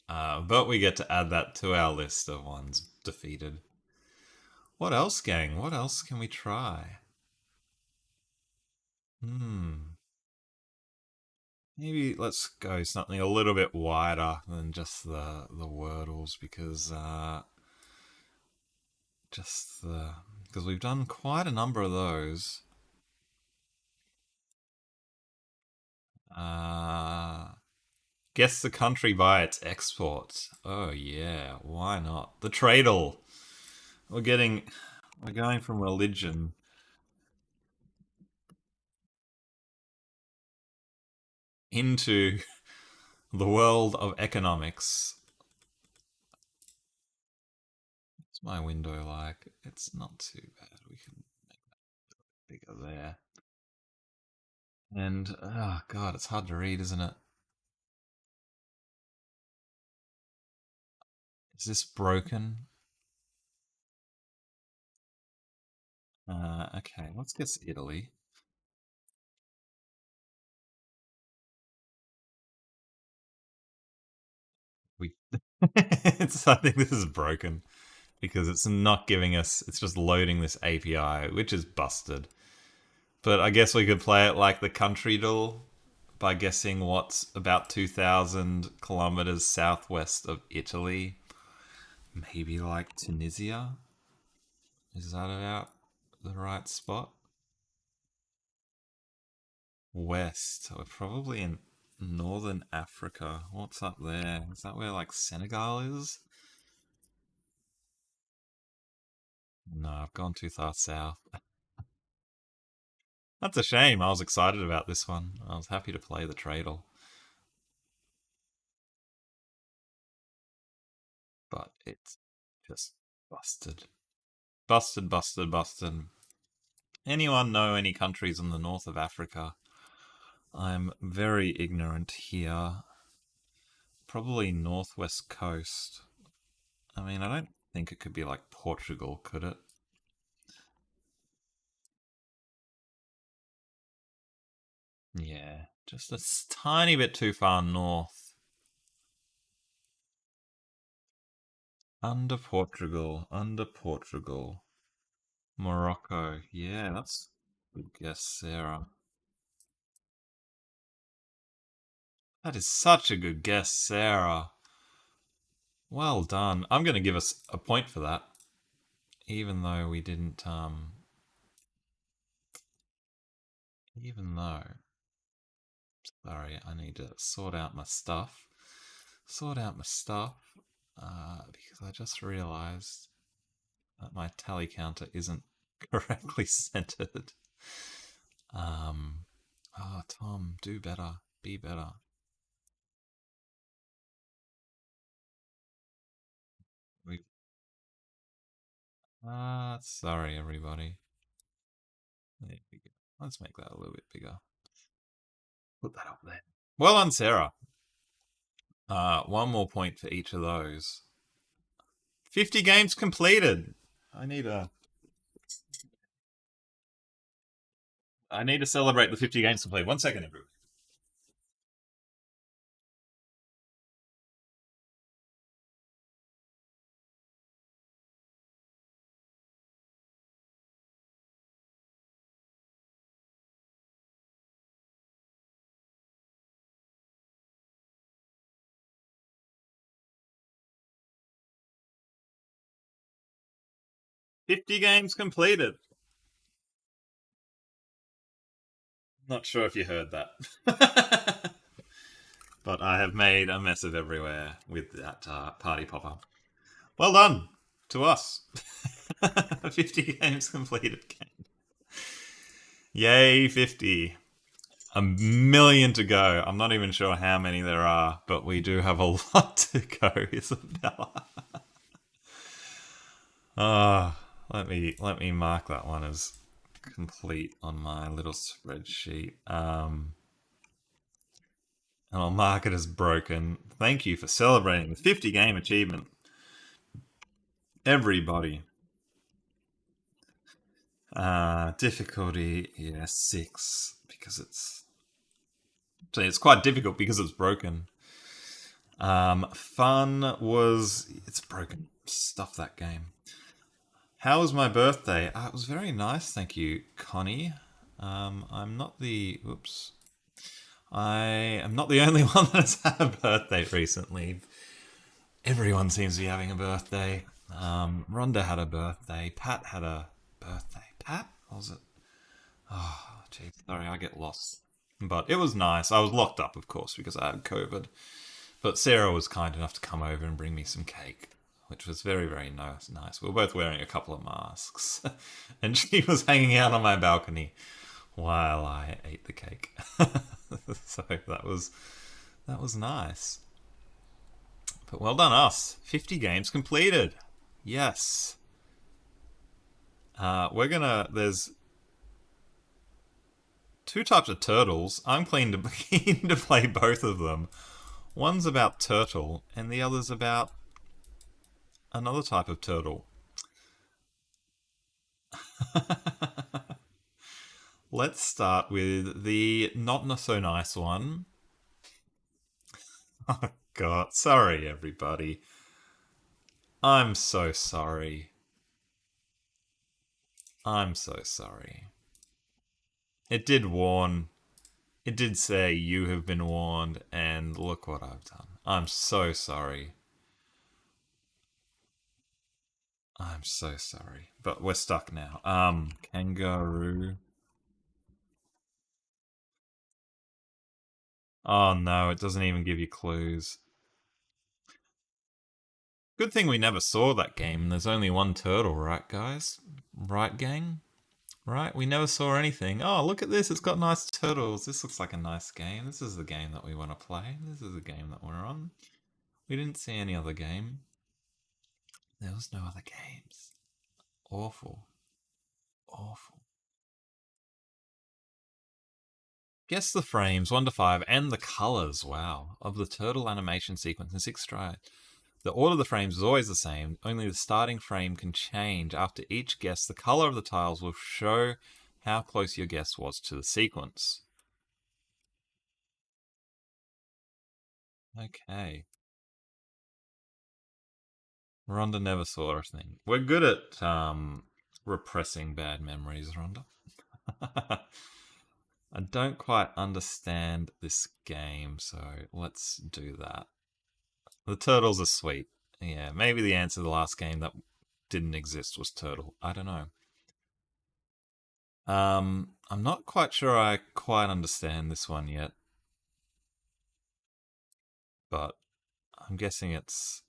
But we get to add that to our list of ones defeated. What else, gang? What else can we try? Maybe let's go something a little bit wider than just the Wordles because we've done quite a number of those. Uh, Guess the country by its exports. Oh yeah, why not? The Tradle. We're going from religion into the world of economics. What's my window like? It's not too bad. We can make it bigger there. And oh god, it's hard to read, isn't it? Is this broken? Okay, let's guess Italy. We, I think this is broken because it's not giving us. It's just loading this API, which is busted. But I guess we could play it like the country doll by guessing what's about 2,000 kilometers southwest of Italy. Maybe like Tunisia. Is that about the right spot? West. We're probably in northern Africa. What's up there? Is that where like Senegal is? No, I've gone too far south. That's a shame. I was excited about this one. I was happy to play the Tradle, but it's just busted. Busted, busted, busted. Anyone know any countries in the north of Africa? I'm very ignorant here. Probably northwest coast. I mean, I don't think it could be like Portugal, could it? Yeah, just a tiny bit too far north. Under Portugal, under Portugal. Morocco. Yeah, that's a good guess, Sarah. That is such a good guess, Sarah. Well done. I'm going to give us a point for that, even though we didn't, even though. Sorry, I need to sort out my stuff. Sort out my stuff, because I just realized that my tally counter isn't correctly centered. Um, Tom, do better. Be better. We, sorry, everybody. There we go. Let's make that a little bit bigger. Put that up there. Well done, Sarah. One more point for each of those. 50 games completed. I need a. I need to celebrate the 50 games completed. 1 second, everyone. 50 games completed. Not sure if you heard that. But I have made a mess of everywhere with that party popper. Well done to us. 50 games completed. Yay, 50. a million to go. I'm not even sure how many there are, but we do have a lot to go, Isabella. Ah, let me mark that one as complete on my little spreadsheet. And I'll mark it as broken. Thank you for celebrating the 50 game achievement, everybody. Difficulty, yeah, 6 because it's quite difficult because it's broken. Fun was it's broken. Stuff that game. How was my birthday? It was very nice, thank you, Connie. I'm not the oops. I am not the only one that's had a birthday recently. Everyone seems to be having a birthday. Rhonda had a birthday. Pat had a birthday. Pat? What was it? Oh, geez. Sorry, I get lost. But it was nice. I was locked up, of course, because I had COVID. But Sarah was kind enough to come over and bring me some cake, which was very, very nice. We were both wearing a couple of masks. And she was hanging out on my balcony while I ate the cake. So that was nice. But well done us. 50 games completed. Yes. There's two types of turtles. I'm keen to play both of them. One's about turtle, and the other's about another type of turtle. Let's start with the not so nice one. Oh, God. Sorry, everybody. I'm so sorry. I'm so sorry. It did warn. It did say you have been warned, and look what I've done. I'm so sorry. I'm so sorry. But we're stuck now. Kangaroo. Oh no, it doesn't even give you clues. Good thing we never saw that game. There's only one turtle, right, guys? Right, gang? Right? We never saw anything. Oh, look at this. It's got nice turtles. This looks like a nice game. This is the game that we want to play. This is the game that we're on. We didn't see any other game. There was no other games. Awful. Awful. Guess the frames, 1 to 5, and the colors, wow, of the turtle animation sequence in 6 strides. The order of the frames is always the same, only the starting frame can change. After each guess, the color of the tiles will show how close your guess was to the sequence. Okay. Rhonda never saw a thing. We're good at repressing bad memories, Rhonda. I don't quite understand this game, so let's do that. The turtles are sweet. Yeah, maybe the answer to the last game that didn't exist was turtle. I don't know. I'm not quite sure I quite understand this one yet, but I'm guessing it's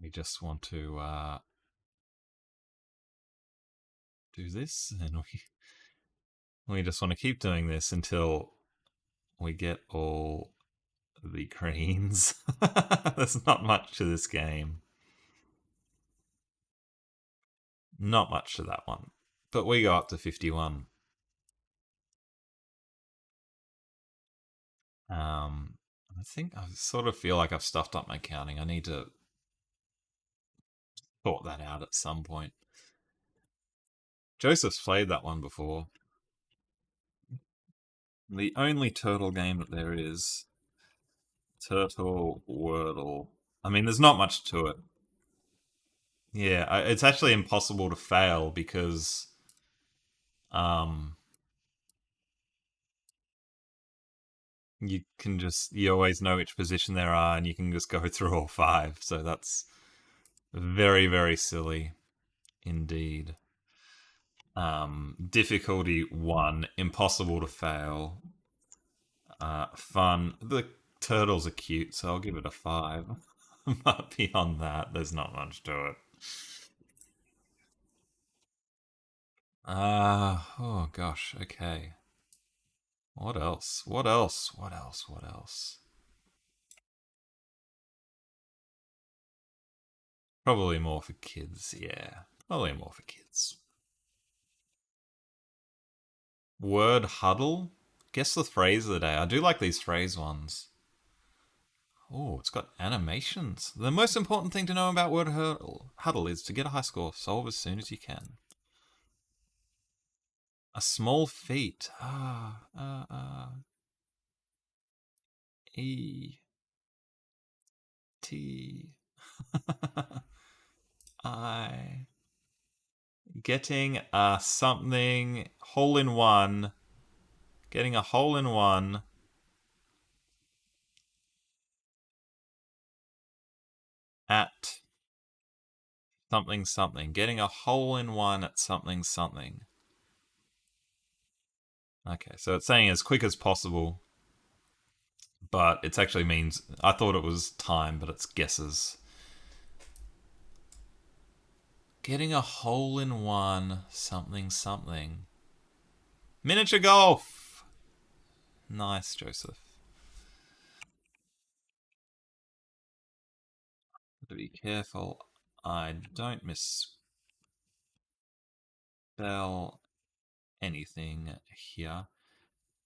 we just want to do this, and we just want to keep doing this until we get all the greens. There's not much to this game. Not much to that one. But we go up to 51. I think I sort of feel like I've stuffed up my counting. I need to sort that out at some point. Joseph's played that one before. The only turtle game that there is. Turtle Wordle. I mean, there's not much to it. Yeah, it's actually impossible to fail because um, you always know which position there are and you can just go through all 5. So that's very, very silly indeed. Difficulty 1, impossible to fail. Fun. The turtles are cute, so I'll give it a 5. But beyond that, there's not much to it. Oh gosh, okay. What else? What else? What else? What else? Probably more for kids, yeah. Probably more for kids. Word huddle? Guess the phrase of the day. I do like these phrase ones. Oh, it's got animations. The most important thing to know about huddle is to get a high score. Solve as soon as you can. A small feat. E T I. Getting a something hole in one. Getting a hole in one at something something. Getting a hole in one at something something. Okay, so it's saying as quick as possible, but it actually means I thought it was time, but it's guesses. Getting a hole in one something something. Miniature golf. Nice, Joseph. To be careful, I don't misspell anything here.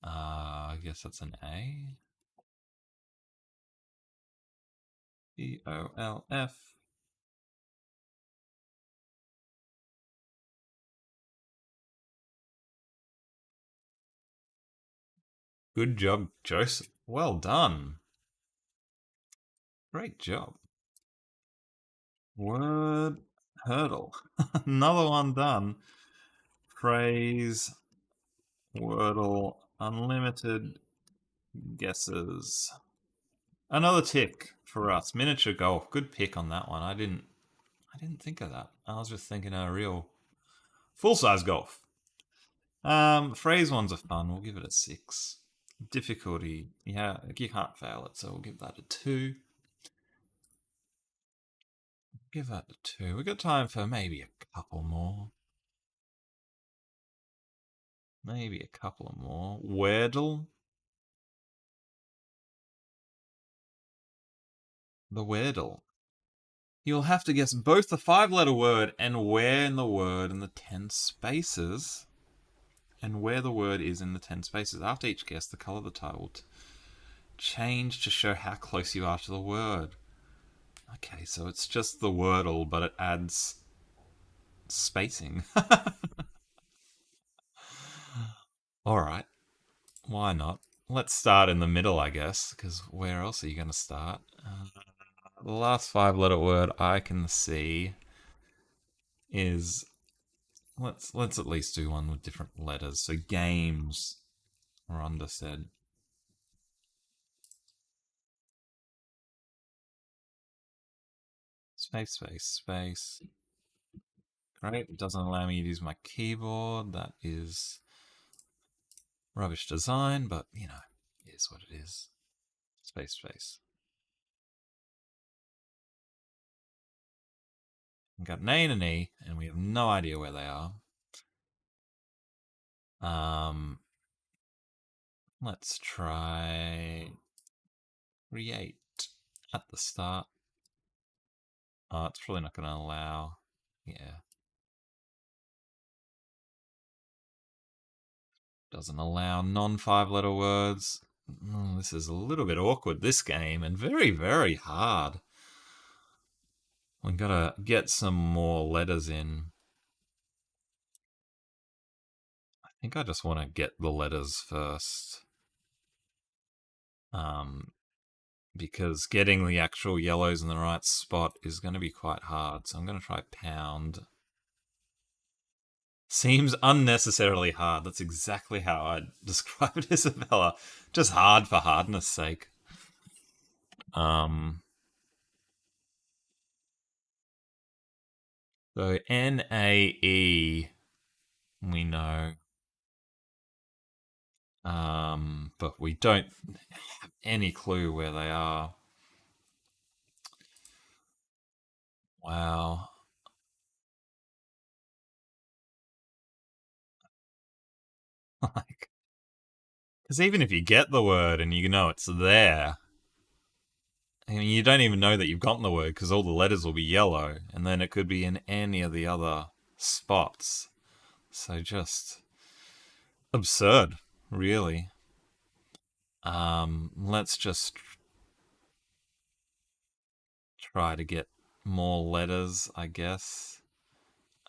I guess that's an A. EOLF. Good job, Joseph. Well done. Great job. Word hurdle. Another one done. Phrase, Wordle, unlimited guesses. Another tick for us. Miniature golf. Good pick on that one. I didn't think of that. I was just thinking a real full size golf. Phrase ones are fun. We'll give it a 6. Difficulty, yeah, you can't fail it, so we'll give that a 2. Give that a 2. We've got time for maybe a couple more. Maybe a couple more. Wordle. The Wordle. You'll have to guess both the 5-letter word and where in the word in the 10 spaces. And where the word is in the 10 spaces. After each guess, the colour of the tile will change to show how close you are to the word. Okay, so it's just the Wordle, but it adds spacing. Alright, why not? Let's start in the middle, I guess, because where else are you going to start? The last 5-letter word I can see is let's at least do one with different letters. So games, Rhonda said. Space, space, space. Great. It doesn't allow me to use my keyboard. That is rubbish design, but you know, it is what it is. Space, space. We've got an A and an E, and we have no idea where they are. Um, let's try create at the start. Oh, it's probably not going to allow. Yeah. Doesn't allow non 5-letter words. This is a little bit awkward, this game, and very, very hard. We've got to get some more letters in. I think I just want to get the letters first. Because getting the actual yellows in the right spot is going to be quite hard. So I'm going to try pound. Seems unnecessarily hard. That's exactly how I'd describe it, Isabella. Just hard for hardness sake. So NAE, we know. But we don't have any clue where they are. Wow. Like, because even if you get the word and you know it's there, I mean, you don't even know that you've gotten the word because all the letters will be yellow, and then it could be in any of the other spots. So just absurd, really. Let's just try to get more letters, I guess.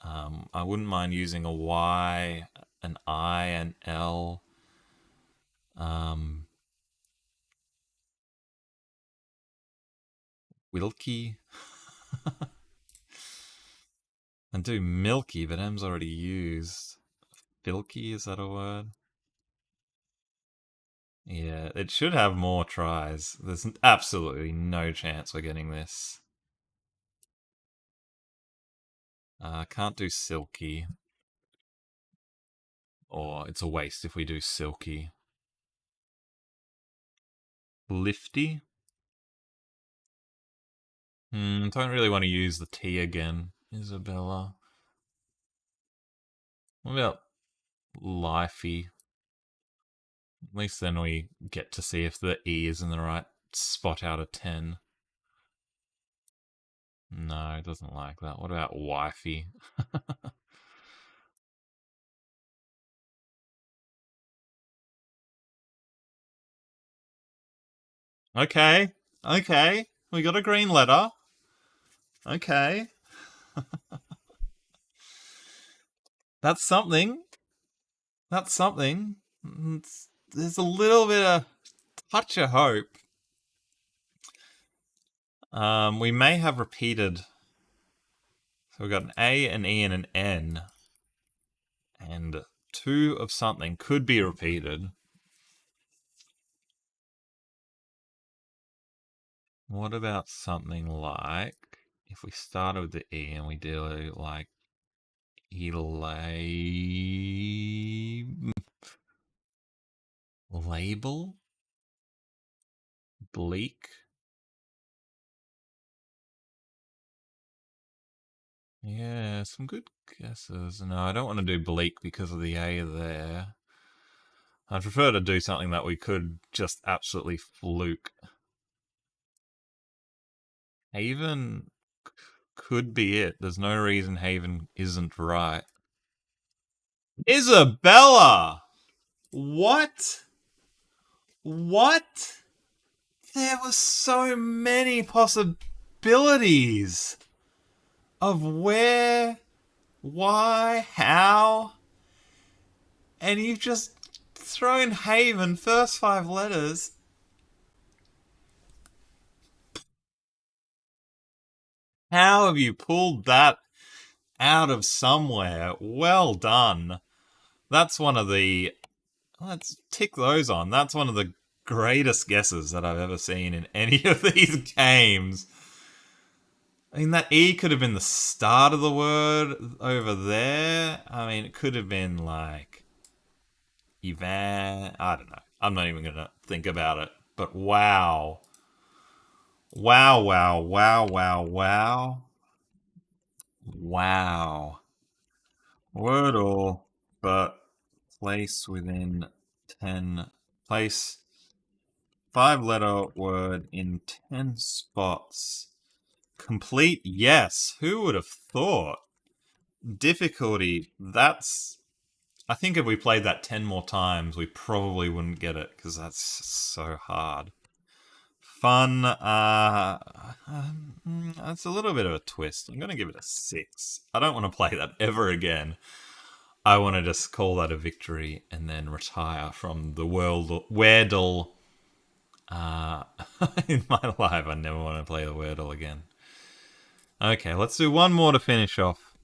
I wouldn't mind using a Y, an I, an L. Um, Wilkie. And do milky, but M's already used. Filky, is that a word? Yeah, it should have more tries. There's absolutely no chance we're getting this. Can't do silky. Or it's a waste if we do silky. Lifty? Don't really want to use the T again. Isabella. What about Lifey? At least then we get to see if the E is in the right spot out of 10. No, it doesn't like that. What about wifey? Okay, okay. We got a green letter. Okay. That's something. That's something. There's a little bit of touch of hope. We may have repeated. So we've got an A, an E, and an N. And two of something could be repeated. What about something like if we started with the E and we do like label, bleak. Yeah, some good guesses. No, I don't want to do bleak because of the A there. I'd prefer to do something that we could just absolutely fluke. Haven could be it. There's no reason Haven isn't right. Isabella! What? What? There were so many possibilities of where, why, how, and you've just thrown Haven first 5 letters. How have you pulled that out of somewhere? Well done. That's one of the. Let's tick those on. That's one of the greatest guesses that I've ever seen in any of these games. I mean, that E could have been the start of the word over there. I mean, it could have been like Ivan. I don't know. I'm not even going to think about it. But wow. Wow, wow, wow, wow, wow. Wow. Wordle, but place within 10. Place 5-letter word in 10 spots. Complete, yes. Who would have thought? Difficulty, that's. I think if we played that 10 more times, we probably wouldn't get it because that's so hard. Fun, it's a little bit of a twist. I'm going to give it a 6. I don't want to play that ever again. I want to just call that a victory and then retire from the Wordle. In my life, I never want to play the Wordle again. Okay, let's do one more to finish off.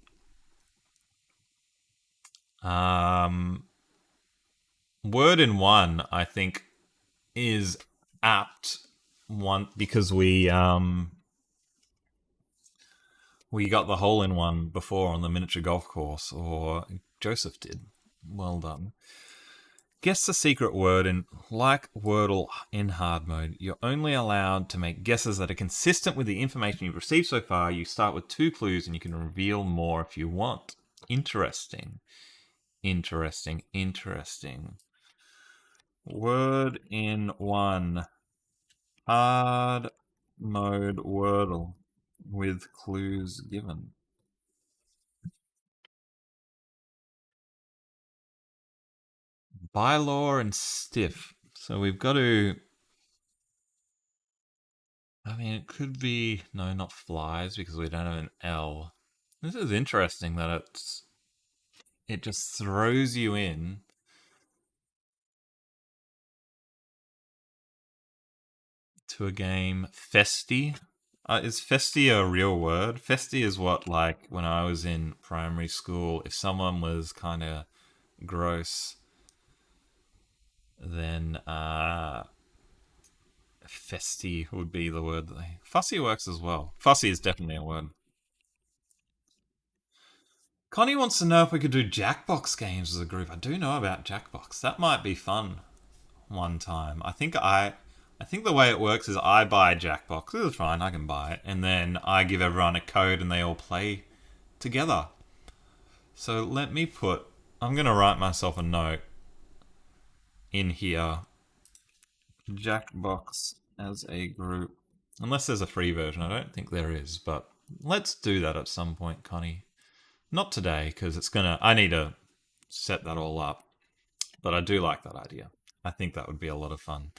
Word in one, I think, is apt one because we got the hole in one before on the miniature golf course, or Joseph did. Well done. Guess the secret word, and like Wordle in hard mode, you're only allowed to make guesses that are consistent with the information you've received so far. You start with 2 clues and you can reveal more if you want. Interesting. Interesting, interesting. Word in one. Hard mode Wordle with clues given. Bylaw and stiff. So we've got to. I mean, it could be. No, not flies because we don't have an L. This is interesting that it just throws you in to a game. Festy. Is festy a real word? Festy is what, like, when I was in primary school, if someone was kind of gross, then festy would be the word. Fussy works as well. Fussy is definitely a word. Connie wants to know if we could do Jackbox games as a group. I do know about Jackbox. That might be fun one time. I think the way it works is I buy Jackbox. It's fine, I can buy it, and then I give everyone a code and they all play together. So let me put. I'm gonna write myself a note in here. Jackbox as a group. Unless there's a free version, I don't think there is, but let's do that at some point, Connie. Not today, because it's gonna. I need to set that all up. But I do like that idea. I think that would be a lot of fun.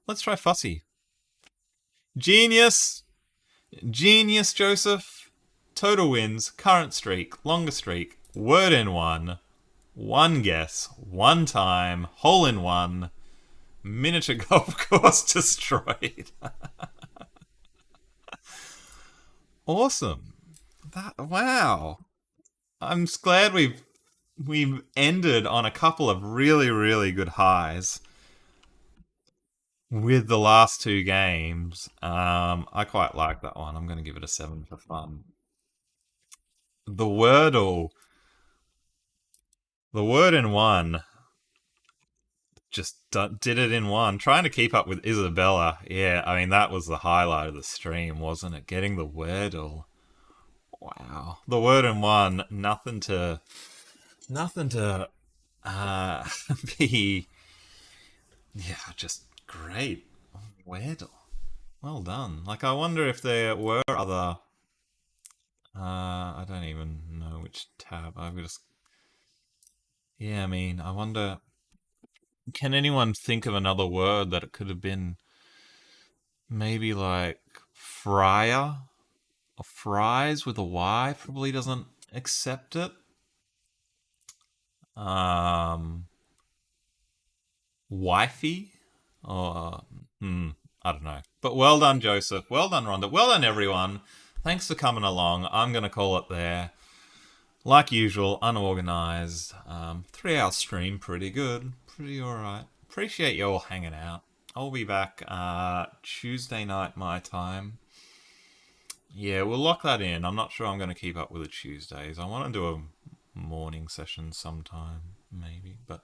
Let's try Fussy. Genius! Genius, Joseph! Total wins, current streak, longer streak, word in one guess, one time, hole in one, miniature golf course destroyed. Awesome. Wow. I'm glad we've ended on a couple of really, really good highs with the last two games. I quite like that one. I'm going to give it a 7 for fun. The Wordle, the word in one, just did it in one. Trying to keep up with Isabella. Yeah, I mean, that was the highlight of the stream, wasn't it? Getting the Wordle. Wow. The word in one, nothing to uh, be, yeah, just great. Wordle. Well done. Like, I wonder if there were other. I don't even know which tab. I just. Yeah, I mean, I wonder. Can anyone think of another word that it could have been? Maybe like fryer or fries with a Y probably doesn't accept it. Um, wifey or I don't know. But well done, Joseph. Well done, Rhonda. Well done, everyone. Thanks for coming along. I'm going to call it there. Like usual, unorganized. 3 hour stream, pretty good. Pretty alright. Appreciate you all hanging out. I'll be back Tuesday night, my time. Yeah, we'll lock that in. I'm not sure I'm going to keep up with the Tuesdays. I want to do a morning session sometime, maybe. But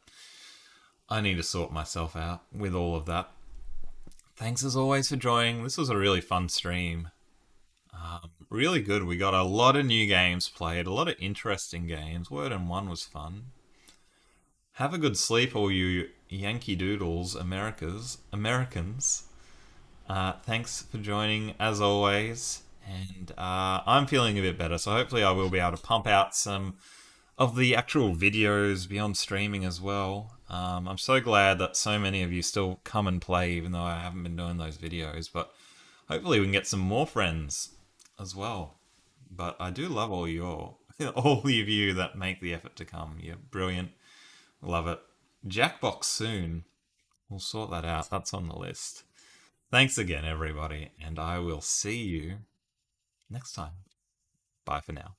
I need to sort myself out with all of that. Thanks as always for joining. This was a really fun stream. Really good. We got a lot of new games played, a lot of interesting games. Word and one was fun. Have a good sleep, all you Yankee Doodles, Americans. Thanks for joining, as always. And I'm feeling a bit better, so hopefully I will be able to pump out some of the actual videos beyond streaming as well. I'm so glad that so many of you still come and play, even though I haven't been doing those videos. But hopefully we can get some more friends as well. But I do love all of you that make the effort to come. You're brilliant. Love it. Jackbox soon. We'll sort that out. That's on the list. Thanks again, everybody, and I will see you next time. Bye for now.